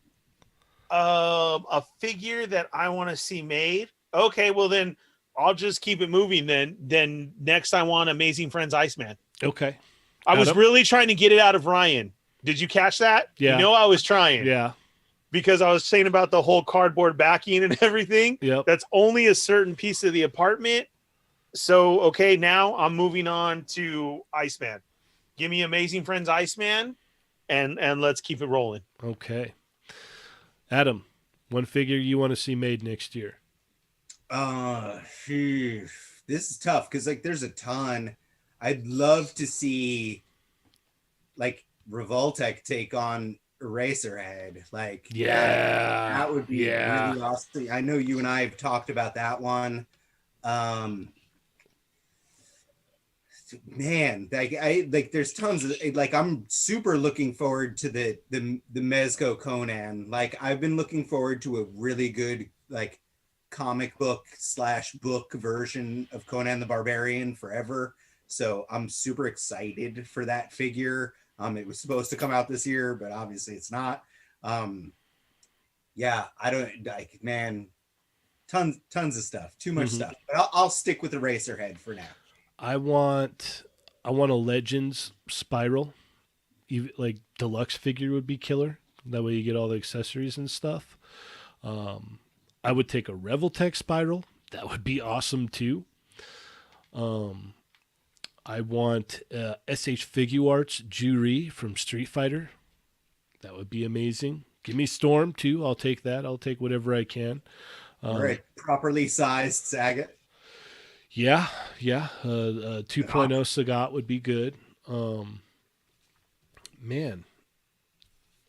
A figure that I want to see made. Okay, well then I'll just keep it moving then. Then next I want Amazing Friends Iceman. Okay. I was Adam? really trying to get it out of Ryan. Did you catch that? Yeah. You know I was trying. Yeah. Because I was saying about the whole cardboard backing and everything. Yep. That's only a certain piece of the apartment. So, okay, now I'm moving on to Iceman. Give me Amazing Friends Iceman, and let's keep it rolling. Okay. Adam, one figure you want to see made next year? Phew. This is tough because there's a ton. I'd love to see Revoltech take on Eraserhead. That would be really awesome. I know you and I have talked about that one. Man, there's tons of I'm super looking forward to the Mezco Conan. I've been looking forward to a really good comic book / book version of Conan the Barbarian forever. So I'm super excited for that figure. It was supposed to come out this year, but obviously it's not. Yeah, I don't man, tons of stuff, too much stuff. But I'll stick with Eraserhead for now. I want a Legends Spiral. Deluxe figure would be killer. That way you get all the accessories and stuff. I would take a Revoltech Spiral. That would be awesome too. I want SH Figuarts Juri from Street Fighter. That would be amazing. Give me Storm too. I'll take that. I'll take whatever I can. All right, properly sized Sagat. Yeah. 2.0 Sagat would be good. Man,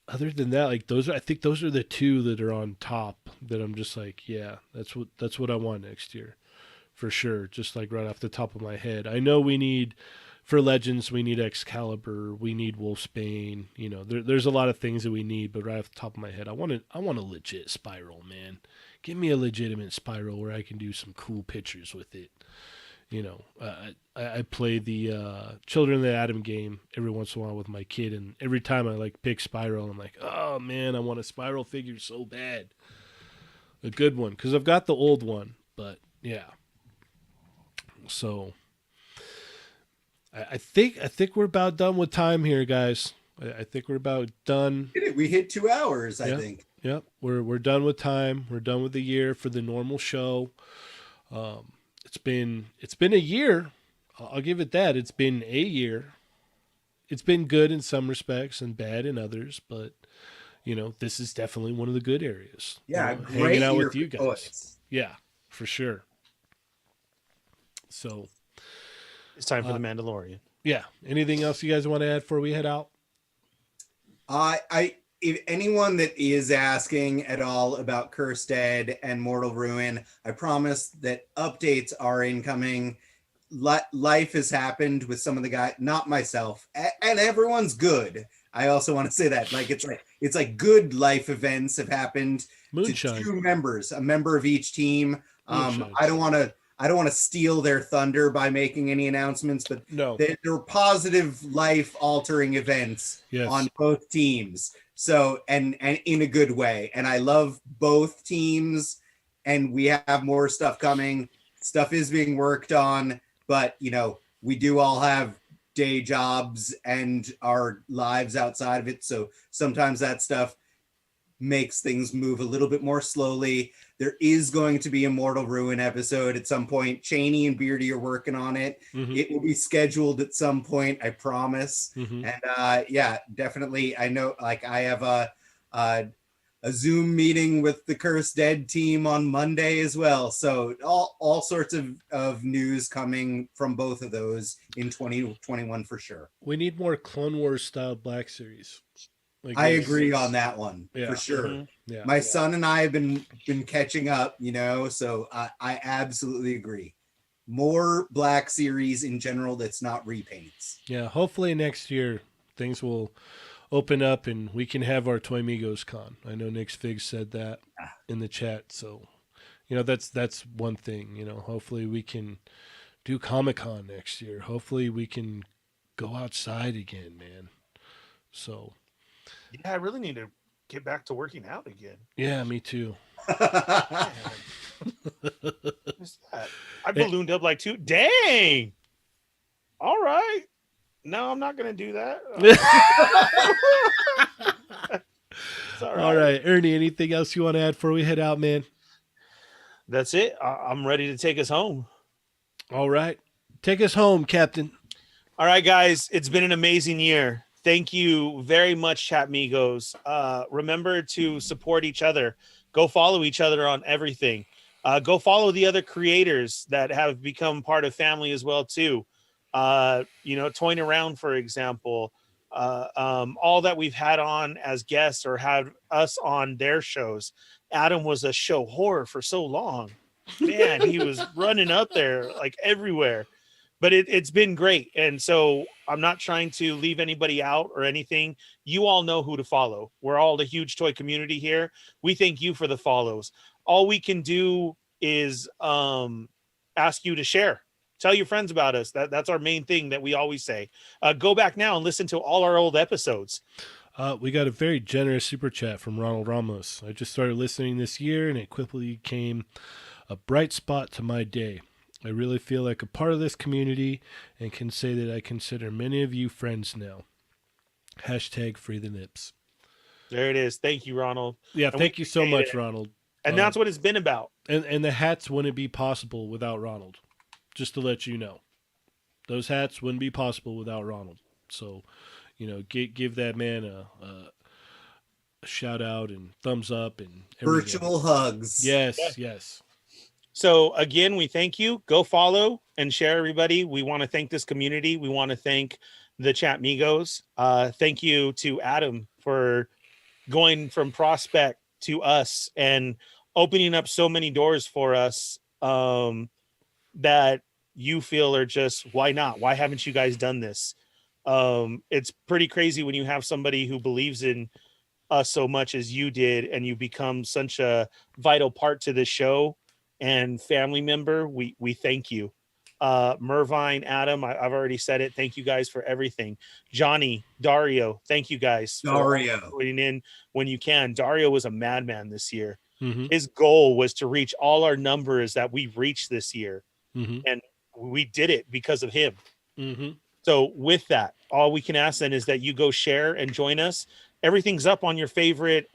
other than that, I think those are the two that are on top that I'm just that's what I want next year for sure. Just right off the top of my head. I know for Legends, we need Excalibur, we need Wolfsbane. There's a lot of things that we need, but right off the top of my head, I want a legit Spiral, man. Give me a legitimate Spiral where I can do some cool pictures with it. I play the Children of the Atom game every once in a while with my kid, and every time I pick Spiral, I'm like, oh man, I want a Spiral figure so bad. A good one, because I've got the old one, but yeah. So I think we're about done with time here, guys. I think we're about done. We hit 2 hours, I think. Yep, we're done with time. We're done with the year for the normal show. It's been a year. I'll give it that. It's been a year. It's been good in some respects and bad in others, but this is definitely one of the good areas. Yeah, hanging out with you guys. Toys. Yeah, for sure. So It's time for the Mandalorian. yeah. Anything else you guys want to add before we head out? If anyone that is asking at all about Cursed Dead and Mortal Ruin, I promise that updates are incoming. Life has happened with some of the guys, not myself, and everyone's good. I also want to say that it's good life events have happened Moonshine. to 2 members, a member of each team. Moonshine. I don't want to steal their thunder by making any announcements, but No. there are positive life altering events Yes. on both teams. So, and in a good way. And I love both teams, and we have more stuff coming. Stuff is being worked on, but we do all have day jobs and our lives outside of it. So sometimes that stuff makes things move a little bit more slowly. There is going to be a Mortal Ruin episode at some point. Cheney and Beardy are working on it. Mhm. It will be scheduled at some point, I promise. Mhm. And yeah, definitely. I know, like, I have a Zoom meeting with the Cursed Dead team on Monday as well. So all sorts of news coming from both of those in 2021 for sure. We need more Clone Wars style Black Series. Like I this. agree on that one Yeah. for sure. Mhm. Yeah. My son and I have been catching up, so I absolutely agree. More Black Series in general that's not repaints. Yeah. Hopefully next year things will open up and we can have our Toy Migos con. I know Nick Fig said that in the chat. So, that's one thing, hopefully we can do Comic-Con next year. Hopefully we can go outside again, man. So, Yeah, I really need to get back to working out again. yeah, me too. Man. What's that? I ballooned up like 2. Dang. All right. No, I'm not gonna do that. It's All right, Ernie, anything else you want to add before we head out, man? That's it. I'm ready to take us home. All right. Take us home, Captain. All right, guys. It's been an amazing year. Thank you very much, Chat Migos. Remember to support each other. Go follow each other on everything. Go follow the other creators that have become part of family as well, too. Toying Around, for example. All that we've had on as guests or had us on their shows. Adam was a show horror for so long. Man, he was running up there like everywhere. But it's been great. And so I'm not trying to leave anybody out or anything. You all know who to follow. We're all the huge toy community here. We thank you for the follows. All we can do is ask you to share. Tell your friends about us. That's our main thing that we always say. Go back now and listen to all our old episodes. We got a very generous super chat from Ronald Ramos. I just started listening this year, and it quickly became a bright spot to my day. I really feel like a part of this community and can say that I consider many of you friends now. Hashtag free the nips. There it is. Thank you, Ronald. Yeah, And thank we you so appreciate much, it. Ronald. And that's what it's been about. And the hats wouldn't be possible without Ronald. Just to let you know. Those hats wouldn't be possible without Ronald. So, give that man a shout out and thumbs up and everything. Virtual hugs. Yes. So again, we thank you. Go follow and share, everybody. We want to thank this community. We want to thank the Chat Migos. Thank you to Adam for going from prospect to us and opening up so many doors for us that you feel are just, why not? Why haven't you guys done this? It's pretty crazy when you have somebody who believes in us so much as you did, and you become such a vital part to this show and family member. We thank you. Mervine, Adam, I've already said it. Thank you guys for everything. Johnny, Dario, thank you guys for putting in when you can. Dario was a madman this year. Mm-hmm. His goal was to reach all our numbers that we've reached this year. Mm-hmm. And we did it because of him. Mm-hmm. So with that, all we can ask then is that you go share and join us. Everything's up on your favorite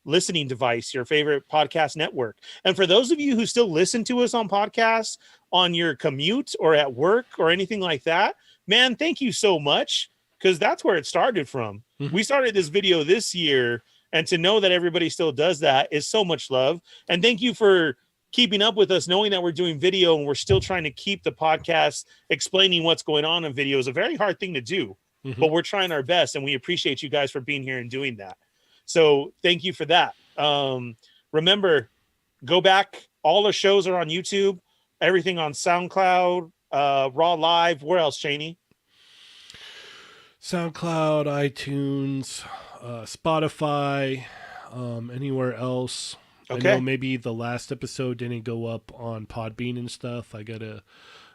listening device, your favorite podcast network. And for those of you who still listen to us on podcasts on your commute or at work or anything like that, man, thank you so much, because that's where it started from. Mm-hmm. We started this video this year, and to know that everybody still does that is so much love. And thank you for keeping up with us, knowing that we're doing video and we're still trying to keep the podcast explaining what's going on in video is a very hard thing to do. Mm-hmm. But we're trying our best, and we appreciate you guys for being here and doing that. So thank you for that. Remember, go back. All the shows are on YouTube, everything on SoundCloud, Raw Live. Where else, Cheney? SoundCloud, iTunes, Spotify, anywhere else. Okay. I know maybe the last episode didn't go up on Podbean and stuff. I gotta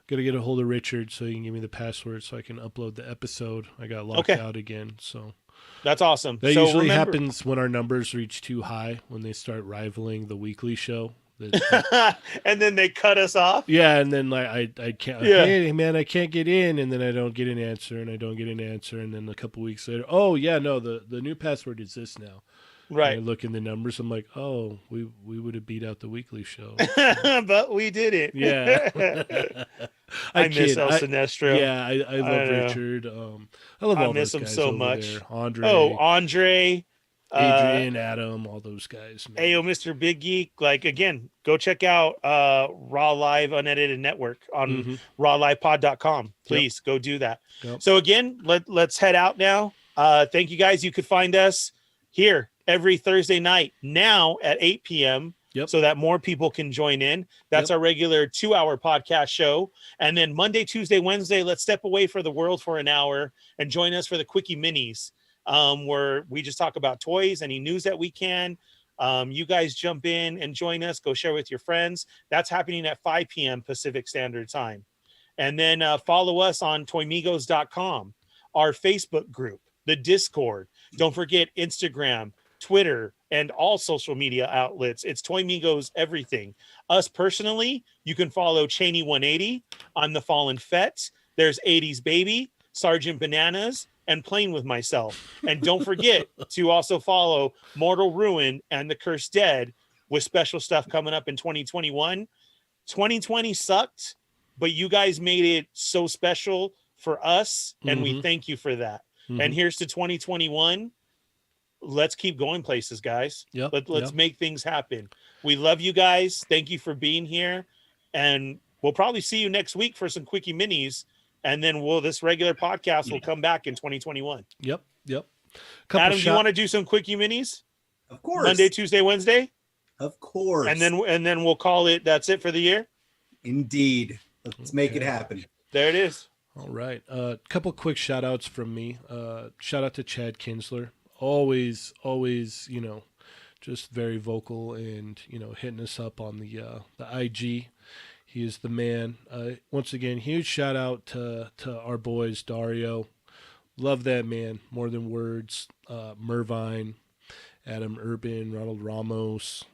get a hold of Richard so he can give me the password so I can upload the episode. I got locked out again, so that's awesome. That so usually happens when our numbers reach too high, when they start rivaling the weekly show. And then they cut us off. Yeah, and then like I can't. Yeah. Hey man, I can't get in, and then I don't get an answer, and I don't get an answer, and then a couple weeks later, oh yeah, no, the new password is this now. Right. And I look in the numbers. I'm like, oh, we would have beat out the weekly show. But we did it. Yeah. I miss kid. El Sinestro. Yeah, I love know. Richard. I love I all miss those him guys so over much. there. Andre, Oh, Andre. Adrian, Adam, all those guys. Man. Ayo, Mr. Big Geek. Like, again, go check out Raw Live Unedited Network on Mhm. rawlivepod.com. Please go do that. Yep. So again, let's head out now. Thank you guys. You could find us here every Thursday night now at 8 p.m. Yep. so that more people can join in. That's Yep. our regular 2-hour podcast show. And then Monday, Tuesday, Wednesday, let's step away for the world for an hour and join us for the Quickie Minis, where we just talk about toys, any news that we can. You guys jump in and join us. Go share with your friends. That's happening at 5 p.m. Pacific Standard Time. And then follow us on toymigos.com, our Facebook group, the Discord. Don't forget Instagram, Twitter, and all social media outlets. It's Toy Migos everything. Us personally, you can follow Cheney180. I'm the Fallen Fett. There's 80s Baby, Sergeant Bananas, and Playing with Myself. And don't forget to also follow Mortal Ruin and The Cursed Dead with special stuff coming up in 2021. 2020 sucked, but you guys made it so special for us, and we Mhm. thank you for that. Mhm. And here's to 2021. Let's keep going places, guys. Yep, Let's yep. make things happen. We love you guys. Thank you for being here. And we'll probably see you next week for some Quickie Minis. And then this regular podcast will come back in 2021. Yep. Couple Adam, do you shot- want to do some Quickie Minis? Of course. Monday, Tuesday, Wednesday? Of course. And then we'll call it that's it for the year. Indeed. Let's make it Okay. happen. There it is. All right. Couple quick shout outs from me. Shout out to Chad Kinsler. Always, just very vocal and, hitting us up on the IG. He is the man. Once again, huge shout out to our boys, Dario. Love that man. More Than Words, Mervine, Adam Urban, Ronald Ramos.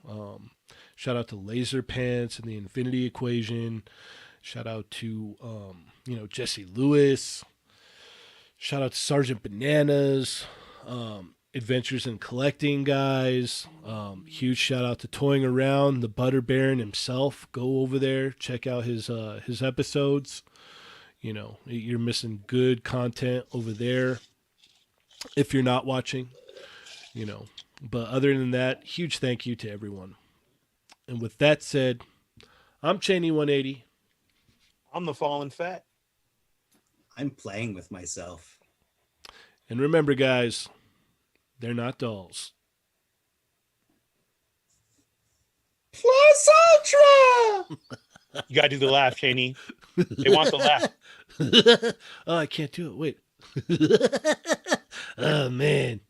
Shout out to Laser Pants and the Infinity Equation. Shout out to, Jesse Lewis. Shout out to Sergeant Bananas. Adventures in Collecting guys. Huge shout out to Toying Around, the Butter Baron himself. Go over there, check out his episodes. You're missing good content over there if you're not watching. But other than that, huge thank you to everyone. And with that said, I'm Cheney180. I'm the Fallen Fat. I'm playing with myself. And remember, guys, they're not dolls. Plus Ultra! You got to do the laugh, Cheney. They want the laugh. Oh, I can't do it. Wait. Oh, man.